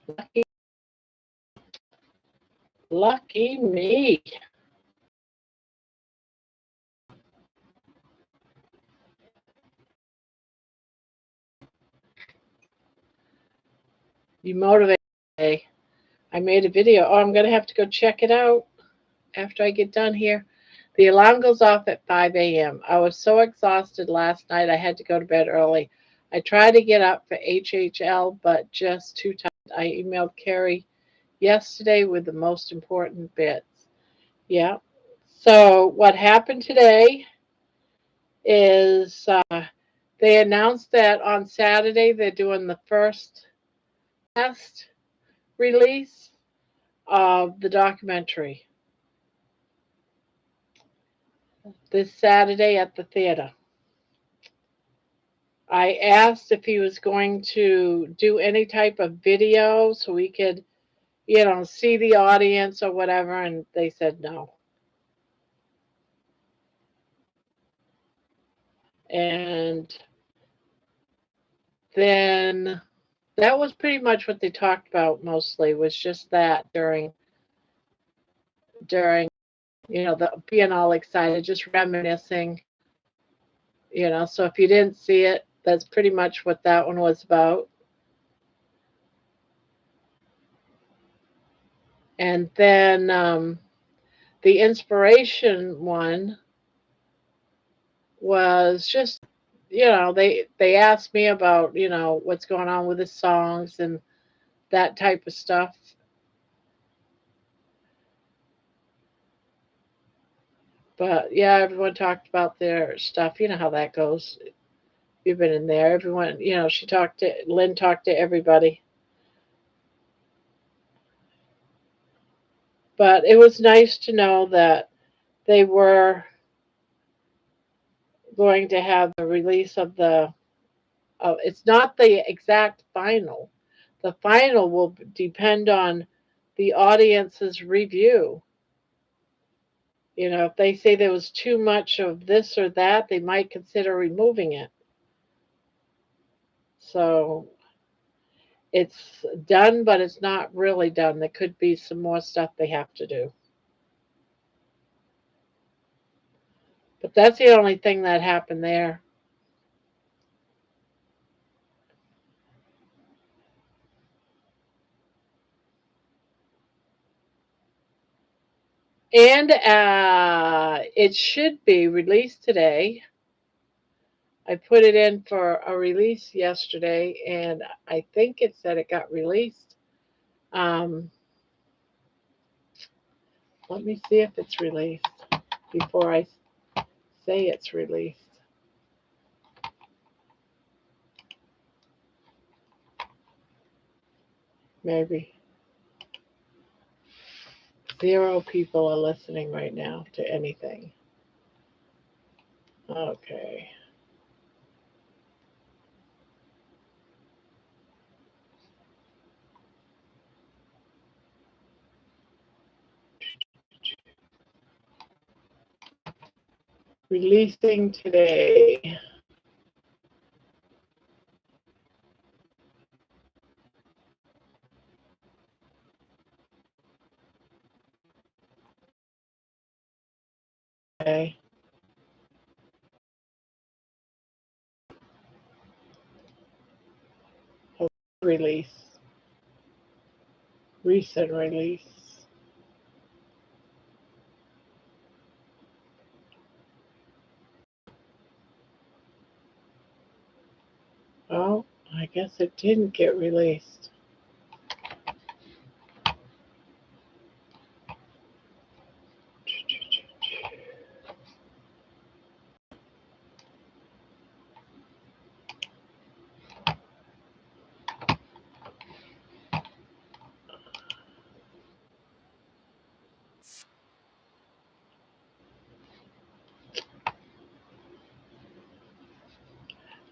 Lucky, lucky me. You motivate me. I made a video. Oh, I'm going to have to go check it out after I get done here. The alarm goes off at 5 a.m. I was so exhausted last night I had to go to bed early. I tried to get up for HHL, but just too tired. I emailed Carrie yesterday with the most important bits. Yeah. So what happened today is they announced that on Saturday they're doing the first test release of the documentary this Saturday at the theater. I asked if he was going to do any type of video so we could, see the audience or whatever, and they said no. And then that was pretty much what they talked about mostly, was just that during the being all excited, just reminiscing, so if you didn't see it, that's pretty much what that one was about. And then the inspiration one was just, they asked me about, what's going on with the songs and that type of stuff. But yeah, everyone talked about their stuff. You know how that goes. You've been in there. Everyone, Lynn talked to everybody. But it was nice to know that they were going to have the release of it's not the exact final. The final will depend on the audience's review. If they say there was too much of this or that, they might consider removing it. So it's done, but it's not really done. There could be some more stuff they have to do. But that's the only thing that happened there. And it should be released today. I put it in for a release yesterday, and I think it said it got released. Let me see if it's released before I say it's released. Maybe. 0 people are listening right now to anything. Okay. Releasing today. Okay. Release. Recent release. Oh, I guess it didn't get released.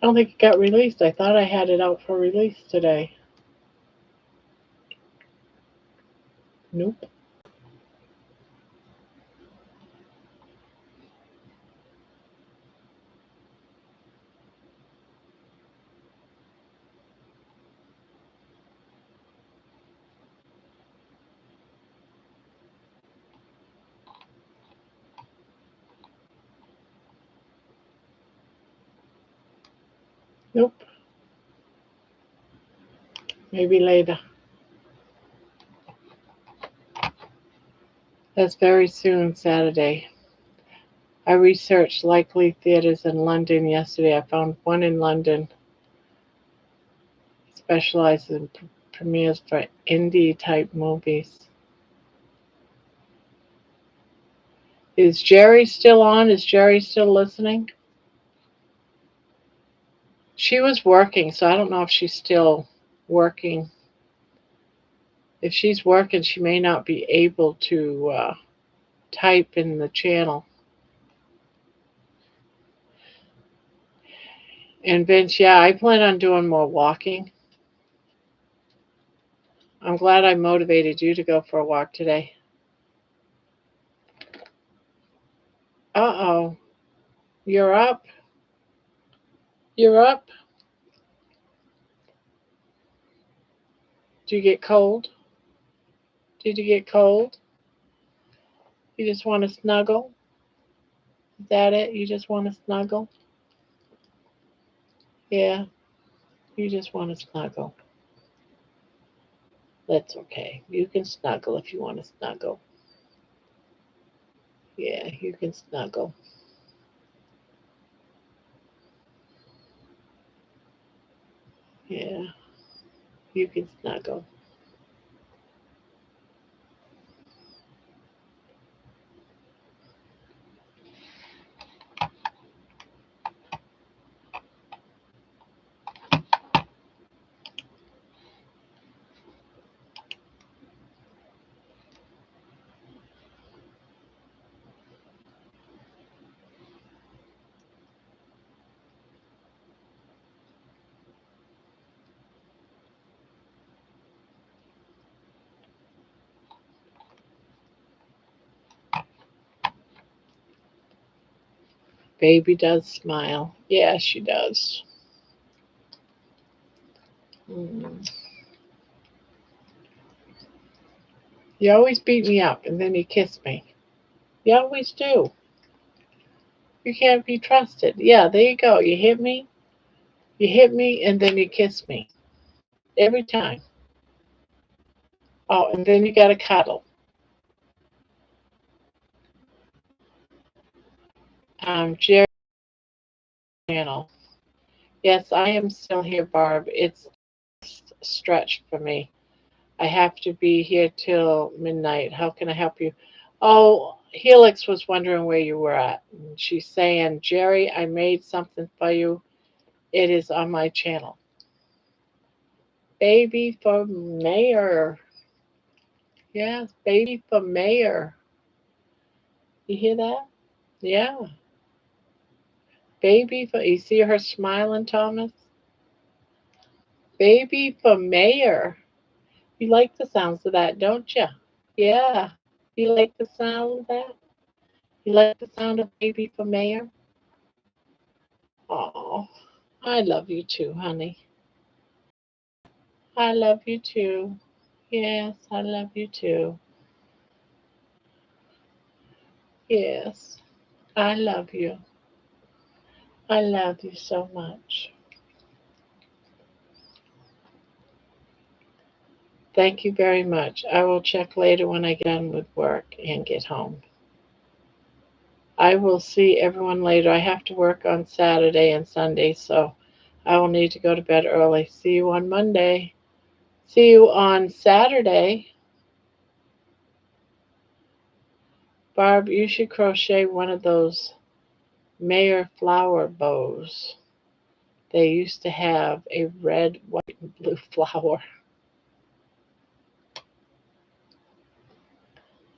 I don't think it got released. I thought I had it out for release today. Nope. Nope. Maybe later. That's very soon, Saturday. I researched likely theaters in London yesterday. I found one in London specializes in premieres for indie type movies. Is Jerry still on? Is Jerry still listening? She was working, so I don't know if she's still working. If she's working, she may not be able to type in the channel. And Vince, yeah, I plan on doing more walking. I'm glad I motivated you to go for a walk today. Uh-oh. You're up. You're up. Do you get cold? Did you get cold? You just want to snuggle? Is that it? You just want to snuggle? Yeah, you just want to snuggle. That's okay. You can snuggle if you want to snuggle. Yeah, you can snuggle. Yeah, you can snuggle. Baby does smile. Yeah, she does. Mm. You always beat me up and then you kiss me. You always do. You can't be trusted. Yeah, there you go. You hit me, and then you kiss me. Every time. Oh, and then you got to cuddle. Jerry Channel. Yes, I am still here, Barb. It's stretched for me. I have to be here till midnight. How can I help you? Oh, Helix was wondering where you were at. And she's saying, Jerry, I made something for you. It is on my channel. Baby for mayor. Yes, baby for mayor. You hear that? Yeah. Baby for, you see her smiling, Thomas? Baby for mayor. You like the sounds of that, don't you? Yeah. You like the sound of that? You like the sound of baby for mayor? Oh, I love you too, honey. I love you too. Yes, I love you too. Yes. I love you. I love you so much. Thank you very much. I will check later when I get done with work and get home. I will see everyone later. I have to work on Saturday and Sunday, so I will need to go to bed early. See you on Monday. See you on Saturday. Barb, you should crochet one of those Mayer flower bows. They used to have a red, white, and blue flower.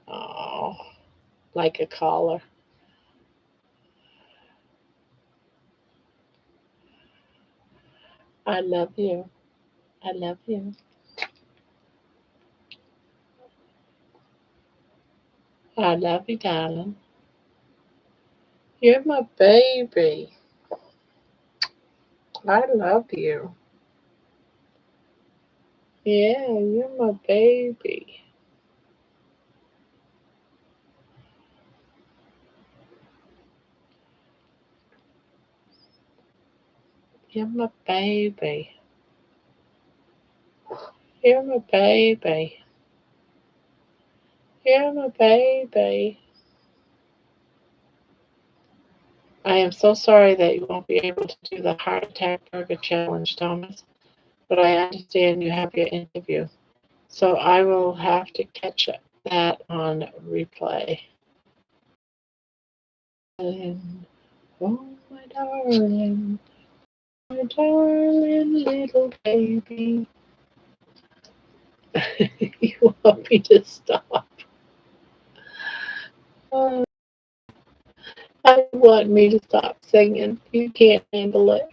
Oh, like a collar. I love you. I love you. I love you, darling. You're my baby. I love you. Yeah, you're my baby. You're my baby. You're my baby. You're my baby. I am so sorry that you won't be able to do the heart attack burger challenge, Thomas, but I understand you have your interview. So I will have to catch that on replay. Oh, my darling, my darling little baby. You want me to stop? Oh, I want me to stop singing. You can't handle it.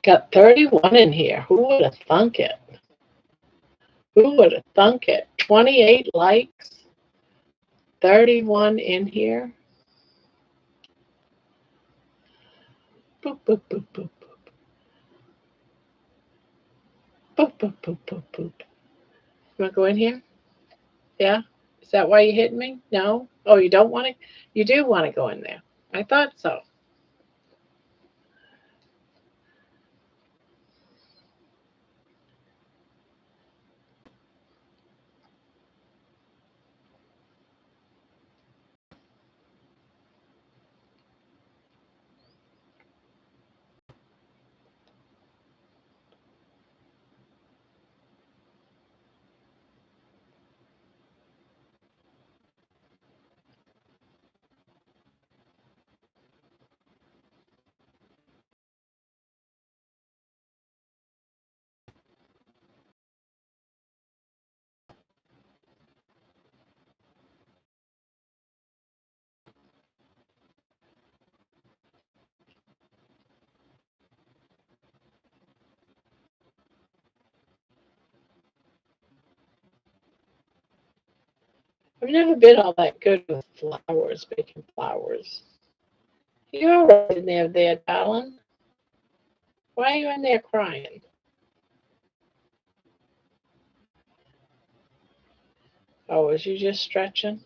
Got 31 in here. Who would have thunk it? Who would have thunk it? 28 likes, 31 in here. Boop, boop, boop, boop, boop, boop, boop, boop, boop. You want to go in here? Yeah? Is that why you hit me? No? Oh, you don't want to? You do want to go in there. I thought so. I've never been all that good with flowers, making flowers. You're all right in there, darling. Why are you in there crying? Oh, was you just stretching?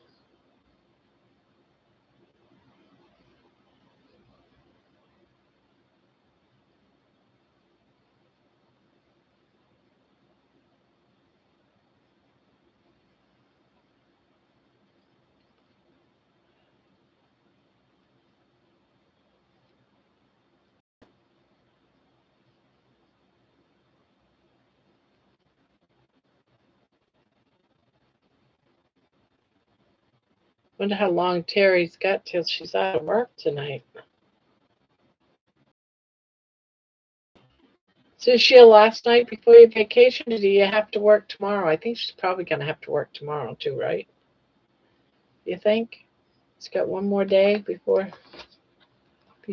Wonder how long Terry's got till she's out of work tonight. So is she last night before your vacation, or do you have to work tomorrow? I think she's probably going to have to work tomorrow too, right? You think? She's got one more day before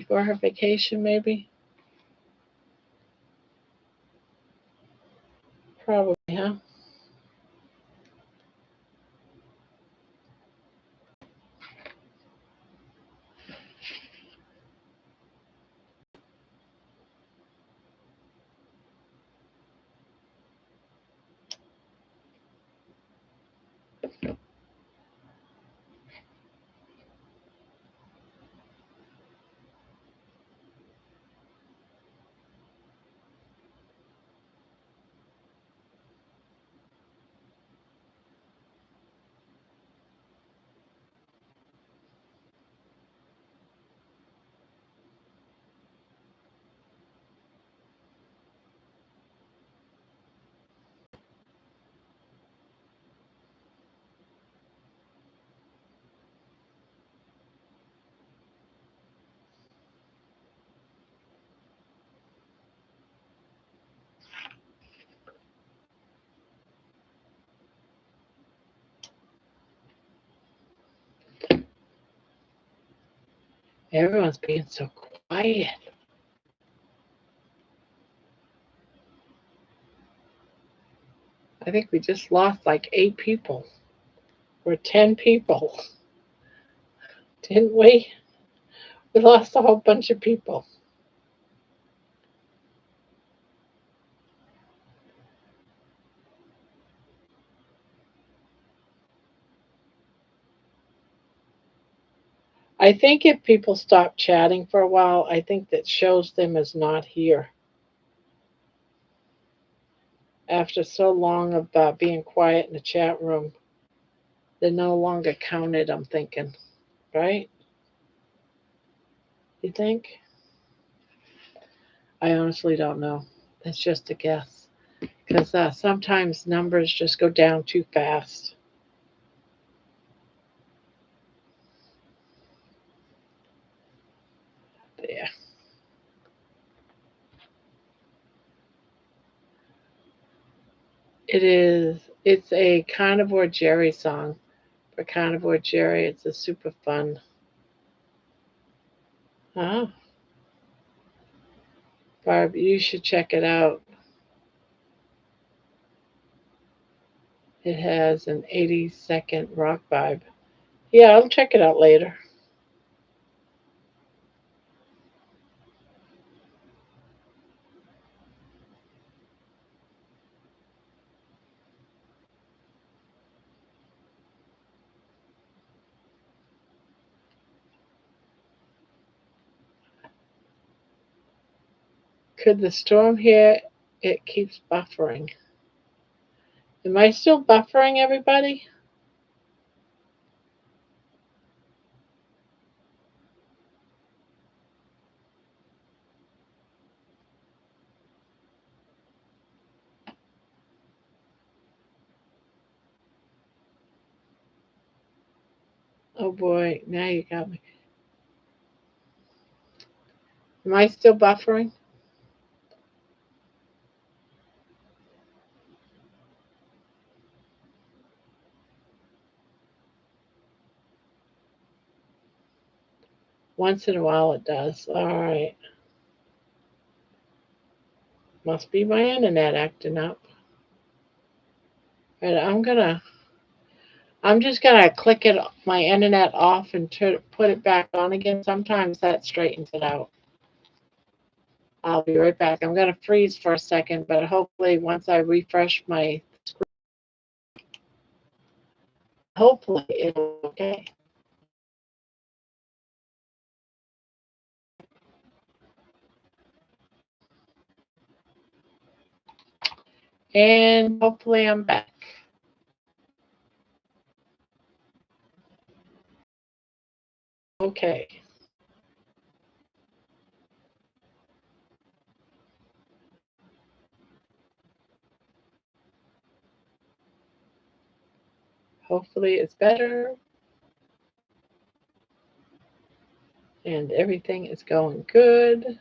her vacation, maybe? Probably, huh? Everyone's being so quiet. I think we just lost like 8 people or 10 people, didn't we? We lost a whole bunch of people. I think if people stop chatting for a while, I think that shows them as not here. After so long of being quiet in the chat room, they're no longer counted, I'm thinking. Right? You think? I honestly don't know. That's just a guess. Because sometimes numbers just go down too fast. There. It is. It's a Carnivore Jerry song. For Carnivore Jerry, it's a super fun. Oh, Barb, you should check it out. It has an 80-second rock vibe. Yeah, I'll check it out later. Could the storm here? It keeps buffering. Am I still buffering, everybody? Oh boy, now you got me. Am I still buffering? Once in a while it does. All right. Must be my internet acting up. All right, I'm just gonna click it my internet off and put it back on again. Sometimes that straightens it out. I'll be right back. I'm gonna freeze for a second, but hopefully once I refresh my screen, hopefully it'll be okay. And hopefully I'm back. Okay. Hopefully it's better and everything is going good.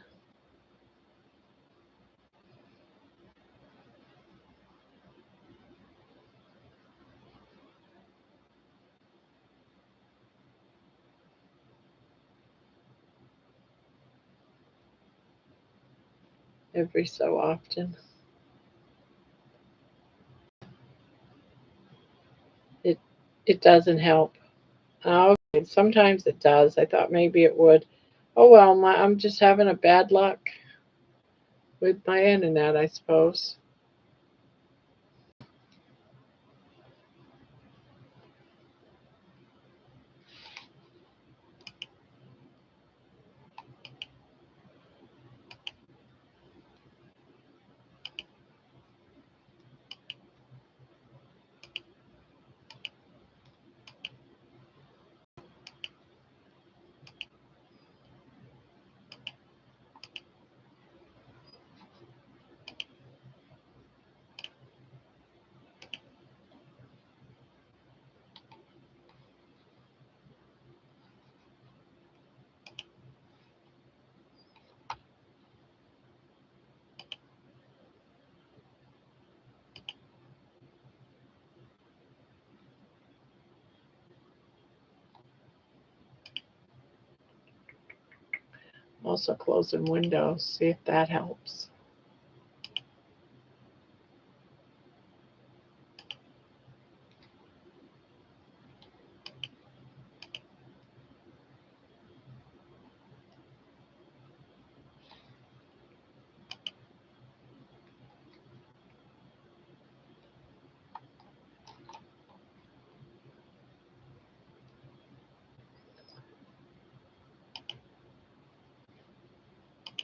Every so often. It it doesn't help. Oh, okay. Sometimes it does. I thought maybe it would. Oh well, I'm just having a bad luck with my internet, I suppose. Also closing windows, see if that helps.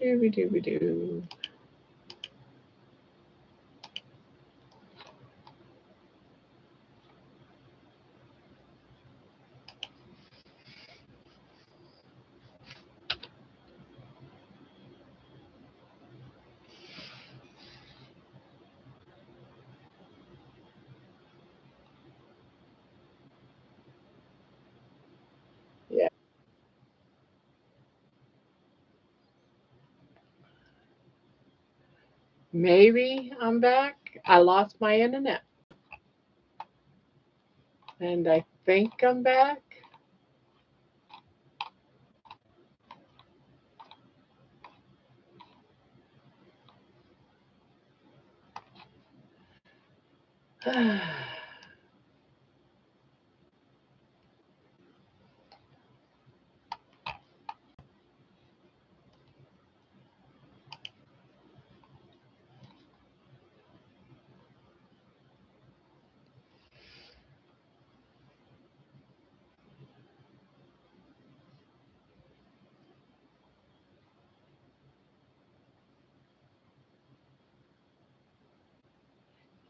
Dooby dooby doo. Yeah. Maybe I'm back. I lost my internet. And I think I'm back.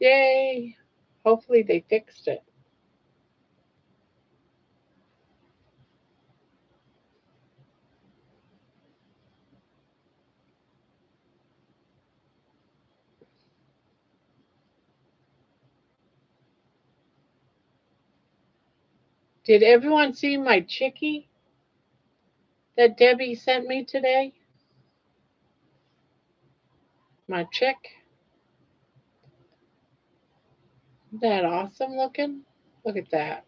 Yay. Hopefully they fixed it. Did everyone see my chickie that Debbie sent me today? My chick. Isn't that awesome looking? Look at that.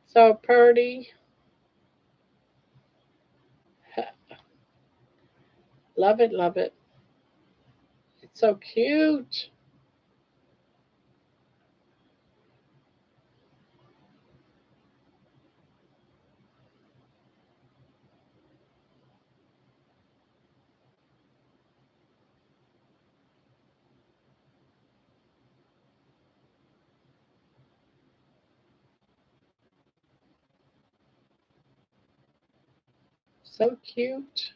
So pretty. Love it, love it. It's so cute. So cute.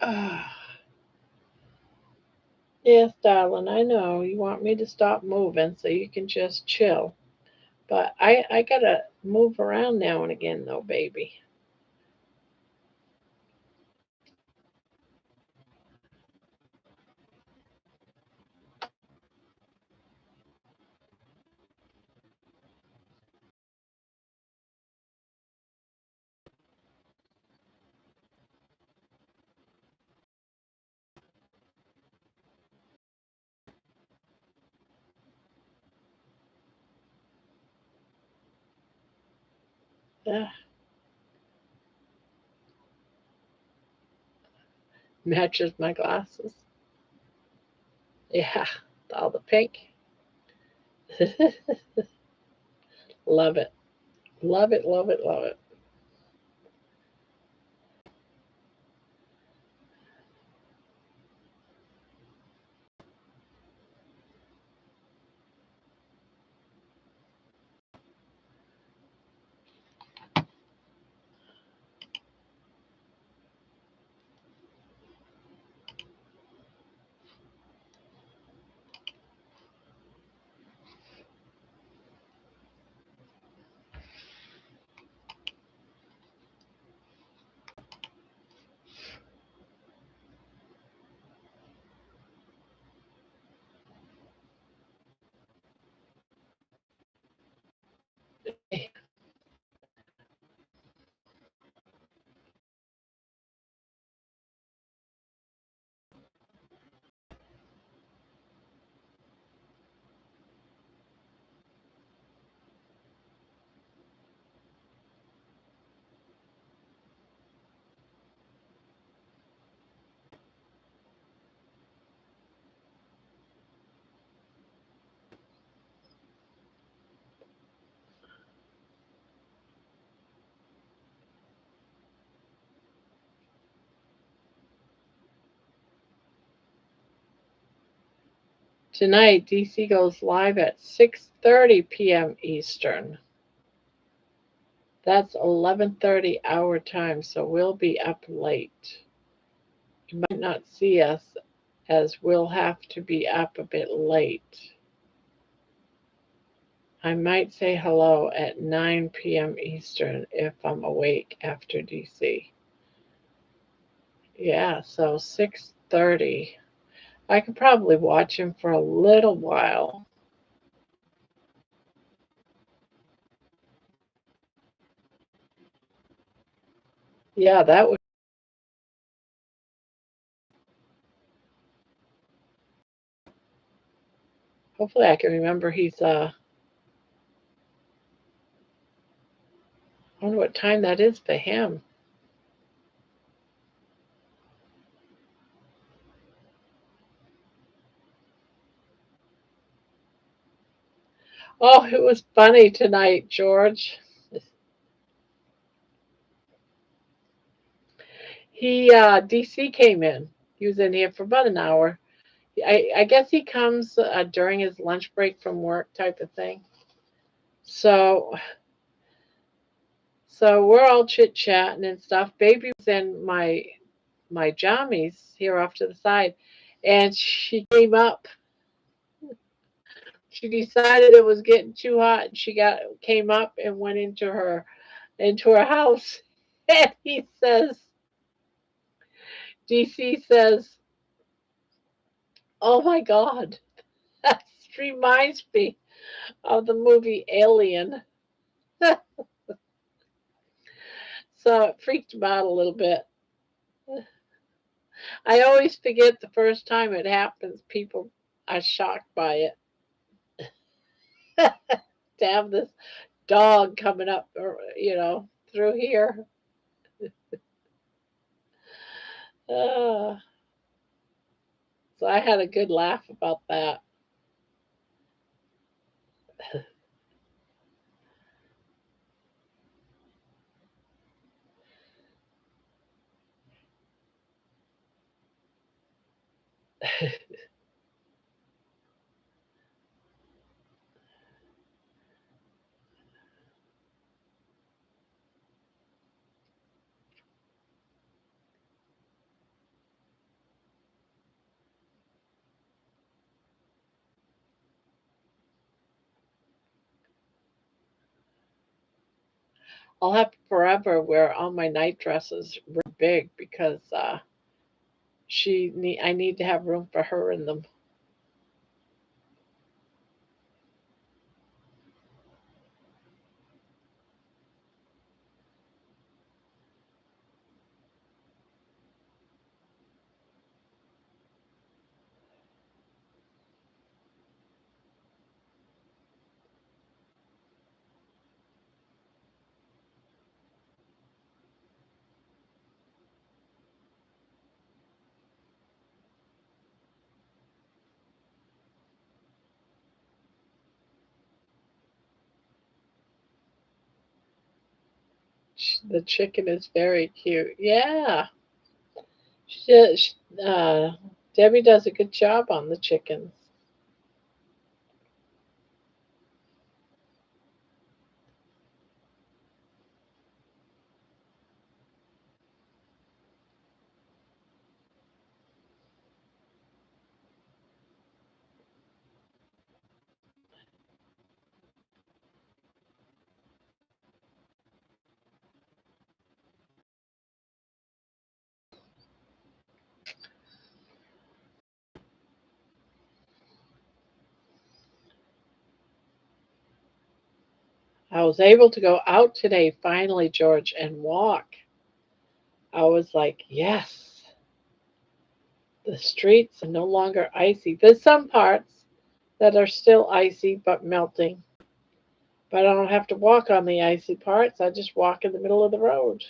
Ah, yes, darling, I know you want me to stop moving so you can just chill. But I gotta move around now and again, though, baby. Ah, matches my glasses. Yeah, all the pink. Love it. Love it, love it, love it. Tonight, DC goes live at 6:30 p.m. Eastern. That's 11:30 our time, so we'll be up late. You might not see us as we'll have to be up a bit late. I might say hello at 9 p.m. Eastern if I'm awake after DC. Yeah, so 6:30. I could probably watch him for a little while. Yeah, that would hopefully I can remember I wonder what time that is for him. Oh, it was funny tonight, George. He DC came in. He was in here for about an hour. I guess he comes during his lunch break from work type of thing. So we're all chit chatting and stuff. Baby was in my jammies here off to the side, and she came up. She decided it was getting too hot, and she came up and went into her house. And he says, DC says, "Oh my God, that reminds me of the movie Alien." So it freaked him out a little bit. I always forget the first time it happens, people are shocked by it. To have this dog coming up, through here. Uh, so I had a good laugh about that. I'll have to forever wear all my night dresses real big because I need to have room for her in them. The chicken is very cute. Yeah, she, Debbie does a good job on the chickens. I was able to go out today finally, George, and walk. I was like, yes, the streets are no longer icy. There's some parts that are still icy but melting, but I don't have to walk on the icy parts. I just walk in the middle of the road.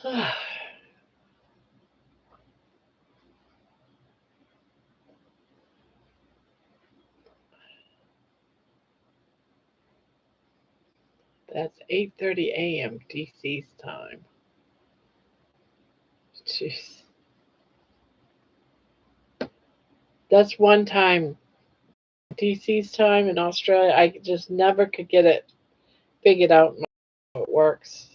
That's 8:30 a.m. DC's time. Jeez. That's one time DC's time in Australia. I just never could get it figured out how it works.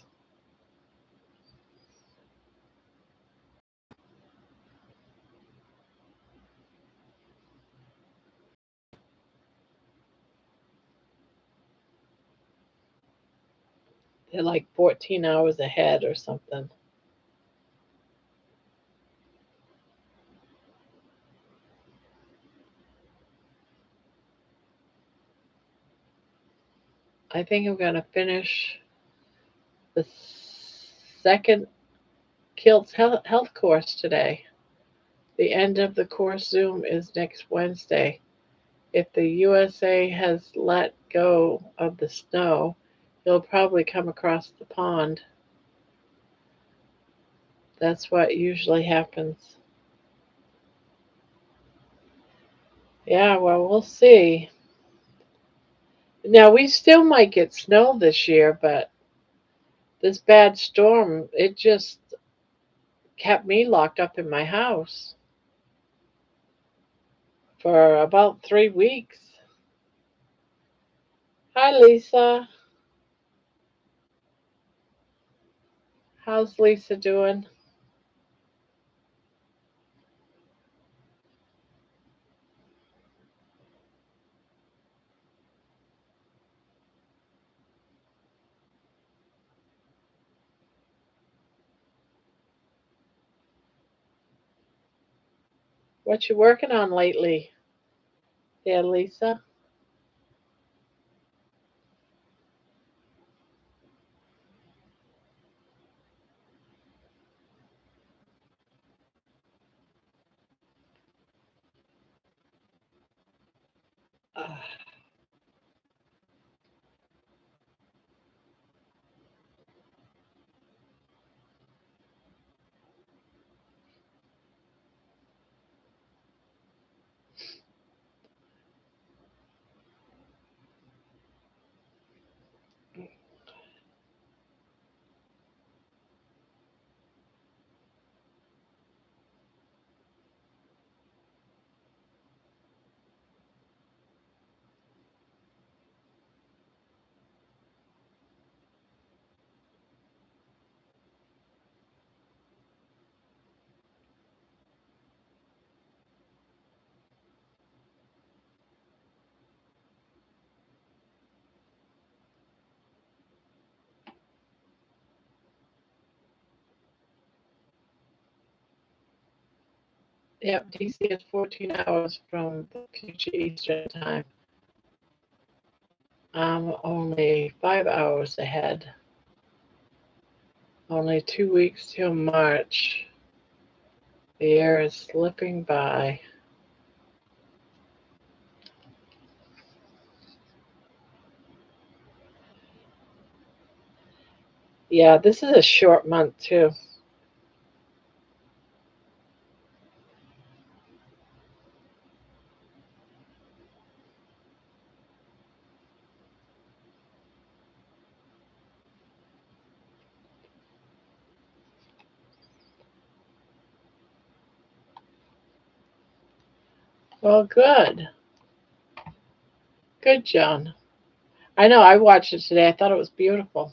They're like 14 hours ahead or something. I think I'm going to finish the second Kilt's health course today. The end of the course Zoom is next Wednesday. If the USA has let go of the snow, he'll probably come across the pond. That's what usually happens. Yeah, well, we'll see. Now, we still might get snow this year, but this bad storm, it just kept me locked up in my house for about 3 weeks. Hi, Lisa. How's Lisa doing? What you working on lately? Yeah, Lisa. Uh, yep, DC is 14 hours from the future Eastern time. I'm only 5 hours ahead. Only 2 weeks till March. The year is slipping by. Yeah, this is a short month too. Well, good. Good, John. I know, I watched it today. I thought it was beautiful.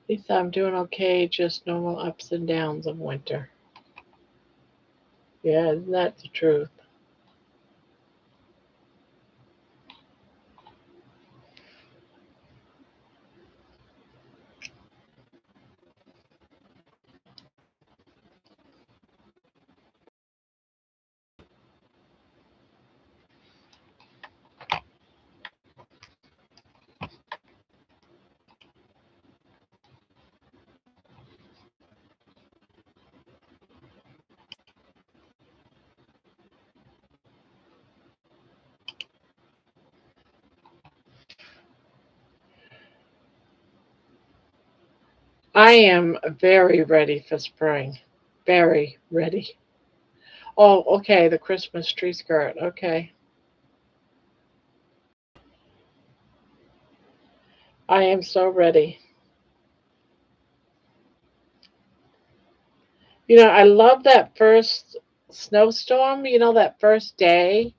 Lisa, I'm doing okay, just normal ups and downs of winter. Yeah, isn't that the truth? I am very ready for spring. Very ready. Oh, okay, the Christmas tree skirt. Okay. I am so ready. I love that first snowstorm, that first day.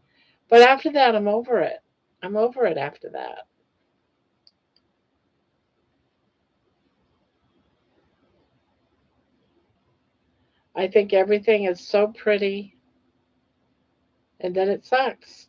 But after that, I'm over it. I'm over it after that. I think everything is so pretty, and then it sucks.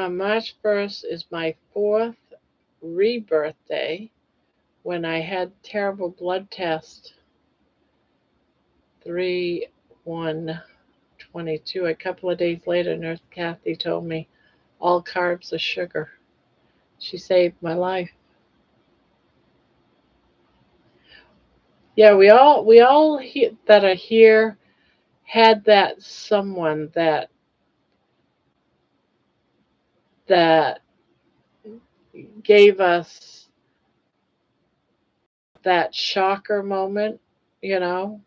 March 1st is my fourth rebirth day when I had terrible blood test 3/1/22. A couple of days later, Nurse Kathy told me all carbs are sugar. She saved my life. Yeah, we all that are here had that someone that gave us that shocker moment, you know.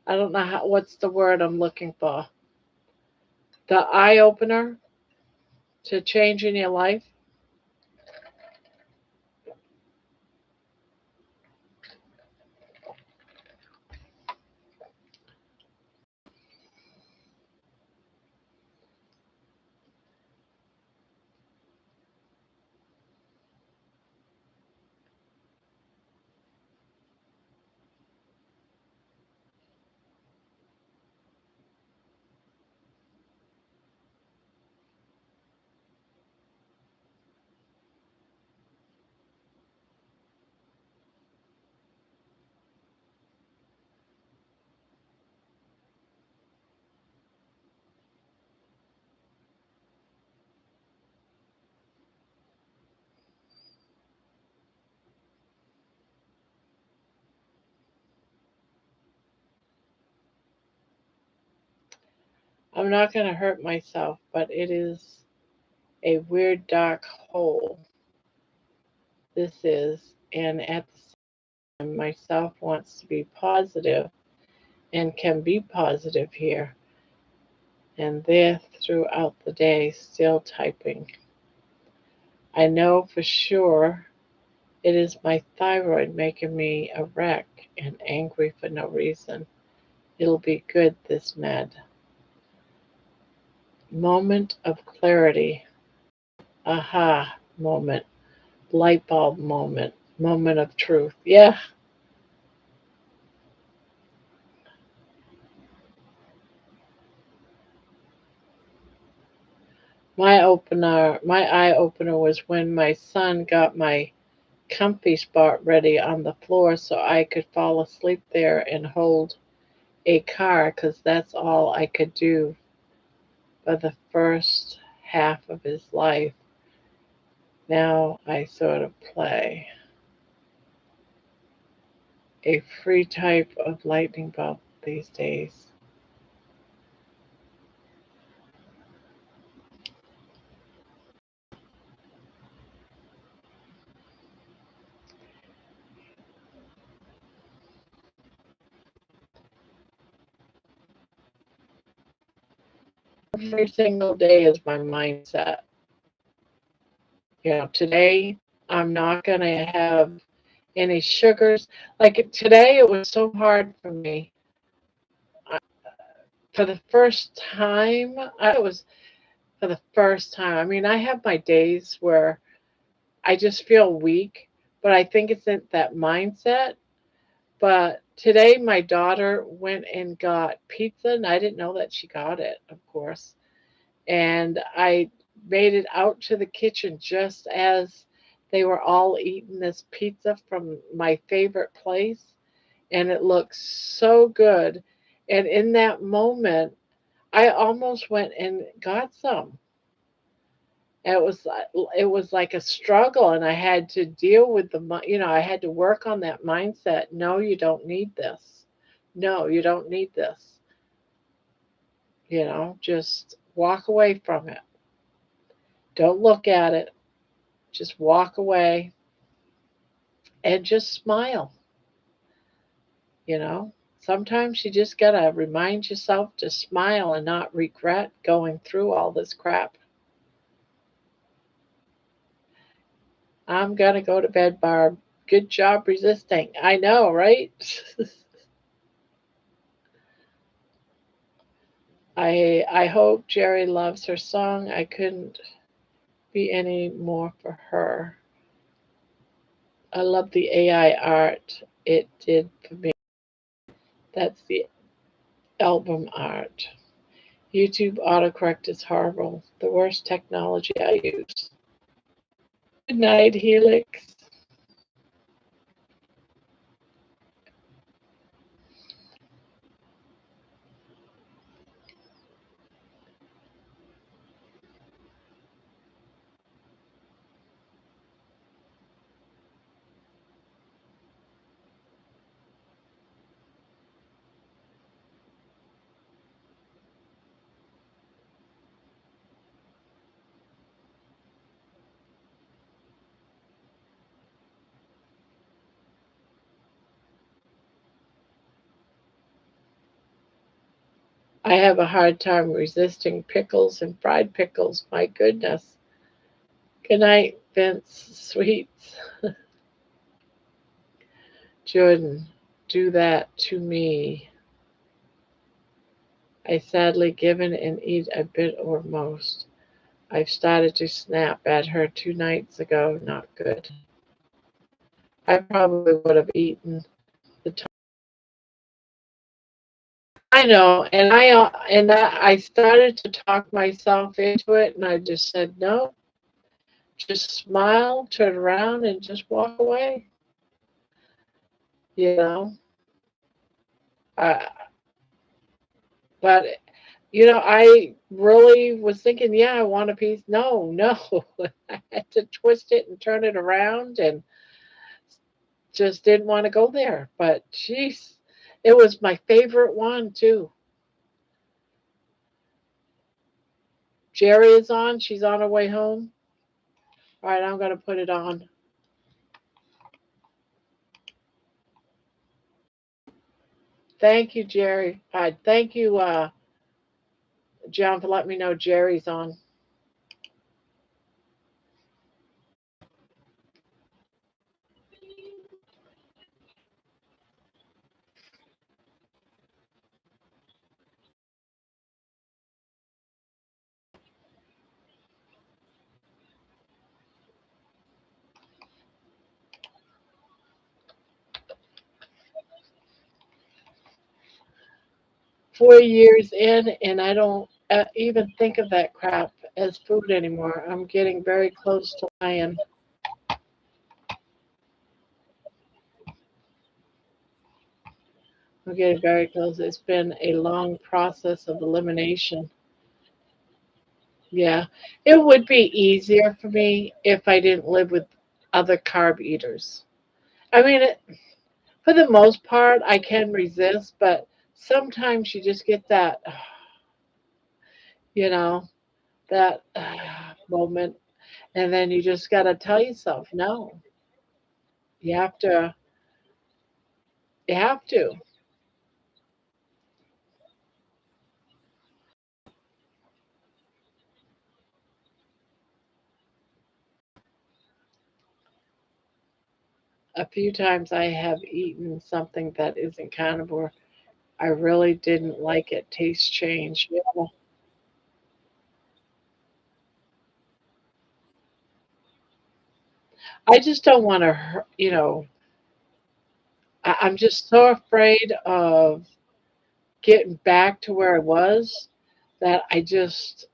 I don't know what's the word I'm looking for. The eye opener to changing your life. I'm not going to hurt myself, but it is a weird dark hole. This is, and at the same time, myself wants to be positive and can be positive here and there throughout the day, still typing. I know for sure it is my thyroid making me a wreck and angry for no reason. It'll be good, this med. Moment of clarity. Aha moment. Light bulb moment. Moment of truth. Yeah. My eye opener was when my son got my comfy spot ready on the floor so I could fall asleep there and hold a car because that's all I could do for the first half of his life. Now I sort of play a free type of lightning bolt these days. Every single day is my mindset. Today I'm not going to have any sugars. Like today, it was so hard for me. I- For the first time, it was for the first time. I mean, I have my days where I just feel weak, but I think it's in that mindset. But today, my daughter went and got pizza, and I didn't know that she got it, of course. And I made it out to the kitchen just as they were all eating this pizza from my favorite place, and it looked so good. And in that moment, I almost went and got some. It was like a struggle, and I had to deal with I had to work on that mindset. No, you don't need this. No, you don't need this. Just walk away from it. Don't look at it. Just walk away and just smile. You know, Sometimes you just got to remind yourself to smile and not regret going through all this crap. I'm going to go to bed, Barb. Good job resisting. I know, right? I hope Jerry loves her song. I couldn't be any more for her. I love the AI art it did for me. That's the album art. YouTube autocorrect is horrible. The worst technology I use. Good night, Helix. I have a hard time resisting pickles and fried pickles. My goodness. Good night, Vince. Sweets. Jordan, do that to me. I sadly given and eat a bit or most. I've started to snap at her 2 nights ago. Not good. I probably would have eaten the. I know, and I started to talk myself into it, and I just said no. Just smile, turn around, and just walk away. You know, uh, but I really was thinking, yeah, I want a piece. No, no, I had to twist it and turn it around, and just didn't want to go there. But jeez, it was my favorite one too. Jerry is on. She's on her way home. All right, I'm gonna put it on. Thank you, Jerry. Thank you, John, for letting me know Jerry's on. 4 years in, and I don't even think of that crap as food anymore. I'm getting very close to lying. I'm getting very close. It's been a long process of elimination. Yeah, it would be easier for me if I didn't live with other carb eaters. I mean, for the most part, I can resist, but sometimes you just get that, you know, that moment, and then you just got to tell yourself, no, you have to, you have to. A few times I have eaten something that isn't carnivore. I really didn't like it. Taste change. Yeah. I just don't want to, I'm just so afraid of getting back to where I was that I just,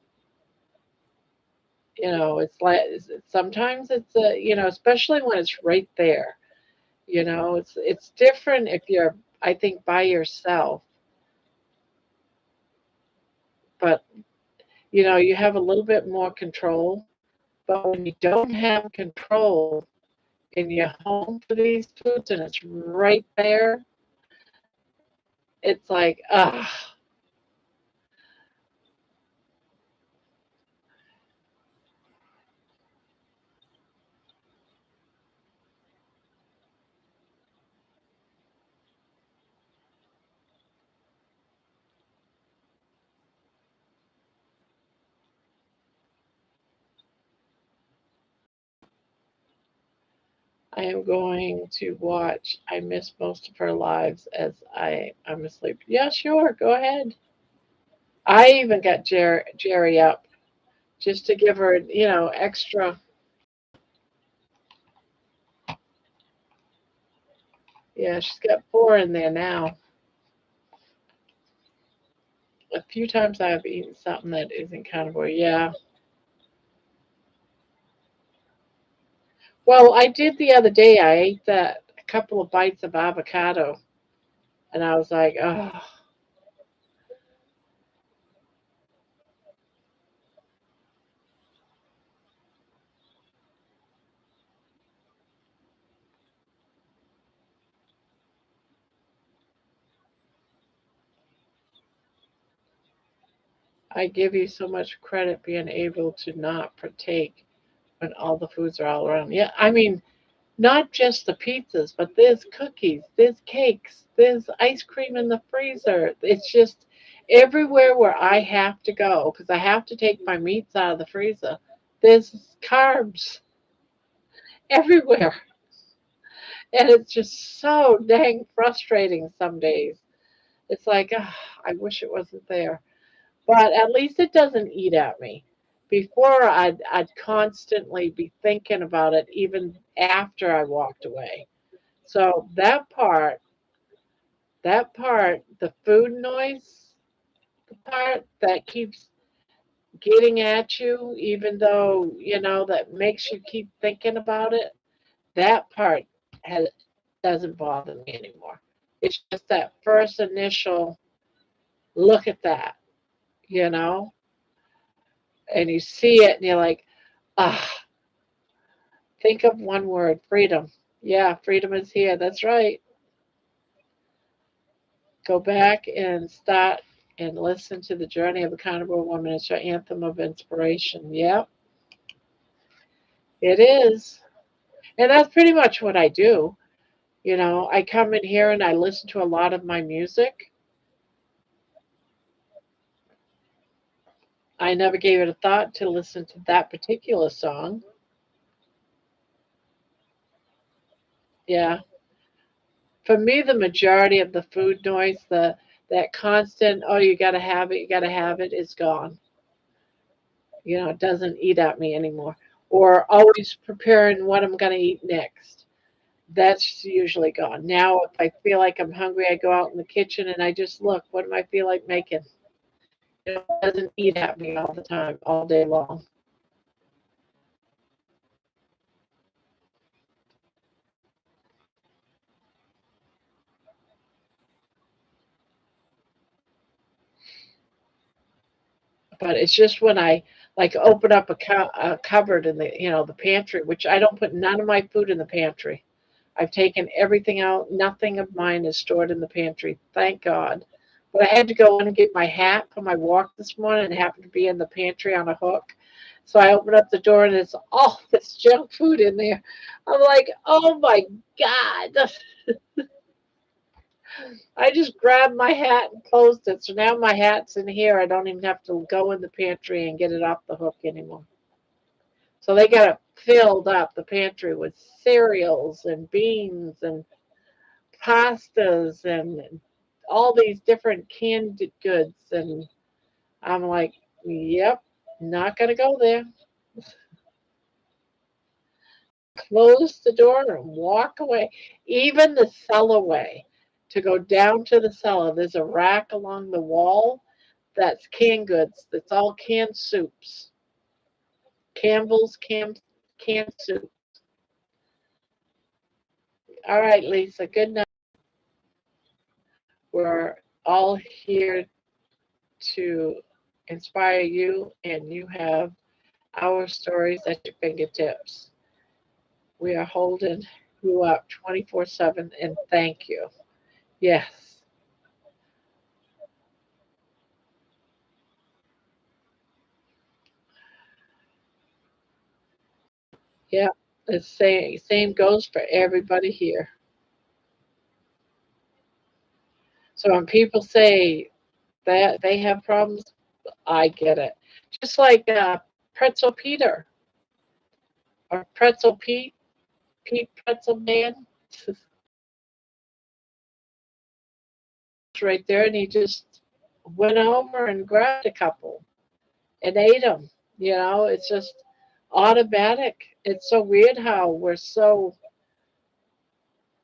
it's like sometimes it's especially when it's right there. It's different if you're, I think, by yourself, but you have a little bit more control. But when you don't have control and you're home for these foods and it's right there, it's like, ah, I am going to watch. I miss most of her lives as I'm asleep. Yeah, sure, go ahead. I even got Jerry up just to give her, extra. Yeah, she's got four in there now. A few times I have eaten something that isn't carnivore. Yeah. Well, I did the other day. I ate that a couple of bites of avocado, and I was like, oh, I give you so much credit being able to not partake when all the foods are all around. Yeah, I mean, not just the pizzas, but there's cookies, there's cakes, there's ice cream in the freezer. It's just everywhere where I have to go because I have to take my meats out of the freezer. There's carbs everywhere. And it's just so dang frustrating some days. It's like, ah, I wish it wasn't there. But at least it doesn't eat at me. Before, I'd constantly be thinking about it even after I walked away. So that part, the food noise part that keeps getting at you, even though, that makes you keep thinking about it, that part has, doesn't bother me anymore. It's just that first initial look at that, you know, and you see it and you're like, ah, think of one word, freedom. Yeah, freedom is here. That's right. Go back and start and listen to the journey of a carnivore woman. It's your anthem of inspiration. Yep, it is. And that's pretty much what I do. I come in here and I listen to a lot of my music. I never gave it a thought to listen to that particular song. Yeah. For me, the majority of the food noise, that constant, oh, you gotta have it, is gone. It doesn't eat at me anymore. Or always preparing what I'm gonna eat next. That's usually gone. Now, if I feel like I'm hungry, I go out in the kitchen and I just look, what do I feel like making? It doesn't eat at me all the time, all day long. But it's just when I like open up a cupboard in the pantry, which I don't put none of my food in the pantry. I've taken everything out. Nothing of mine is stored in the pantry. Thank God. But I had to go in and get my hat for my walk this morning and it happened to be in the pantry on a hook. So I opened up the door and it's all this junk food in there. I'm like, oh my God. I just grabbed my hat and closed it. So now my hat's in here. I don't even have to go in the pantry and get it off the hook anymore. So they got it filled up the pantry with cereals and beans and pastas and all these different canned goods. And I'm like, yep, not going to go there. Close the door and walk away. Even the cellar to go down to the cellar, there's a rack along the wall that's canned goods. That's all canned soups. Campbell's canned soup. All right, Lisa, good night. We're all here to inspire you, and you have our stories at your fingertips. We are holding you up 24/7, and thank you. Yes. Yeah. The same goes for everybody here. So when people say that they have problems, I get it. Just like Pretzel Peter or Pretzel Pete, Pete Pretzel Man, right there, and he just went over and grabbed a couple and ate them. You know, it's just automatic. It's so weird how we're so,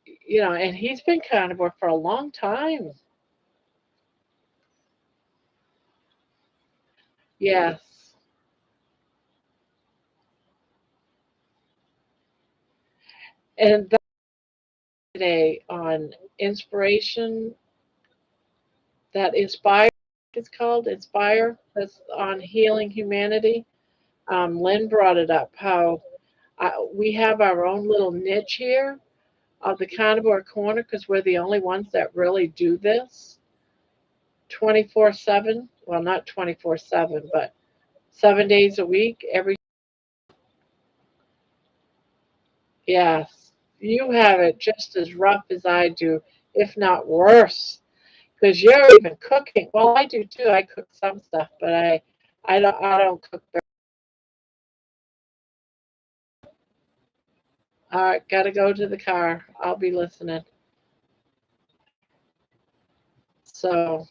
and he's been carnivore for a long time. Yes. And that today on inspiration that inspire, it's called Inspire, that's on healing humanity. Lynn brought it up how we have our own little niche here of the carnivore corner because we're the only ones that really do this 24/7. Well, not 24/7, but 7 days a week. Yes, you have it just as rough as I do, if not worse, because you're even cooking. Well, I do too. I cook some stuff, but I don't cook. All right, gotta go to the car. I'll be listening. So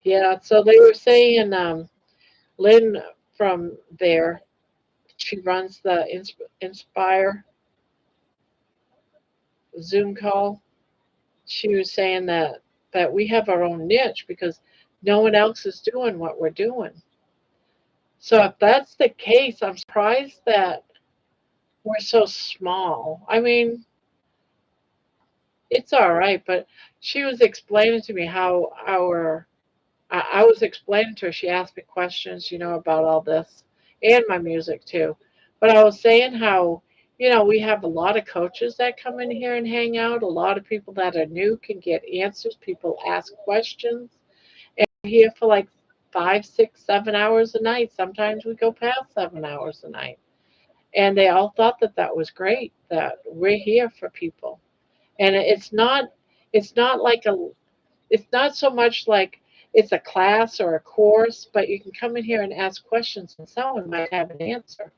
yeah, so they were saying, Lynn from there, she runs the Inspire Zoom call. She was saying that we have our own niche because no one else is doing what we're doing. So if that's the case, I'm surprised that we're so small. I mean, it's all right, but she was explaining to me how I was explaining to her, she asked me questions, about all this and my music too. But I was saying how, we have a lot of coaches that come in here and hang out. A lot of people that are new can get answers. People ask questions. And we're here for like 5, 6, 7 hours a night. Sometimes we go past 7 hours a night. And they all thought that that was great, that we're here for people. And it's not like it's not so much like it's a class or a course, but you can come in here and ask questions and someone might have an answer.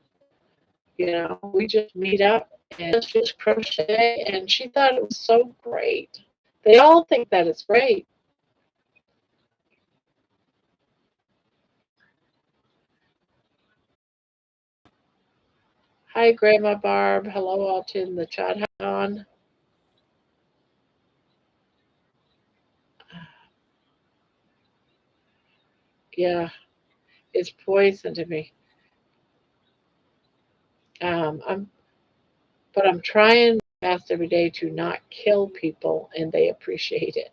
We just meet up and just crochet, and she thought it was so great. They all think that it's great. Hi, Grandma Barb. Hello, out in the chat. On. Yeah, it's poison to me. I'm, but I'm trying my best every day to not kill people, and they appreciate it.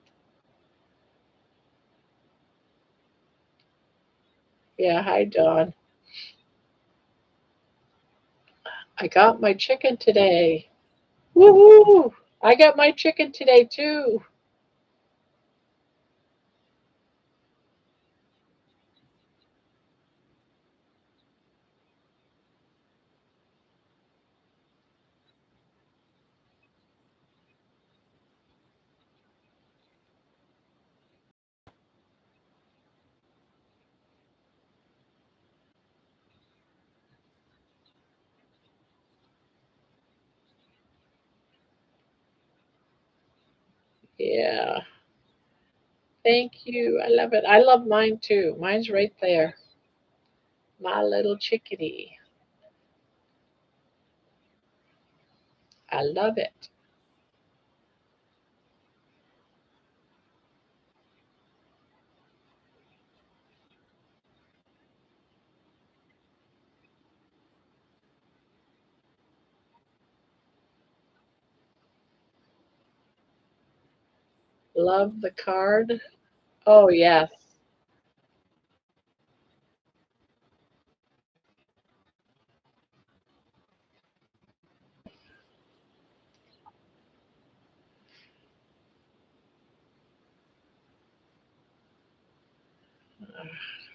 Yeah, hi, Dawn. I got my chicken today. Woohoo! I got my chicken today too. Yeah. Thank you. I love it. I love mine too. Mine's right there. My little chickadee. I love it. Love the card. Oh, yes.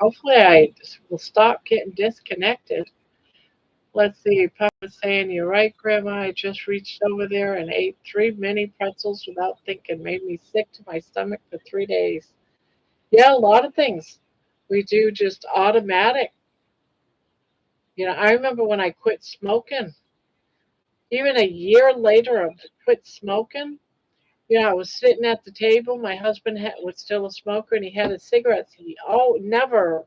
Hopefully, I will stop getting disconnected. Let's see. Papa's saying, "You're right, Grandma. I just reached over there and ate 3 mini pretzels without thinking. Made me sick to my stomach for 3 days." Yeah, a lot of things we do just automatic. I remember when I quit smoking, even a year later of quit smoking. I was sitting at the table. My husband was still a smoker, and he had his cigarettes. He never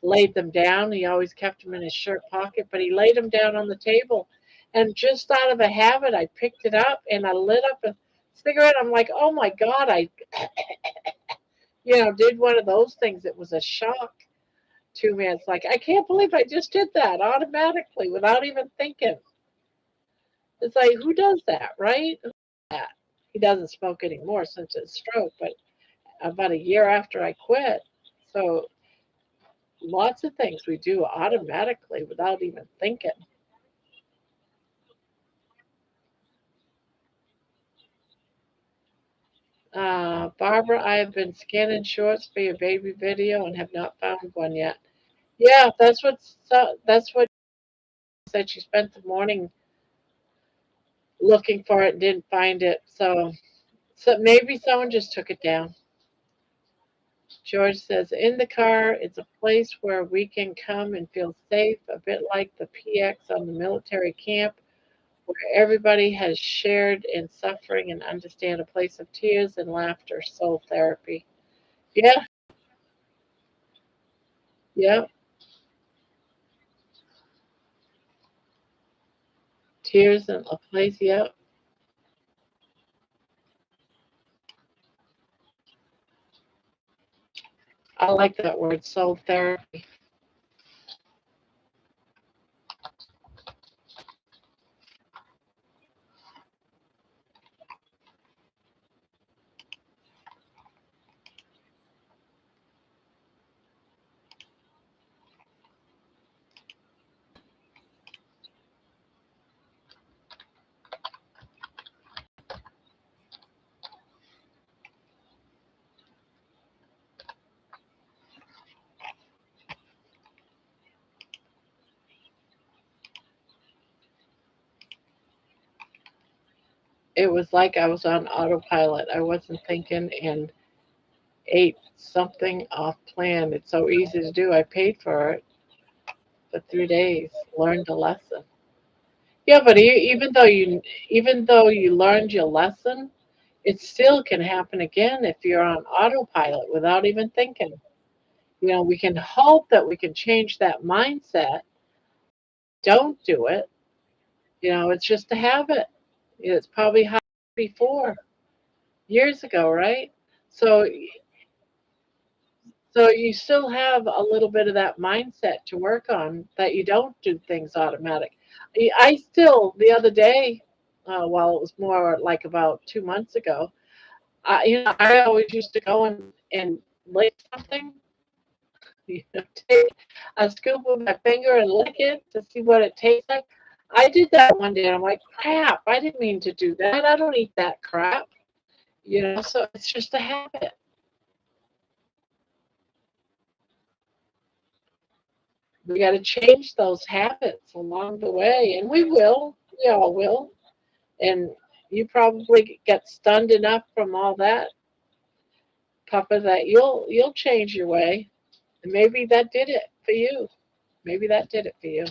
laid them down. He always kept them in his shirt pocket, but he laid them down on the table. And just out of a habit, I picked it up and I lit up a cigarette. I'm like, oh my God, I, did one of those things. It was a shock to me. It's like, I can't believe I just did that automatically without even thinking. It's like, who does that, right? Who does that? He doesn't smoke anymore since his stroke, but about a year after I quit. So lots of things we do automatically without even thinking. Barbara, I have been scanning shorts for your baby video and have not found one yet. Yeah, that's what said. She spent the morning looking for it and didn't find it. So maybe someone just took it down. George says, in the car, it's a place where we can come and feel safe, a bit like the PX on the military camp, where everybody has shared in suffering and understand a place of tears and laughter, soul therapy. Yeah, yeah, tears and a place. Yeah, I like that word, soul therapy. It was like I was on autopilot. I wasn't thinking and ate something off plan. It's so easy to do. I paid for it for 3 days. Learned a lesson. Yeah, but even though you learned your lesson, it still can happen again if you're on autopilot without even thinking. We can hope that we can change that mindset. Don't do it. It's just a habit. It's probably happened before, years ago, right? So so you still have a little bit of that mindset to work on that you don't do things automatic. I still the other day, well, it was more like about 2 months ago. I always used to go and lick something, take a scoop with my finger and lick it to see what it tastes like. I did that one day and I'm like, crap, I didn't mean to do that. I don't eat that crap. So it's just a habit. We got to change those habits along the way, and we will. We all will. And you probably get stunned enough from all that, Papa, that you'll change your way. And maybe that did it for you. Maybe that did it for you.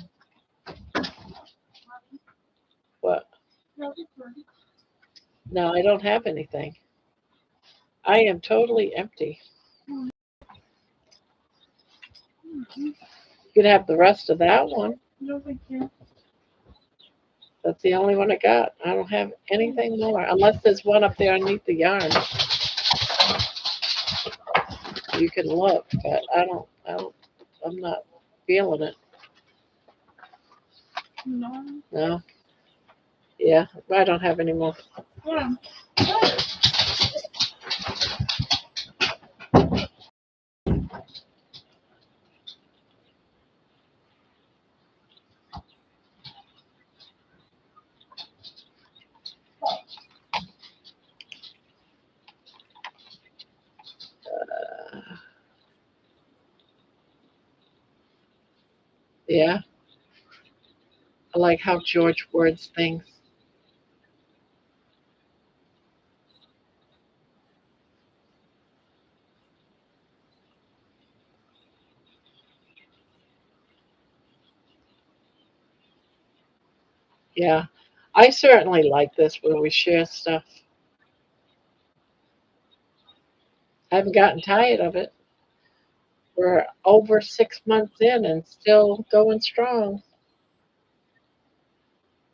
What? No, I don't have anything. I am totally empty. Mhm. You could have the rest of that one. No, thank you. That's the only one I got. I don't have anything more. Unless there's one up there underneath the yarn. You can look, but I'm not feeling it. No. No. Yeah, I don't have any more. Yeah. Uh, yeah, I like how George words things. Yeah, I certainly like this where we share stuff. I haven't gotten tired of it. We're over 6 months in and still going strong.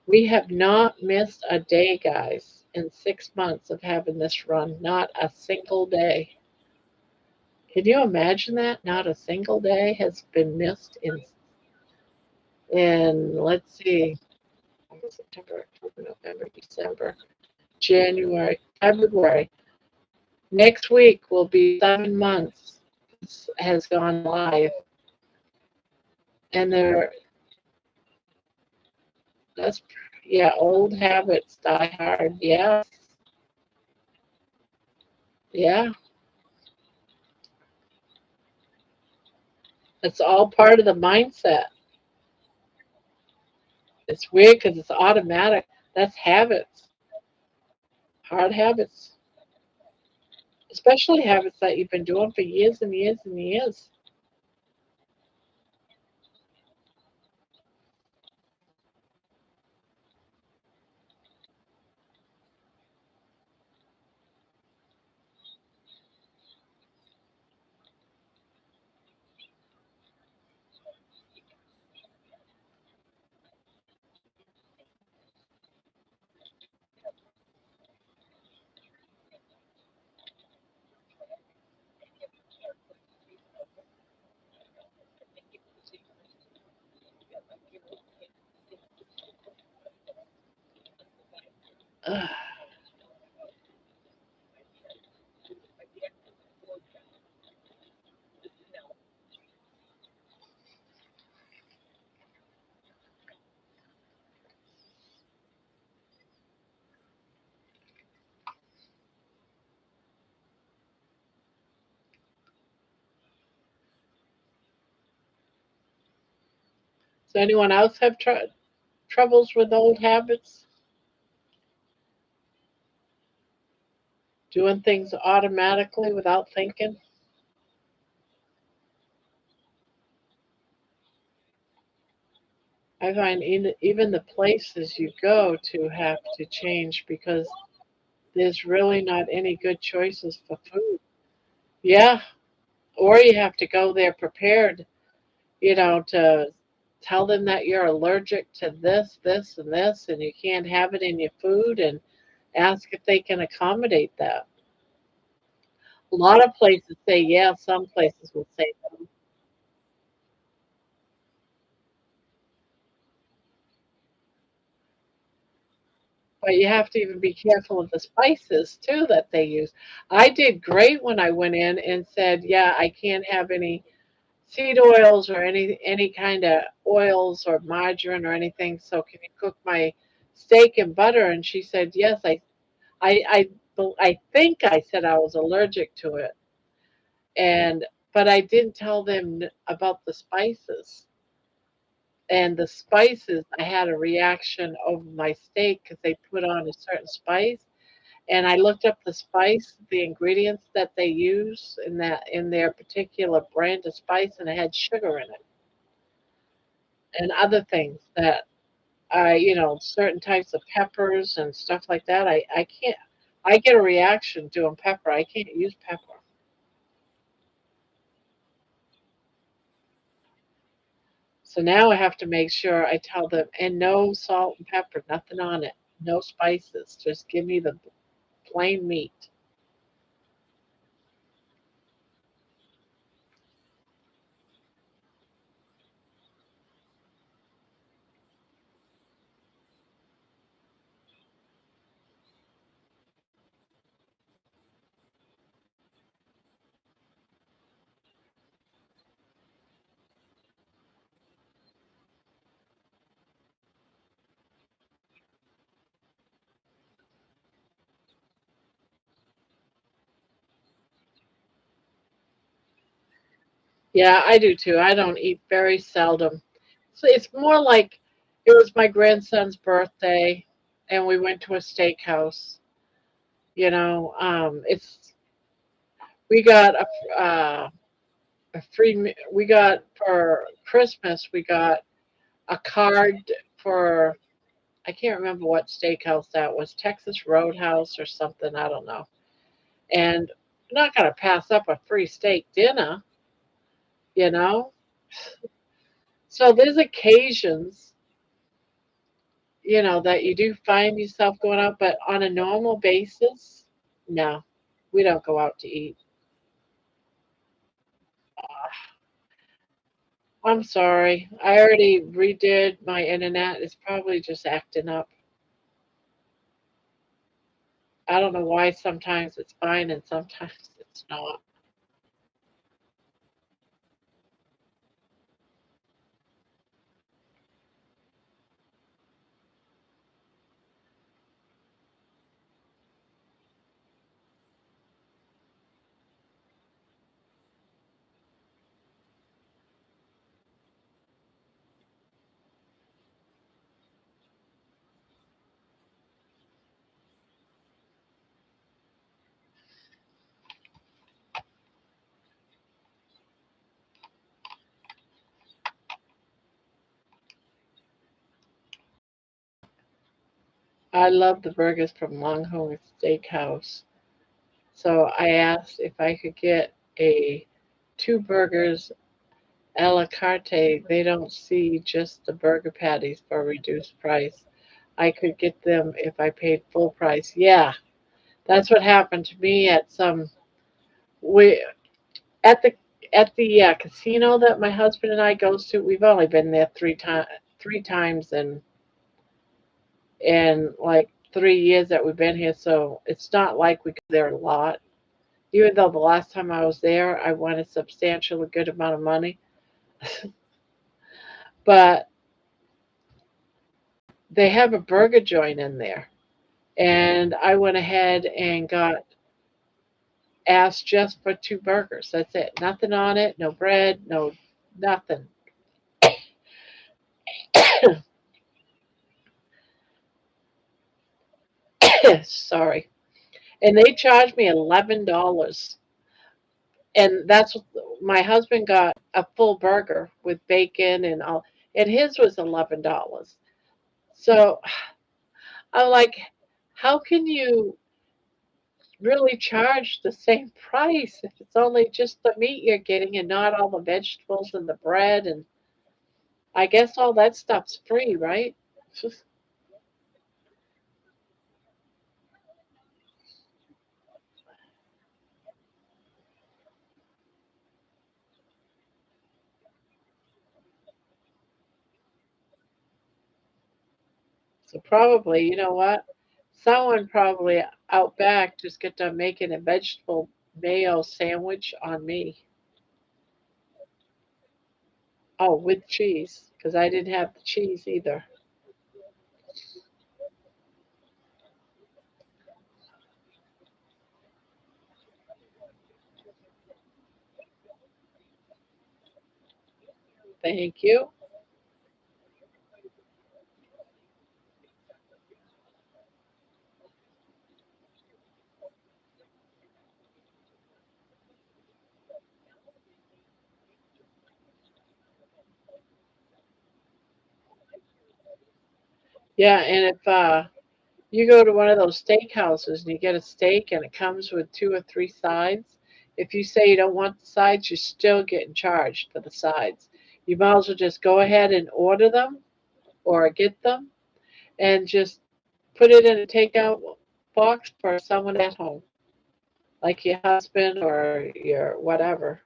We have not missed a day, guys, in 6 months of having this run. Not a single day. Can you imagine that? Not a single day has been missed in let's see, August, September, October, November, December, January, February. Next week will be 7 months has gone live, and there that's yeah, old habits die hard. Yeah, yeah, it's all part of the mindset. It's weird because it's automatic. That's habits, hard habits, especially habits that you've been doing for years and years and years. Ugh. Does anyone else have troubles with old habits? Doing things automatically without thinking? I find even the places you go to have to change because there's really not any good choices for food. Yeah, or you have to go there prepared, to tell them that you're allergic to this, this, and this, and you can't have it in your food, and ask if they can accommodate that. A lot of places say yes, some places will say no. But you have to even be careful of the spices too that they use. I did great when I went in and said, "Yeah, I can't have any seed oils or any kind of oils or margarine or anything. So can you cook my steak and butter?" And she said, "Yes." I think I said I was allergic to it, and but I didn't tell them about the spices. And the spices, I had a reaction over my steak because they put on a certain spice. And I looked up the spice, the ingredients that they use in their particular brand of spice, and it had sugar in it and other things that certain types of peppers and stuff like that. I can't. I get a reaction doing pepper. I can't use pepper. So now I have to make sure I tell them, and no salt and pepper, nothing on it, no spices. Just give me the plain meat. Yeah, I do too. I don't eat very seldom. So it's more like it was my grandson's birthday, and we went to a steakhouse. It's we got a we got for Christmas. We got a card for I can't remember what steakhouse that was, Texas Roadhouse or something. I don't know. And I'm not gonna pass up a free steak dinner, you know. So there's occasions that you do find yourself going out, but on a normal basis, no, we don't go out to eat. I'm sorry. I already redid my internet. It's probably just acting up. I don't know why sometimes it's fine and sometimes it's not. I love the burgers from Longhorn Steakhouse. So I asked if I could get a two burgers a la carte. They don't see just the burger patties for a reduced price. I could get them if I paid full price. Yeah, that's what happened to me at some we at the casino that my husband and I goes to. We've only been there three times in like 3 years that we've been here, so it's not like we go there a lot. Even though the last time I was there, I won a substantially good amount of money, but they have a burger joint in there, and I went ahead and got asked just for two burgers. That's it. Nothing on it. No bread. No nothing. Sorry. And they charged me $11, and that's my husband got a full burger with bacon and all, and his was $11. So I'm like, how can you really charge the same price if it's only just the meat you're getting and not all the vegetables and the bread? And I guess all that stuff's free, right? So probably, you know what? Someone probably out back just got done making a vegetable mayo sandwich on me. Oh, with cheese, because I didn't have the cheese either. Thank you. Yeah, and if you go to one of those steak houses and you get a steak and it comes with 2 or 3 sides. If you say you don't want the sides, you're still getting charged for the sides. You might as well just go ahead and order them or get them and just put it in a takeout box for someone at home, like your husband or your whatever.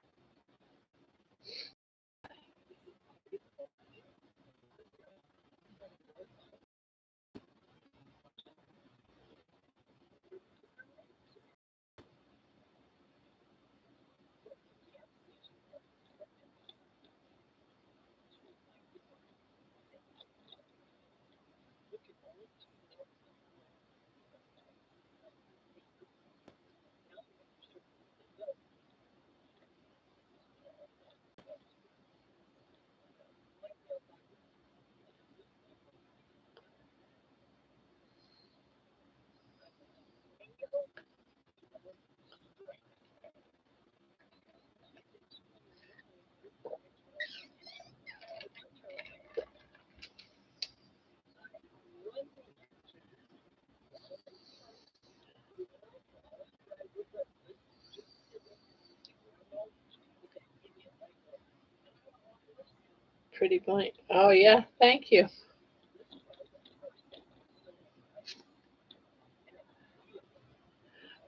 Pretty blank. Oh yeah, thank you.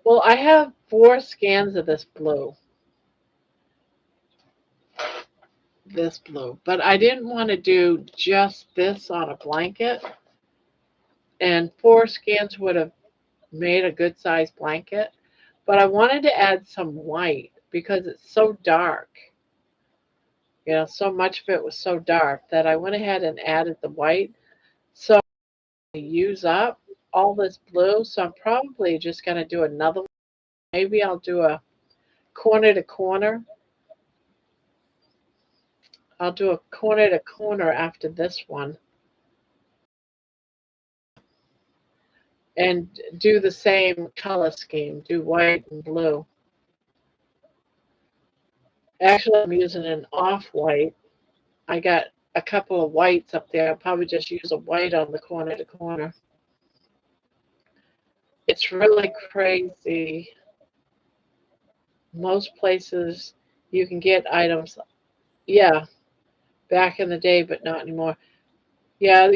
Well, I have 4 scans of this blue, but I didn't want to do just this on a blanket, and 4 scans would have made a good sized blanket. But I wanted to add some white because it's so dark. So much of it was so dark that I went ahead and added the white. So I use up all this blue. So I'm probably just going to do another one. Maybe I'll do a corner to corner. I'll do a corner to corner after this one and do the same color scheme, do white and blue. Actually, I'm using an off-white. I got a couple of whites up there. I'll probably just use a white on the corner to corner. It's really crazy. Most places you can get items, yeah, back in the day, but not anymore. Yeah,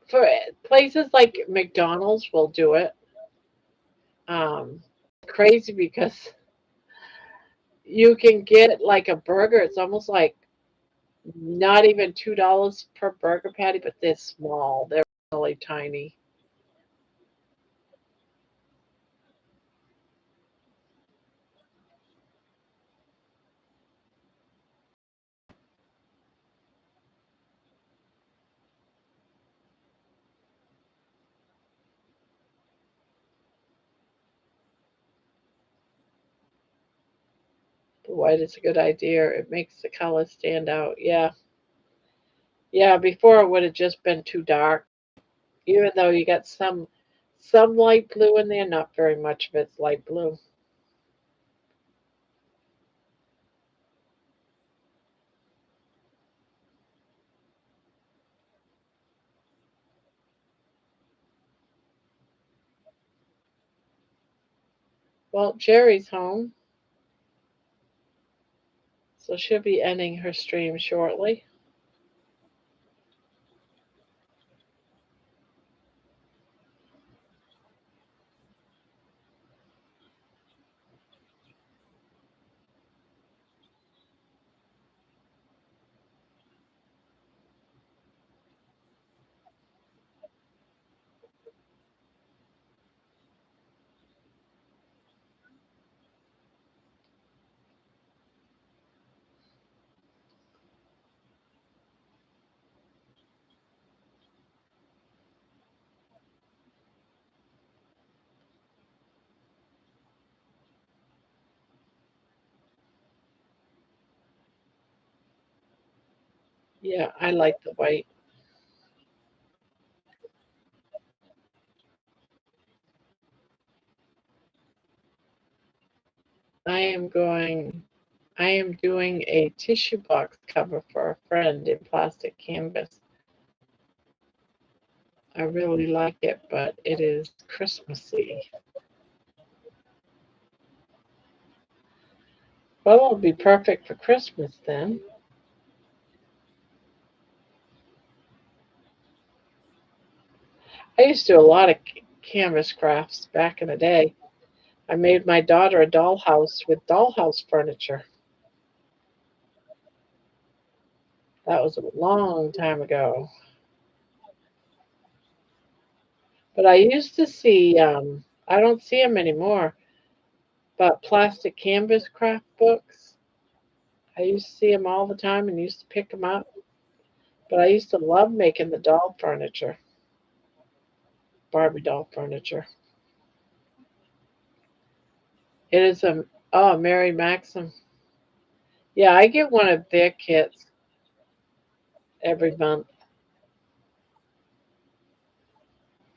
for places like McDonald's will do it. Um, Crazy because you can get like a burger. It's almost like not even $2 per burger patty, but they're small. They're really tiny. The white is a good idea. It makes the color stand out. Yeah. Yeah, before it would have just been too dark. Even though you got some light blue in there, not very much of it's light blue. Well, Jerry's home, so she'll be ending her stream shortly. Yeah, I like the white. I am going, I am doing a tissue box cover for a friend in plastic canvas. I really like it, but it is Christmassy. Well, it'll be perfect for Christmas then. I used to do a lot of canvas crafts back in the day. I made my daughter a dollhouse with dollhouse furniture. That was a long time ago. But I used to see, I don't see them anymore, but plastic canvas craft books. I used to see them all the time and used to pick them up. But I used to love making the doll furniture, Barbie doll furniture. It is a, oh, Mary Maxim. Yeah, I get one of their kits every month,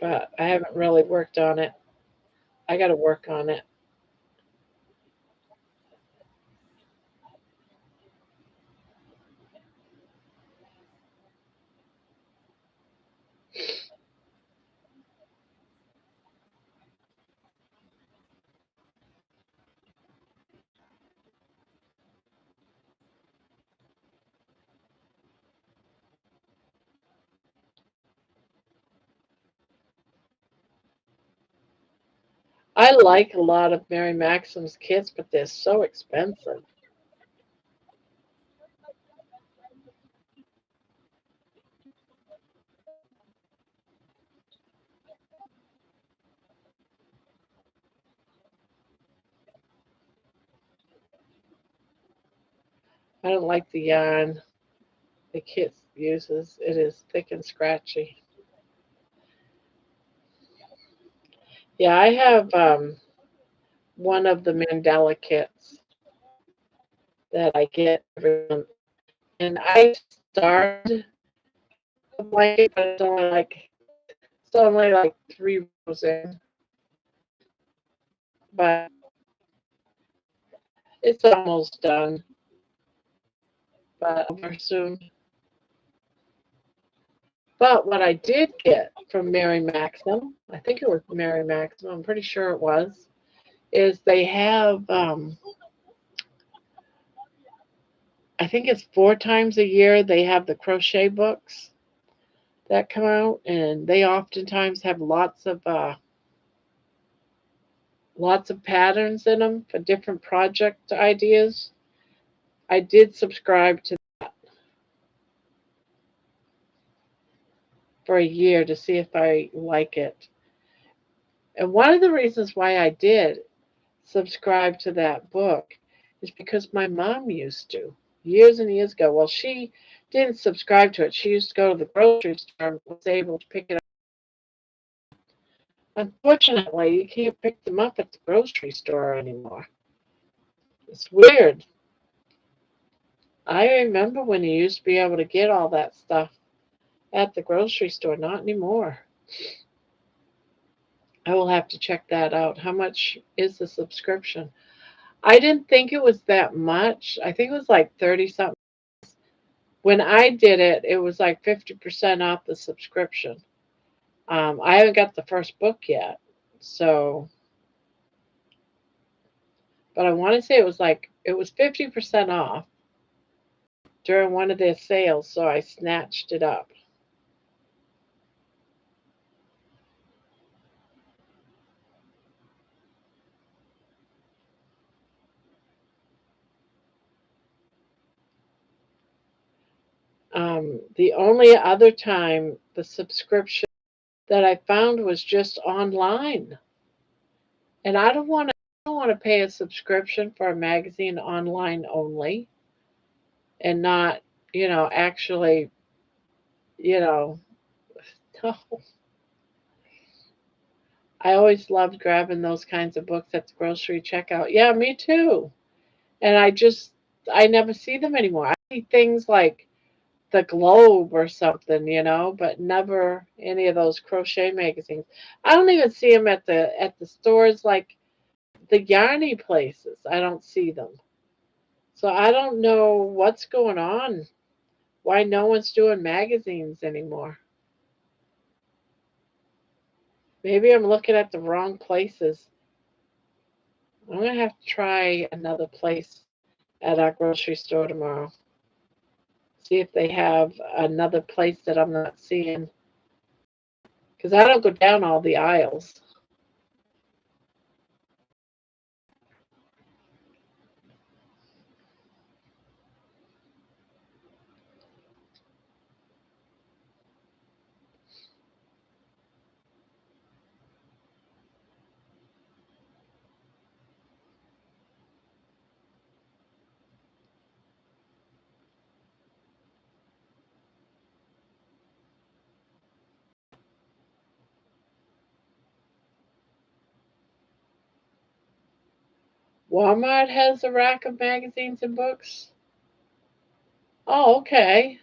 but I haven't really worked on it. I got to work on it. I like a lot of Mary Maxim's kits, but they're so expensive. I don't like the yarn the kit uses. It is thick and scratchy. Yeah, I have one of the Mandela kits that I get every month, and I started the blanket, but it's only like 3 rows in, but it's almost done. But over soon. But what I did get from Mary Maxim, I think it was Mary Maxim, I'm pretty sure it was, is they have, I think it's 4 times a year, they have the crochet books that come out, and they oftentimes have lots of patterns in them for different project ideas. I did subscribe to for a year to see if I like it. And one of the reasons why I did subscribe to that book is because my mom used to years and years ago. Well, she didn't subscribe to it. She used to go to the grocery store and was able to pick it up. Unfortunately, you can't pick them up at the grocery store anymore. It's weird. I remember when you used to be able to get all that stuff at the grocery store, not anymore. I will have to check that out. How much is the subscription? I didn't think it was that much. I think it was like 30 something. When I did it, it was like 50% off the subscription. I haven't got the first book yet. So, but I want to say it was 50% off during one of their sales, so I snatched it up. The only other time the subscription that I found was just online, and I don't want to pay a subscription for a magazine online only, and not actually you know no. I always loved grabbing those kinds of books at the grocery checkout. Yeah, me too. And I never see them anymore. I see things like the Globe or something, but never any of those crochet magazines. I don't even see them at the stores like the yarny places. I don't see them. So I don't know what's going on. Why no one's doing magazines anymore. Maybe I'm looking at the wrong places. I'm going to have to try another place at our grocery store tomorrow. See if they have another place that I'm not seeing. Because I don't go down all the aisles. Walmart has a rack of magazines and books. Oh, okay.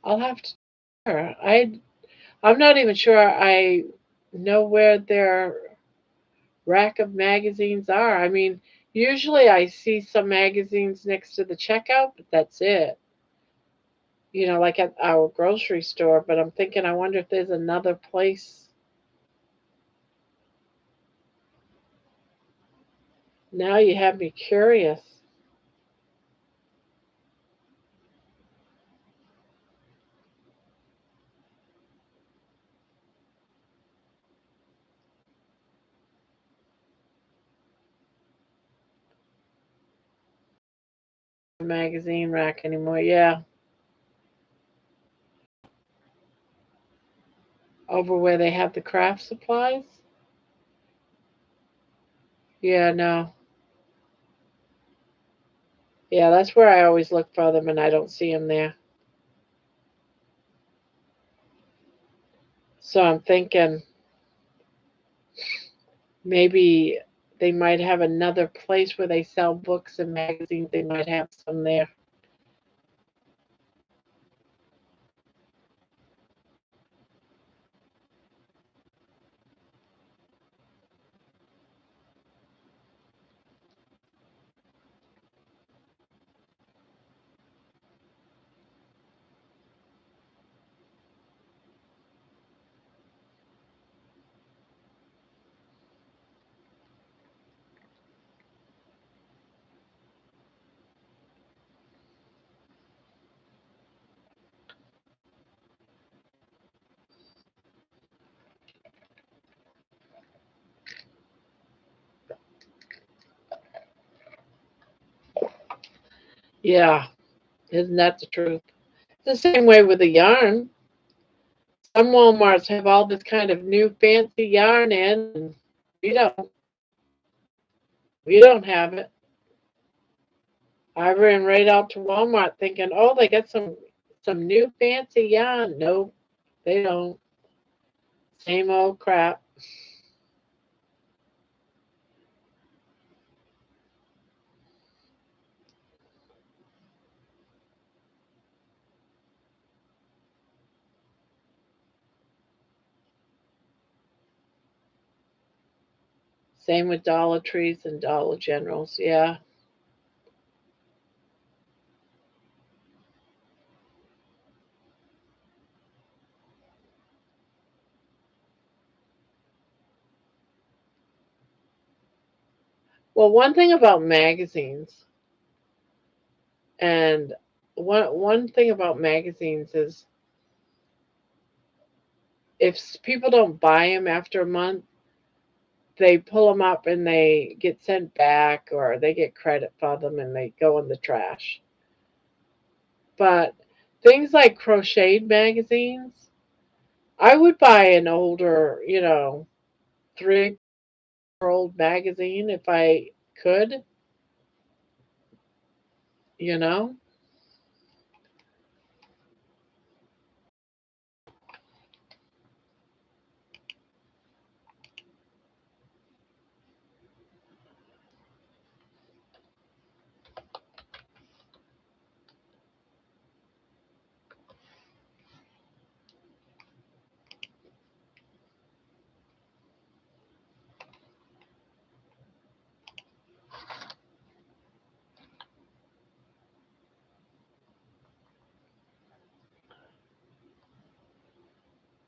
I'll have to. I'm not even sure I know where their rack of magazines are. I mean, usually I see some magazines next to the checkout, but that's it. Like at our grocery store. But I'm thinking, I wonder if there's another place. Now you have me curious. Magazine rack anymore. Yeah, over where they have the craft supplies. Yeah, no. Yeah, that's where I always look for them and I don't see them there. So I'm thinking maybe they might have another place where they sell books and magazines. They might have some there. Yeah, isn't that the truth? The same way with the yarn. Some Walmarts have all this kind of new fancy yarn in, and we don't. We don't have it. I ran right out to Walmart thinking, oh, they got some new fancy yarn. Nope, they don't. Same old crap. Same with Dollar Trees and Dollar Generals. Yeah. Well, one thing about magazines, and one thing about magazines is if people don't buy them after a month, they pull them up and they get sent back or they get credit for them and they go in the trash. But things like crocheted magazines, I would buy an older, 3-year-old magazine if I could, you know?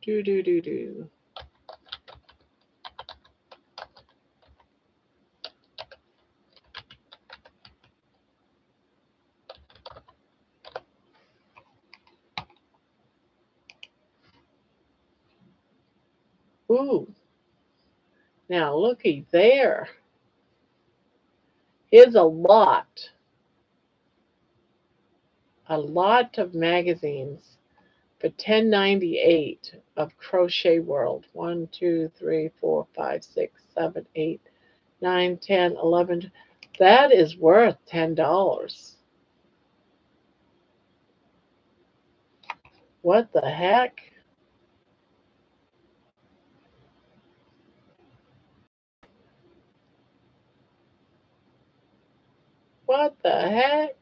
Do, do, do, do. Ooh, now looky there. Here's a lot of magazines for $10.98 of Crochet World. 1, 2, 3, 4, 5, 6, 7, 8, 9, 10, 11. That is worth $10. What the heck? What the heck?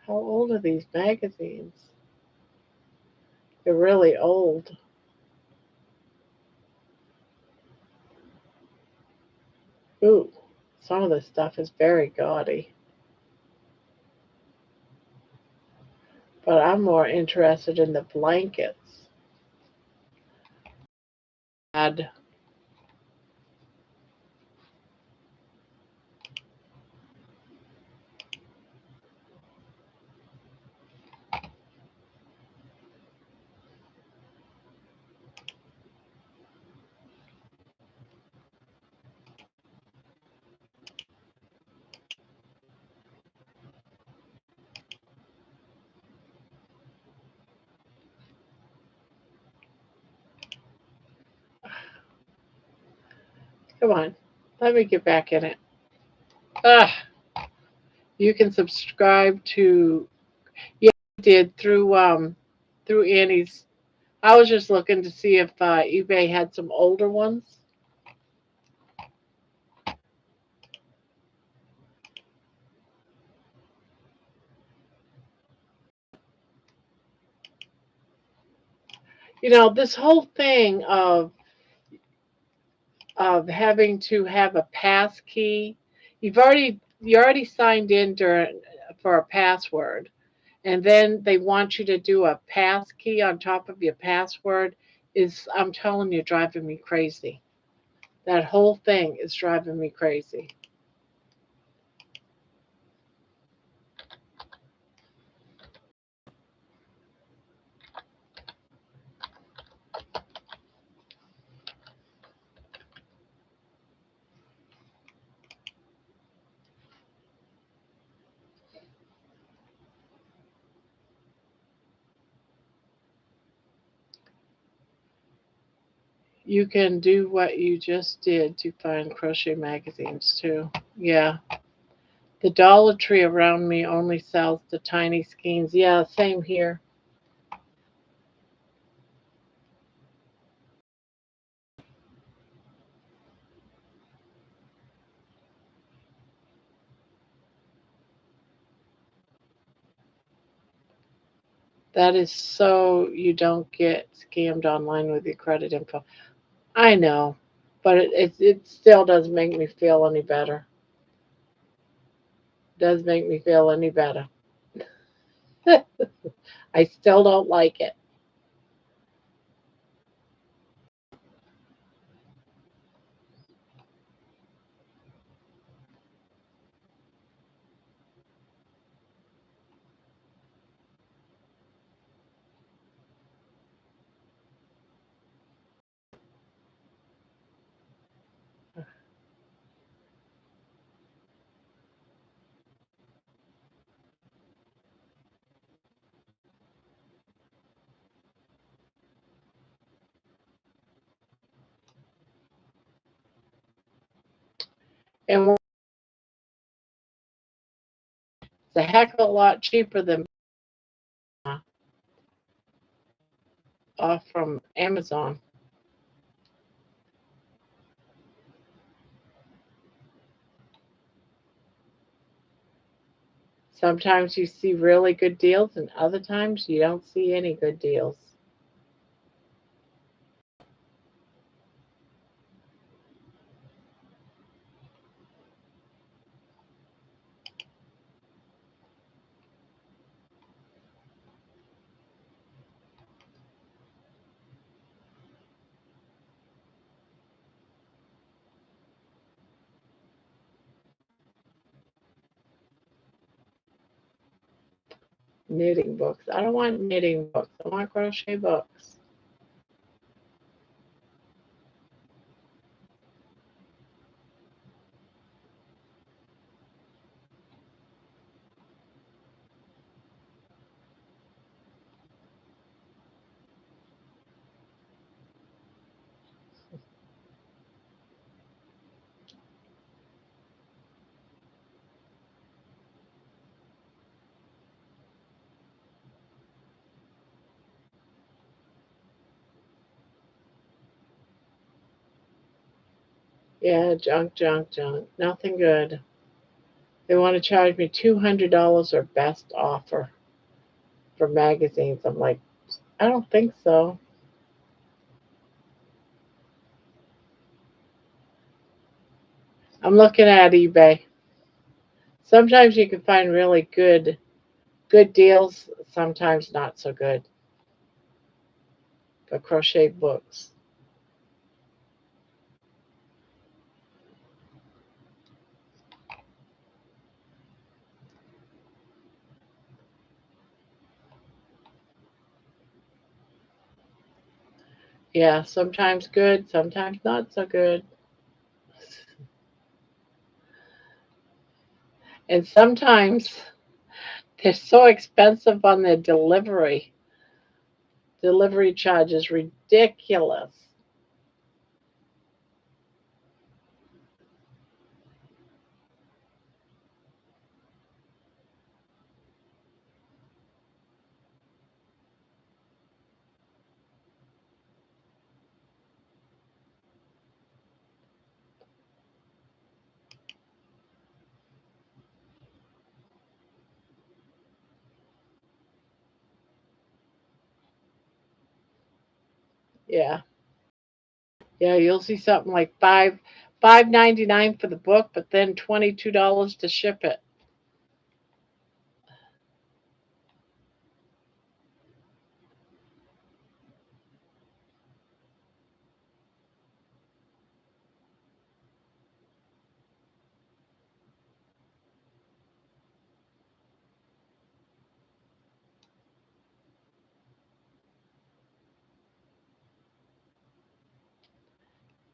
How old are these magazines? They're really old. Ooh, some of this stuff is very gaudy. But I'm more interested in the blankets. Add. Come on, let me get back in it. Ah, you can subscribe to. Yeah, I did through Annie's. I was just looking to see if eBay had some older ones. This whole thing of having to have a pass key. You already signed in for a password, and then they want you to do a pass key on top of your password. Is I'm telling you, driving me crazy. That whole thing is driving me crazy. You can do what you just did to find crochet magazines too. Yeah. The Dollar Tree around me only sells the tiny skeins. Yeah, same here. That is so you don't get scammed online with your credit info. I know, but it still doesn't make me feel any better. Does make me feel any better. I still don't like it. And it's a heck of a lot cheaper than off from Amazon. Sometimes you see really good deals, and other times you don't see any good deals. Knitting books. I don't want knitting books. I want crochet books. Yeah, junk, junk, junk. Nothing good. They want to charge me $200 or best offer for magazines. I'm like, I don't think so. I'm looking at eBay. Sometimes you can find really good deals, sometimes not so good for crochet books. Yeah, sometimes good, sometimes not so good. And sometimes they're so expensive on their delivery. Delivery charge is ridiculous. Yeah. Yeah, you'll see something like $5.99 for the book, but then $22 to ship it.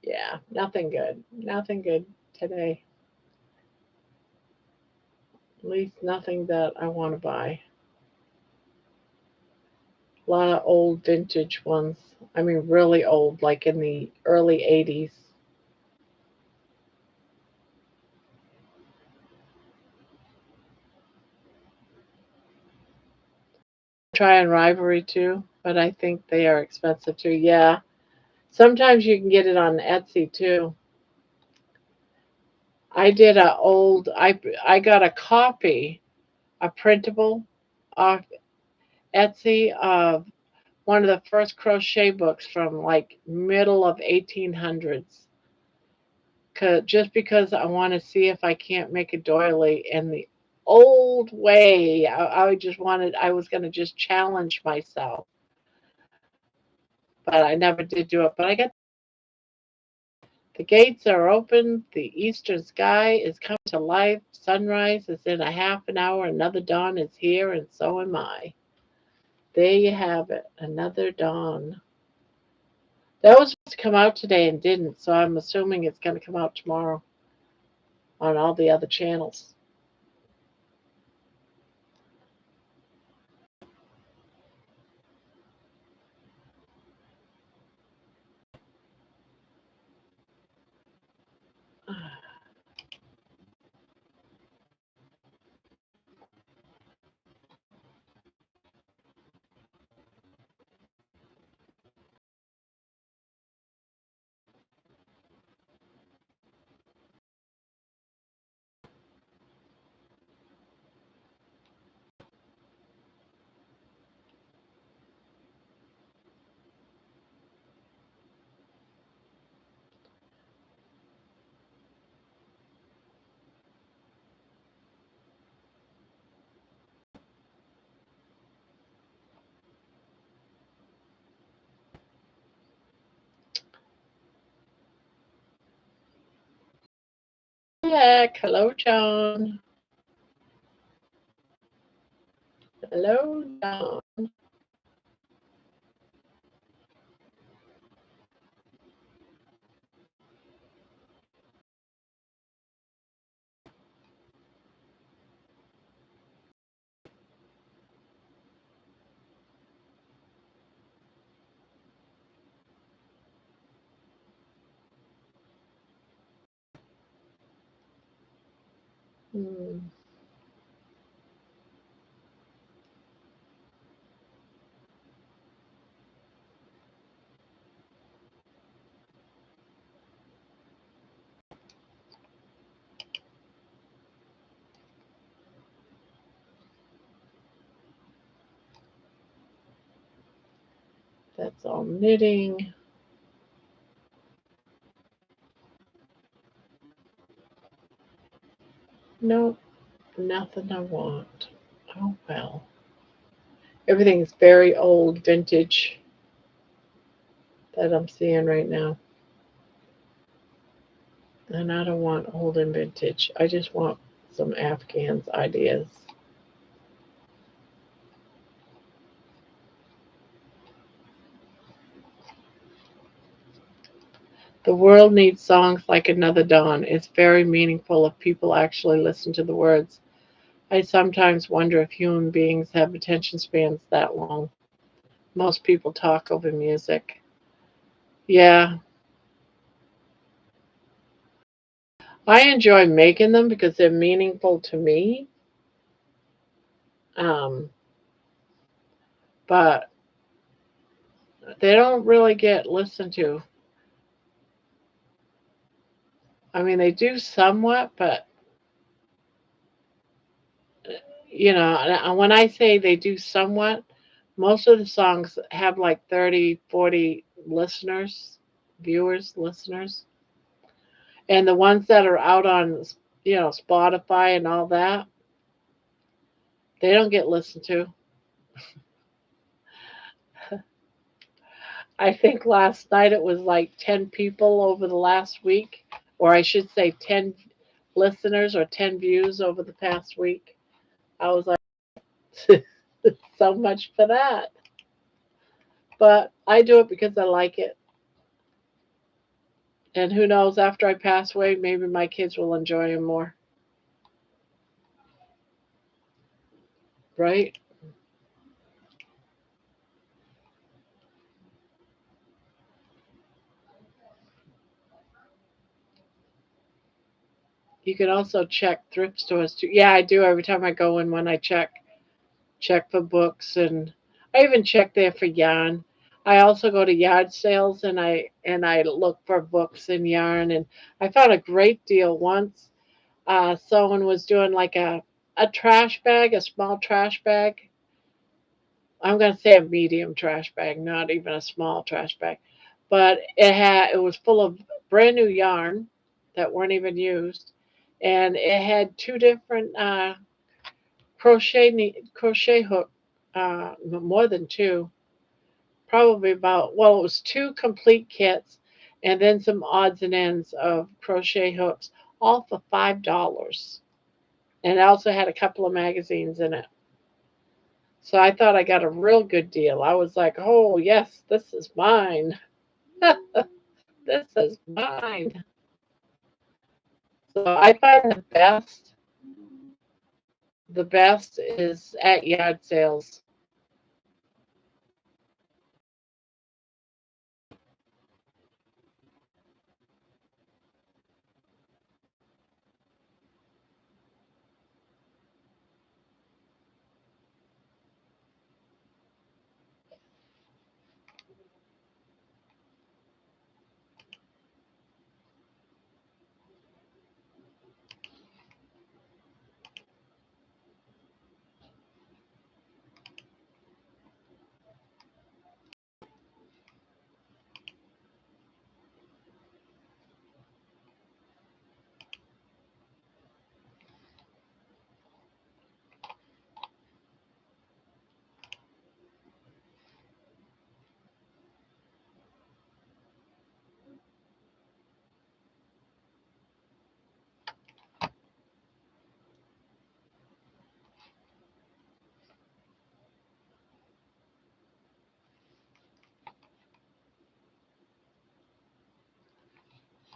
Yeah, nothing good. Nothing good today. At least nothing that I want to buy. A lot of old vintage ones. I mean, really old, like in the early 80s. Try on Rivalry too, but I think they are expensive too. Yeah. Sometimes you can get it on Etsy too. I did a old I got a copy, a printable off Etsy of one of the first crochet books from like middle of 1800s. Just because I want to see if I can't make a doily in the old way. I just wanted, I was going to just challenge myself, but I never did do it. But I got the gates are open. The eastern sky is coming to life. Sunrise is in a half an hour. Another dawn is here, and so am I. There you have it. Another dawn. That was supposed to come out today and didn't, so I'm assuming it's going to come out tomorrow on all the other channels. Yeah, hello, Joan. Hello, John. Hmm. That's all knitting. Nope, nothing I want. Oh well. Everything's very old vintage that I'm seeing right now. And I don't want old and vintage. I just want some Afghans ideas. The world needs songs like Another Dawn. It's very meaningful if people actually listen to the words. I sometimes wonder if human beings have attention spans that long. Most people talk over music. Yeah, I enjoy making them because they're meaningful to me. Um, but they don't really get listened to. I mean, they do somewhat, but when I say they do somewhat, most of the songs have like 30, 40 listeners, viewers, listeners. And the ones that are out on, Spotify and all that, they don't get listened to. I think last night it was like 10 people over the last week, or I should say 10 listeners or 10 views over the past week. I was like, so much for that. But I do it because I like it. And who knows, after I pass away, maybe my kids will enjoy them more. Right? You can also check thrift stores too. Yeah, I do every time I go in when I check for books, and I even check there for yarn. I also go to yard sales and I look for books and yarn, and I found a great deal once. Someone was doing like a trash bag, a small trash bag. I'm gonna say a medium trash bag, not even a small trash bag. But it was full of brand new yarn that weren't even used, and it had two different crochet hook, more than two, probably about, well, it was two complete kits, and then some odds and ends of crochet hooks, all for $5, and it also had a couple of magazines in it. So I thought I got a real good deal. I was like, oh, yes, this is mine. This is mine. So I find the best is at yard sales.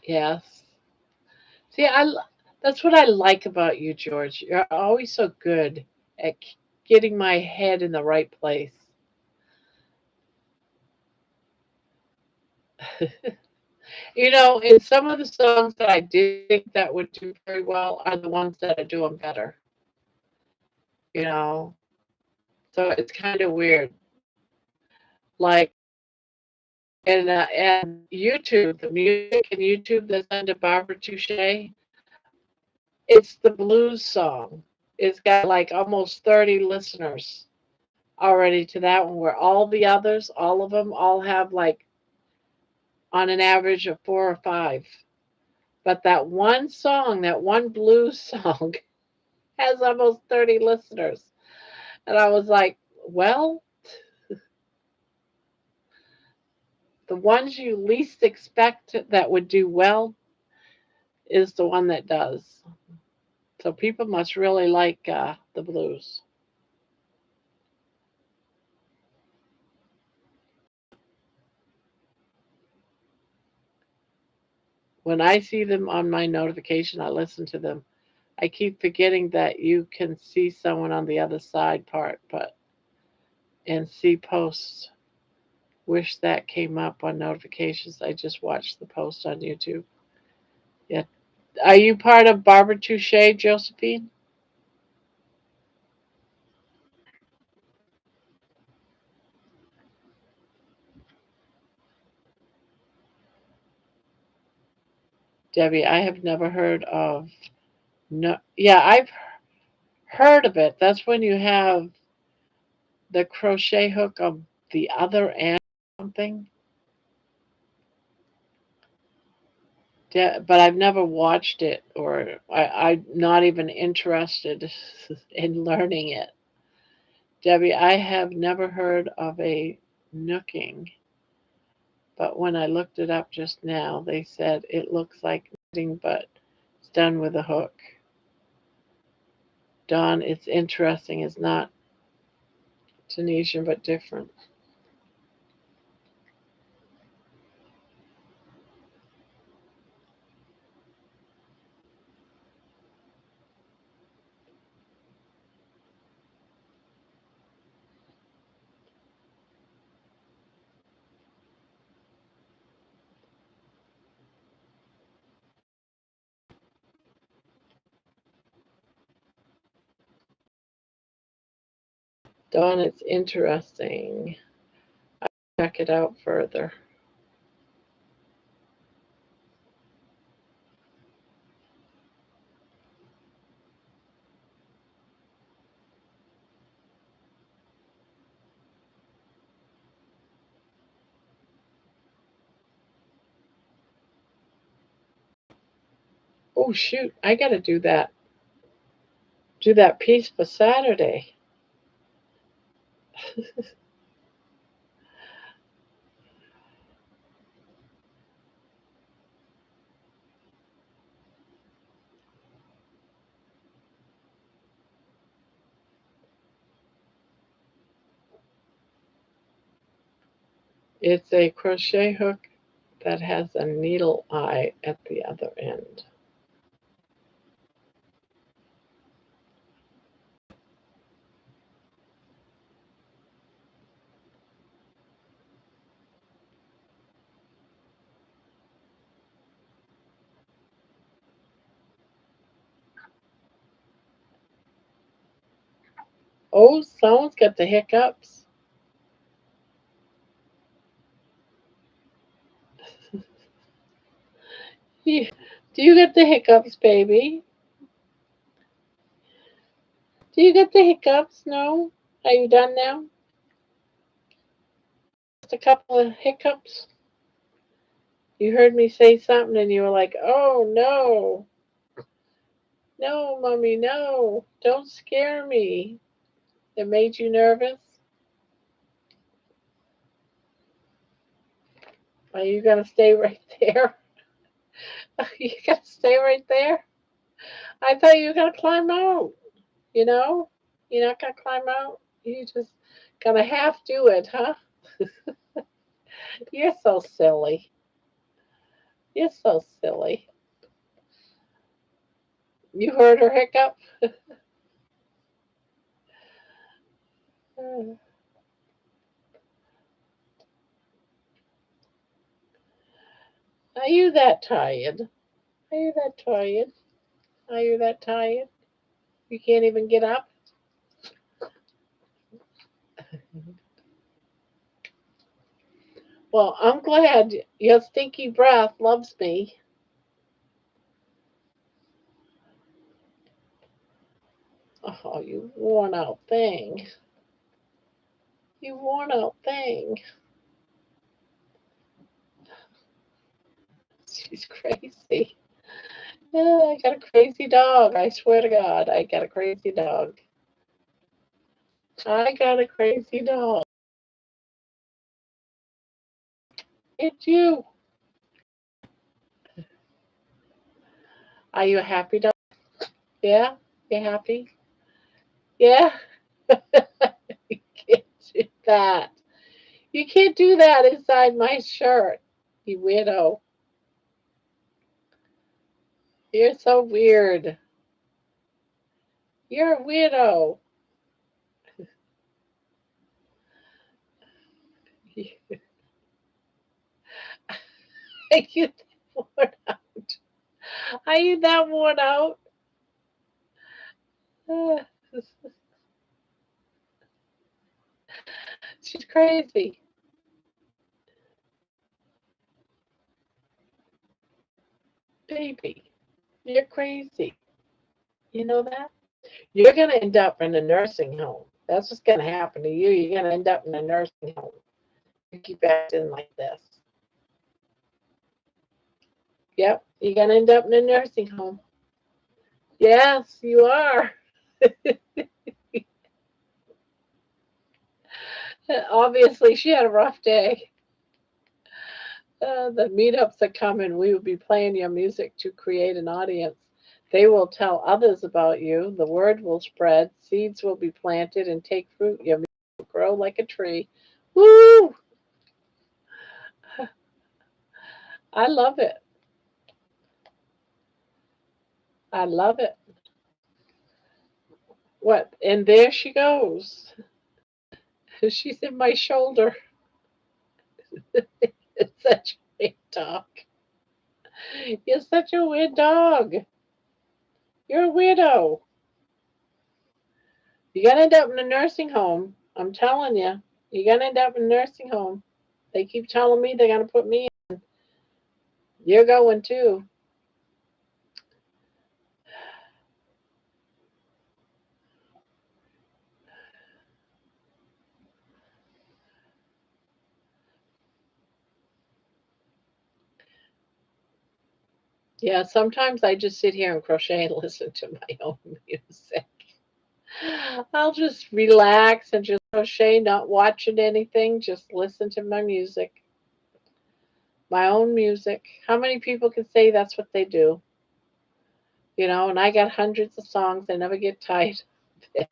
Yes. See, that's what I like about you, George. You're always so good at getting my head in the right place. And some of the songs that I did think that would do very well are the ones that are doing better. You know, so it's kind of weird. Like, and YouTube, the music and YouTube that's under Barbara Touche, it's the blues song. It's got like almost 30 listeners already to that one, where all the others, all of them, all have like on an average of 4 or 5. But that one song, that one blues song, has almost 30 listeners. And I was like, well, the ones you least expect that would do well is the one that does. So people must really like the blues. When I see them on my notification, I listen to them. I keep forgetting that you can see someone on the other side part, but and see posts. Wish that came up on notifications. I just watched the post on YouTube. Yeah. Are you part of Barbara Touche, Josephine? Debbie, I have never heard of. No, yeah, I've heard of it. That's when you have the crochet hook of the other end or something. But I've never watched it, or I'm not even interested in learning it. Debbie, I have never heard of a nooking, but when I looked it up just now, they said it looks like knitting, but it's done with a hook. Dawn, it's interesting. It's not Tunisian, but different. Dawn, it's interesting. Check it out further. Oh shoot, I gotta do that piece for Saturday. It's a crochet hook that has a needle eye at the other end. Oh, someone's got the hiccups. You- Do you get the hiccups, baby? Do you get the hiccups? No? Are you done now? Just a couple of hiccups? You heard me say something and you were like, oh no, no, mommy, no, don't scare me. It made you nervous? Are you going to stay right there? You going to stay right there? I thought you were going to climb out, you know? You're not going to climb out? You just going to half do it, huh? You're so silly. You're so silly. You heard her hiccup? Are you that tired? Are you that tired? Are you that tired? You can't even get up? Well, I'm glad your stinky breath loves me. Oh, you worn out thing. You worn out thing. She's crazy. Yeah, I got a crazy dog. I swear to God, I got a crazy dog. I got a crazy dog. It's you. Are you a happy dog? Yeah? You happy? Yeah? You can't do that. You can't do that inside my shirt, you weirdo. You're so weird. You're a weirdo. Are you that worn out? Are you that worn out? Uh, She's crazy. Baby, you're crazy. You know that? You're going to end up in a nursing home. That's what's going to happen to you. You're going to end up in a nursing home. You keep acting like this. Yep, you're going to end up in a nursing home. Yes, you are. Obviously, she had a rough day. The meetups are coming. We will be playing your music to create an audience. They will tell others about you. The word will spread. Seeds will be planted and take fruit. Your music will grow like a tree. Woo! I love it. I love it. What? And there she goes. She's in my shoulder. It's such a weird dog. You're such a weird dog. You're a weirdo. You're gonna end up in a nursing home. I'm telling you. You're gonna end up in a nursing home. They keep telling me they're gonna put me in. You're going too. Yeah, sometimes I just sit here and crochet and listen to my own music. I'll just relax and just crochet, not watching anything, just listen to my music, my own music. How many people can say that's what they do? You know, and I got hundreds of songs. I never get tired of it.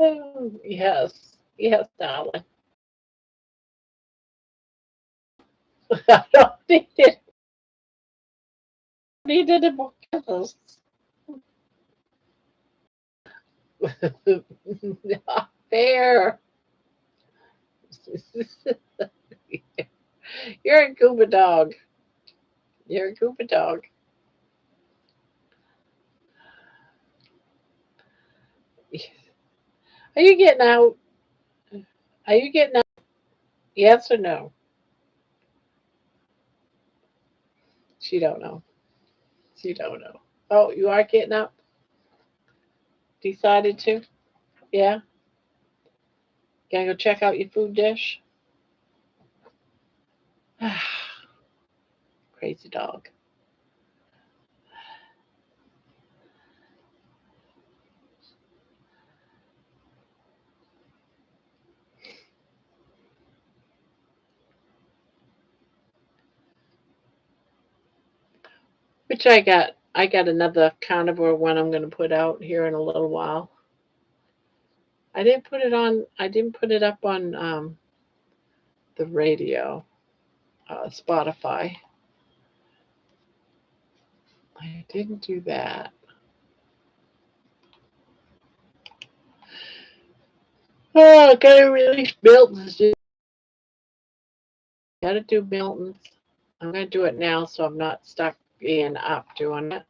Oh, yes, yes, darling. I don't need it. Need it in my candles. Not fair. You're a Gooba dog. You're a Gooba dog. Are you getting out? Are you getting out? Yes or no? She don't know. She don't know. Oh, you are getting up? Decided to? Yeah? Gonna go check out your food dish? Crazy dog. Which I got. I got another carnivore one I'm gonna put out here in a little while. I didn't put it on. I didn't put it up on the radio. Spotify. I didn't do that. Oh, gotta release Milton's. Gotta do Milton's. I'm gonna do it now so I'm not stuck being up doing it.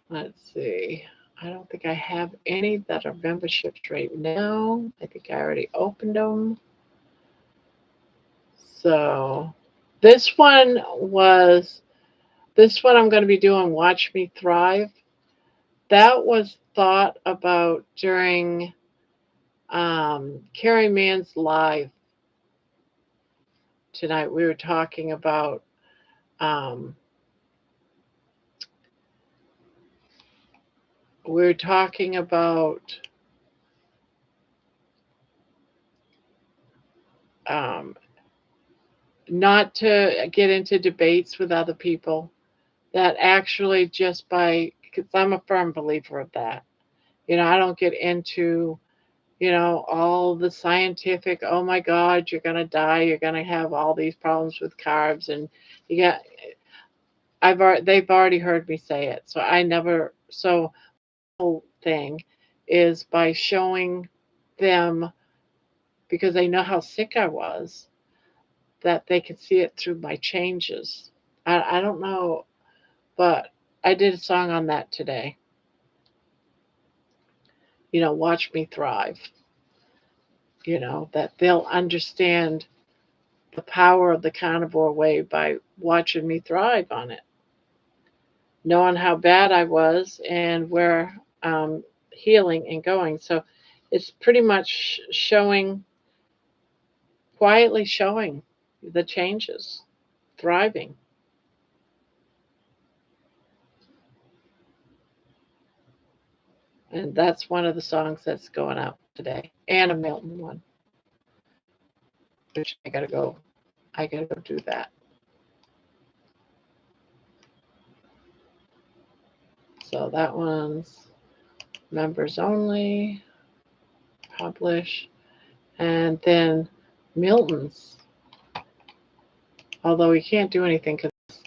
Let's see. I don't think I have any that are memberships right now. I think I already opened them. So this one was this one I'm going to be doing Watch Me Thrive. That was thought about during Carrie Mann's live tonight. We were talking about um, we were talking about um, not to get into debates with other people. That actually just by because I'm a firm believer of that. I don't get into all the scientific, oh my God, you're going to die, you're going to have all these problems with carbs. And you got, they've already heard me say it. So I never, so the whole thing is by showing them, because they know how sick I was, that they can see it through my changes. I don't know, but I did a song on that today. Watch me thrive. That they'll understand the power of the carnivore way by watching me thrive on it, knowing how bad I was and where healing and going. So it's pretty much quietly showing the changes, thriving. And that's one of the songs that's going out today, and a Milton one, which I gotta go do that. So that one's members only, publish, and then Milton's. Although he can't do anything because he's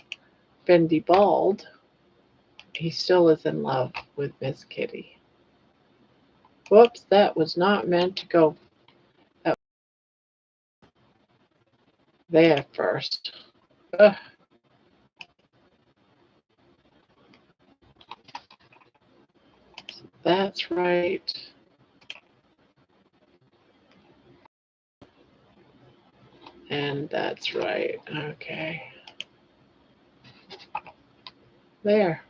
been deballed, he still is in love with Miss Kitty. Whoops, that was not meant to go there first. Ugh. That's right. And that's right. Okay. There.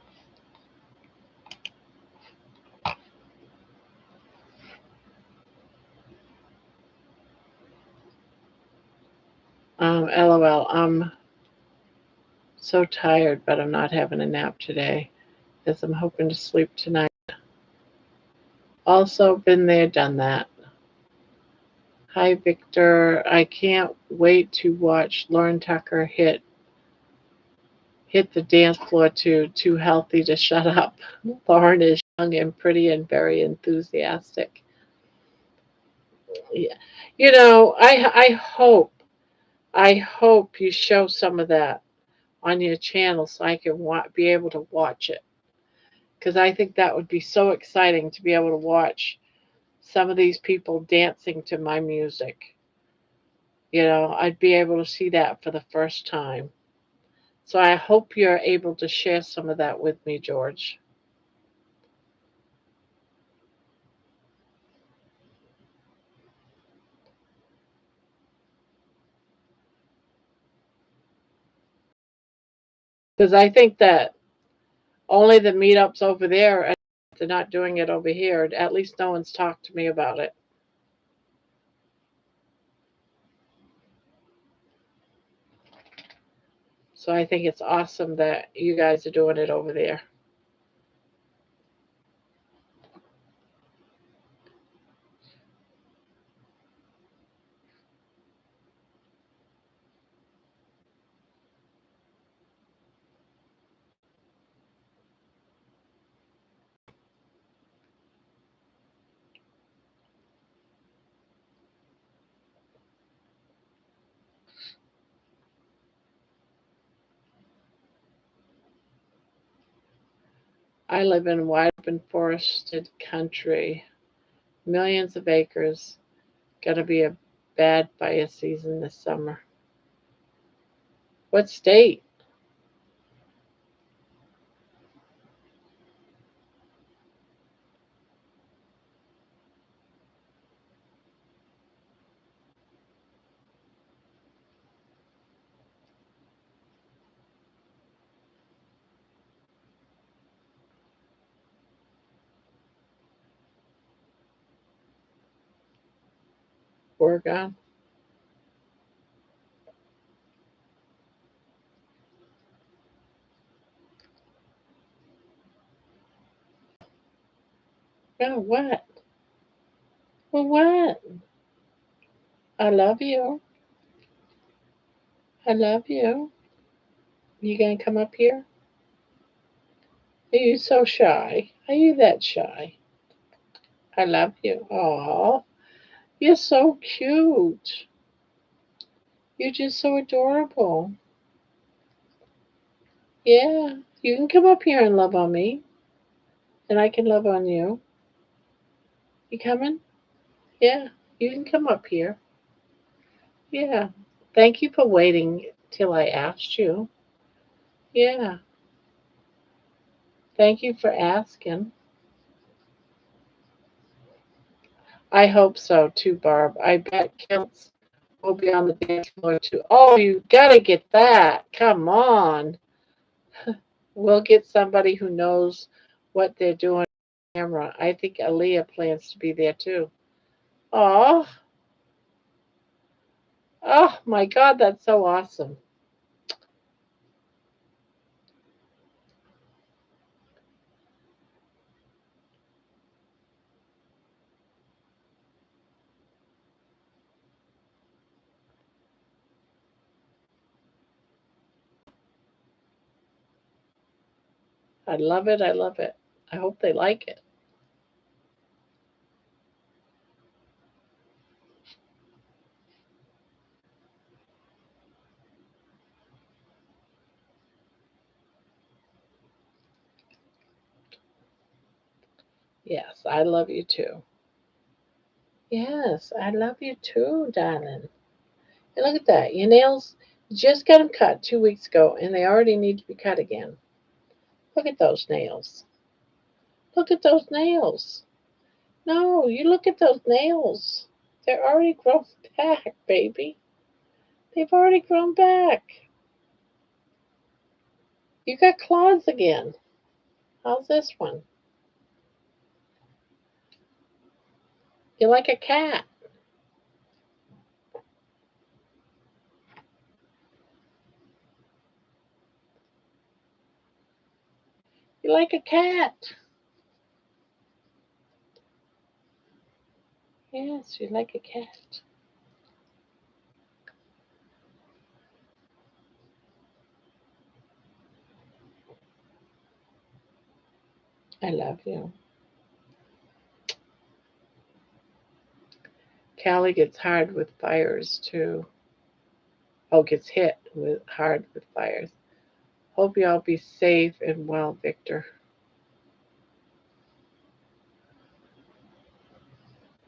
LOL. I'm so tired, but I'm not having a nap today because I'm hoping to sleep tonight. Also, been there, done that. Hi, Victor. I can't wait to watch Lauren Tucker hit the dance floor too healthy to shut up. Lauren is young and pretty and very enthusiastic. Yeah. I hope you show some of that on your channel so I can be able to watch it, because I think that would be so exciting to be able to watch some of these people dancing to my music. I'd be able to see that for the first time. So I hope you're able to share some of that with me, George. Because I think that only the meetups over there, they're not doing it over here. At least no one's talked to me about it. So I think it's awesome that you guys are doing it over there. I live in wide open forested country, millions of acres. Gonna be a bad fire season this summer. What state? Oregon? Oh, what? Well, what? I love you. I love you. You gonna come up here? Are you so shy? Are you that shy? I love you. Oh, you're so cute. You're just so adorable. Yeah, you can come up here and love on me, and I can love on you. You coming? Yeah, you can come up here. Yeah. Thank you for waiting till I asked you. Yeah. Thank you for asking. I hope so too, Barb. I bet Kilts will be on the dance floor too. Oh, you gotta get that. Come on. We'll get somebody who knows what they're doing on camera. I think Aaliyah plans to be there too. Oh, oh my God, that's so awesome. I love it. I love it. I hope they like it. Yes, I love you too. Yes, I love you too, darling. And look at that. Your nails, you just got them cut 2 weeks ago, and they already need to be cut again. Look at those nails. Look at those nails. No, you look at those nails. They're already grown back, baby. They've already grown back. You got claws again. How's this one? You're like a cat. You're like a cat. Yes, you're like a cat. I love you. Callie gets hard with fires too. Oh, gets hit with hard with fires. Hope y'all be safe and well, Victor.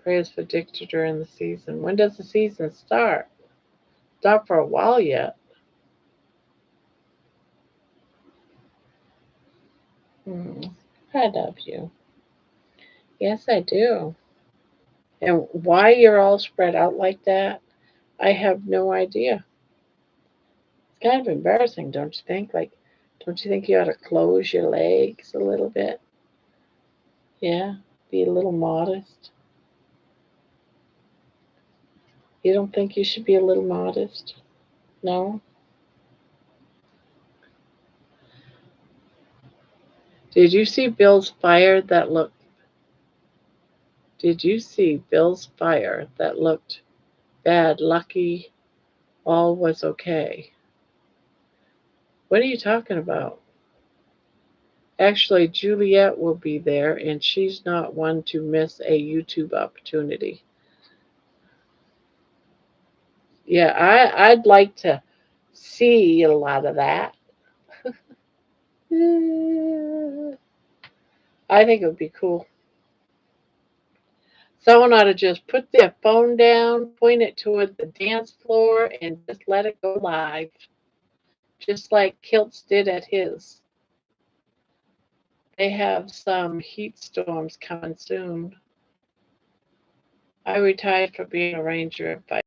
Prayers for Victor during the season. When does the season start? Not for a while yet. Hmm. I love you. Yes, I do. And why you're all spread out like that, I have no idea. It's kind of embarrassing, don't you think? Like, don't you think you ought to close your legs a little bit? Yeah, be a little modest. You don't think you should be a little modest? No? Did you see Bill's fire that looked Did you see Bill's fire that looked bad? Lucky all was okay. What are you talking about? Actually, Juliet will be there, and she's not one to miss a YouTube opportunity. Yeah, I'd like to see a lot of that. I think it would be cool. Someone ought to just put their phone down, point it toward the dance floor, and just let it go live, just like Kiltz did at his. They have some heat storms coming soon. I retired from being a ranger at 5.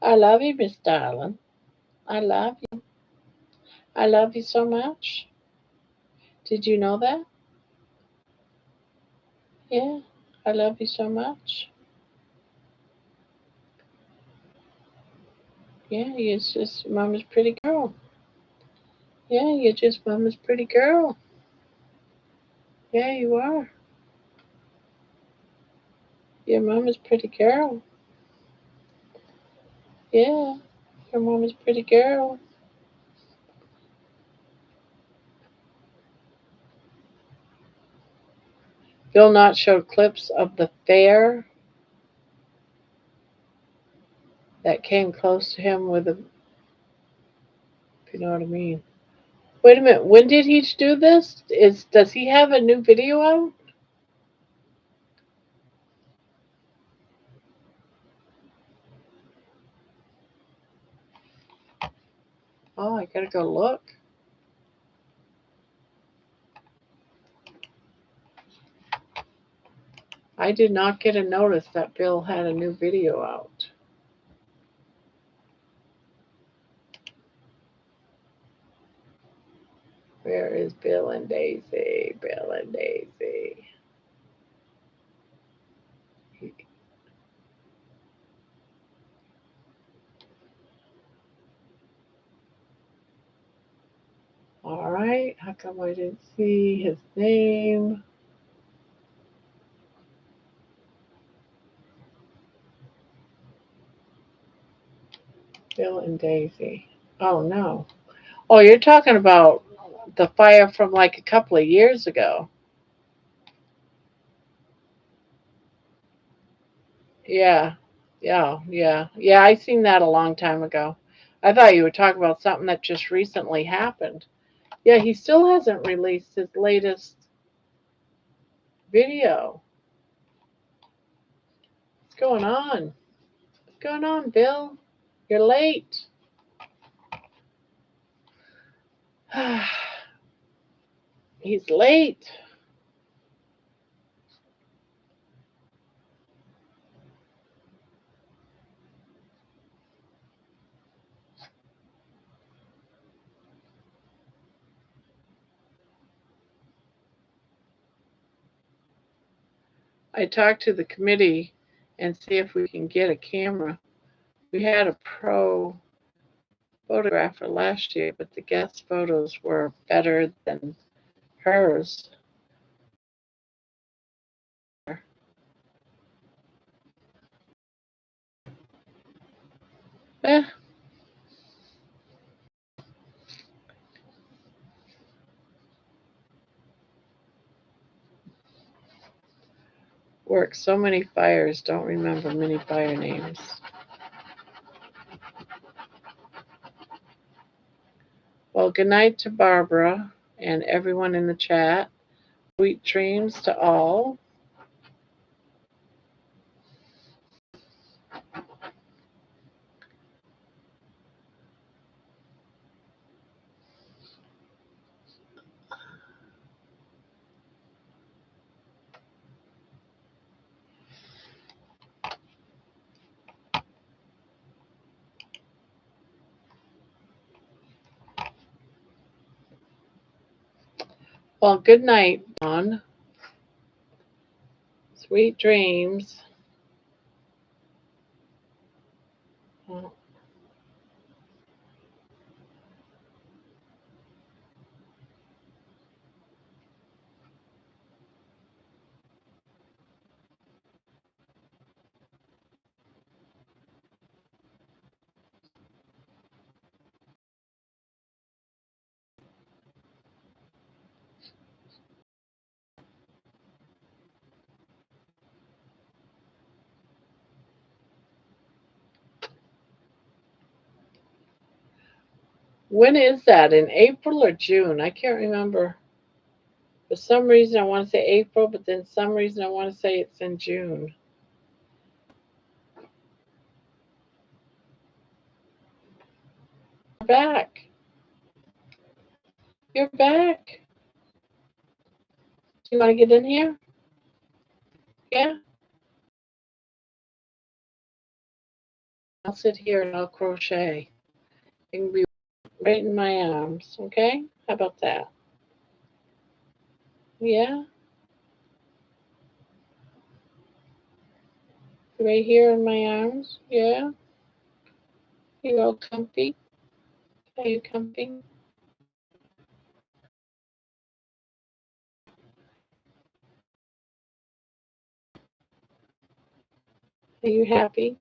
I love you, Miss Darling. I love you. I love you so much. Did you know that? Yeah, I love you so much. Yeah, you're just Mama's pretty girl. Yeah, you're just Mama's pretty girl. Yeah, you are. You're Mama's pretty girl. Yeah, you're Mama's pretty girl. Bill Knott showed clips of the fair that came close to him with a, if you know what I mean. Wait a minute, when did he do this? Does he have a new video out? Oh, I gotta go look. I did not get a notice that Bill had a new video out. Where is Bill and Daisy? Bill and Daisy. All right, how come I didn't see his name? Bill and Daisy. Oh no. Oh, you're talking about the fire from like a couple of years ago. Yeah. Yeah. I seen that a long time ago. I thought you were talking about something that just recently happened. Yeah, he still hasn't released his latest video. What's going on? What's going on, Bill? You're late. He's late. I talked to the committee and see if we can get a camera. We had a pro photographer last year, but the guest photos were better than hers. Eh, work so many fires, don't remember many fire names. Well, good night to Barbara and everyone in the chat. Sweet dreams to all. Well, good night, Dawn. Sweet dreams. When is that? In April or June? I can't remember. For some reason, I want to say April, but then some reason I want to say it's in June. You're back. You're back. You want to get in here? Yeah? I'll sit here and I'll crochet. You can be right in my arms, okay? How about that? Yeah? Right here in my arms? Yeah? You all comfy? Are you comfy? Are you happy?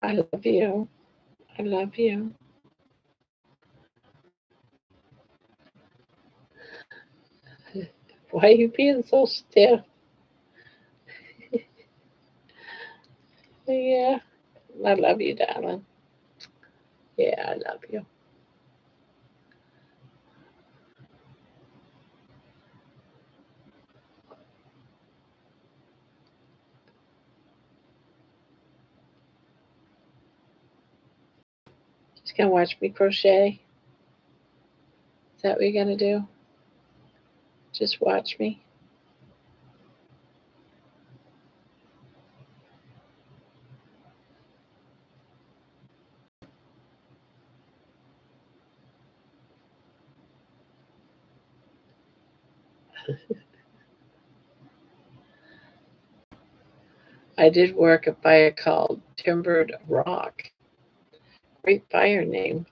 I love you. I love you. Why are you being so stiff? Yeah, I love you, darling. Yeah, I love you. Just gonna watch me crochet. Is that what you're gonna do? Just watch me. I did work a fire called Timbered Rock. Great fire name.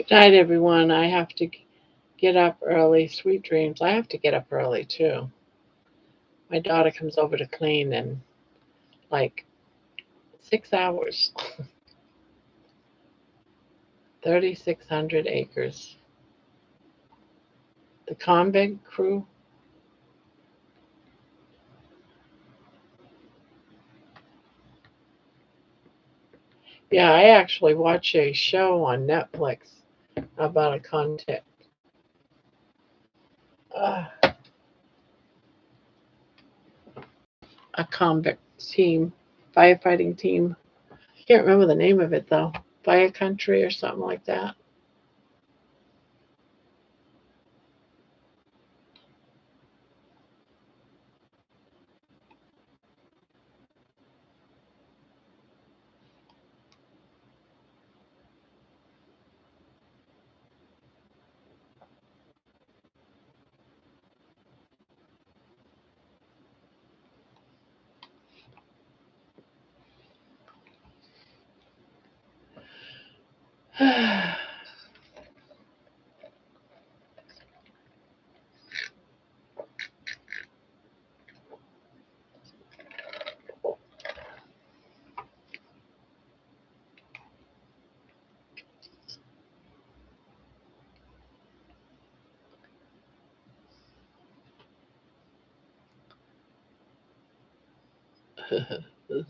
Good night, everyone. I have to get up early. Sweet dreams. I have to get up early too. My daughter comes over to clean in like 6 hours. 3,600 acres. The convict crew. Yeah, I actually watch a show on Netflix about uh, a convict team, firefighting team. I can't remember the name of it though. Fire Country or something like that.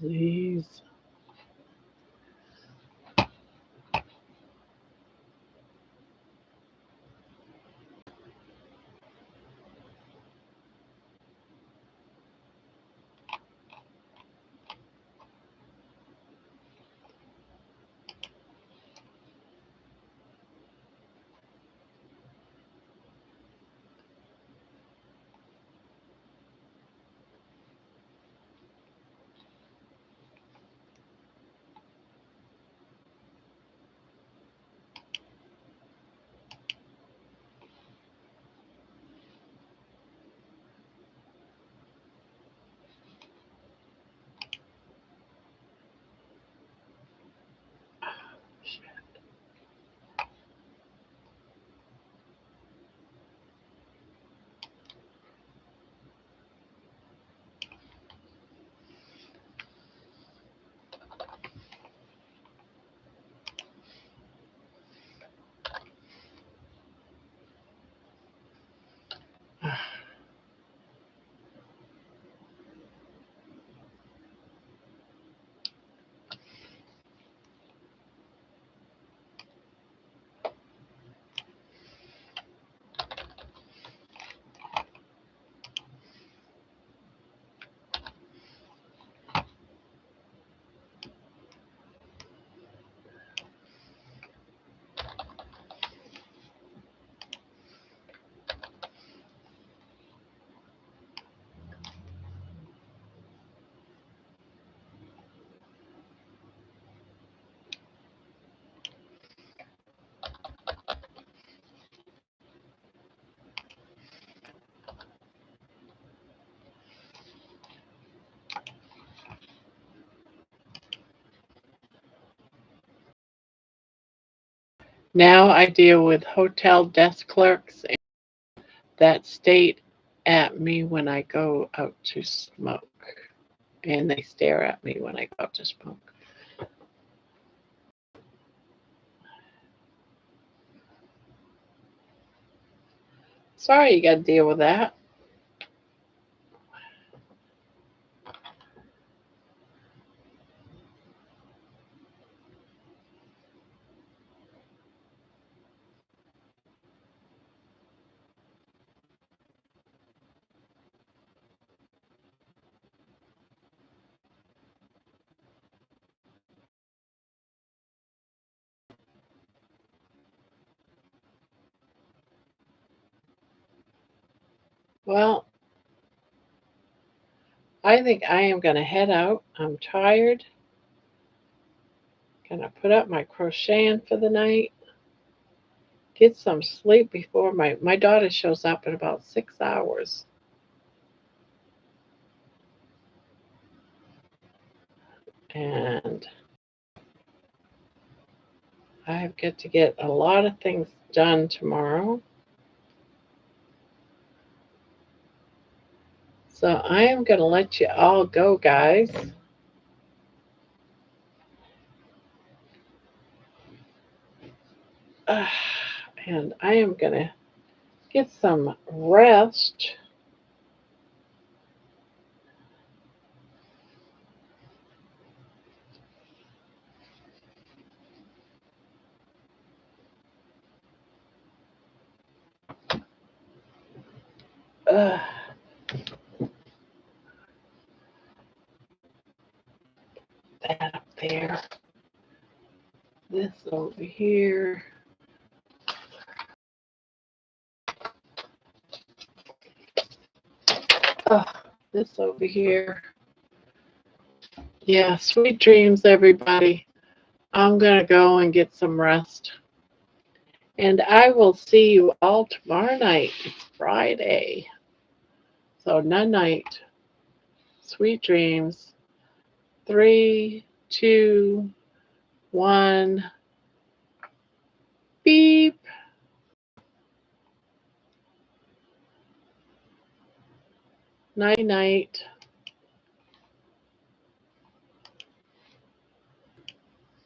These. Now I deal with hotel desk clerks that state at me when I go out to smoke. And they stare at me when I go out to smoke. Sorry you got to deal with that. Well, I think I am going to head out. I'm tired. Going to put up my crocheting for the night. Get some sleep before my daughter shows up in about 6 hours. And I've got to get a lot of things done tomorrow. So I am going to let you all go, guys. And I am going to get some rest. That up there. This over here. Oh, this over here. Yeah, sweet dreams, everybody. I'm going to go and get some rest. And I will see you all tomorrow night. It's Friday. So, night night. Sweet dreams. 3, 2, 1. Night night.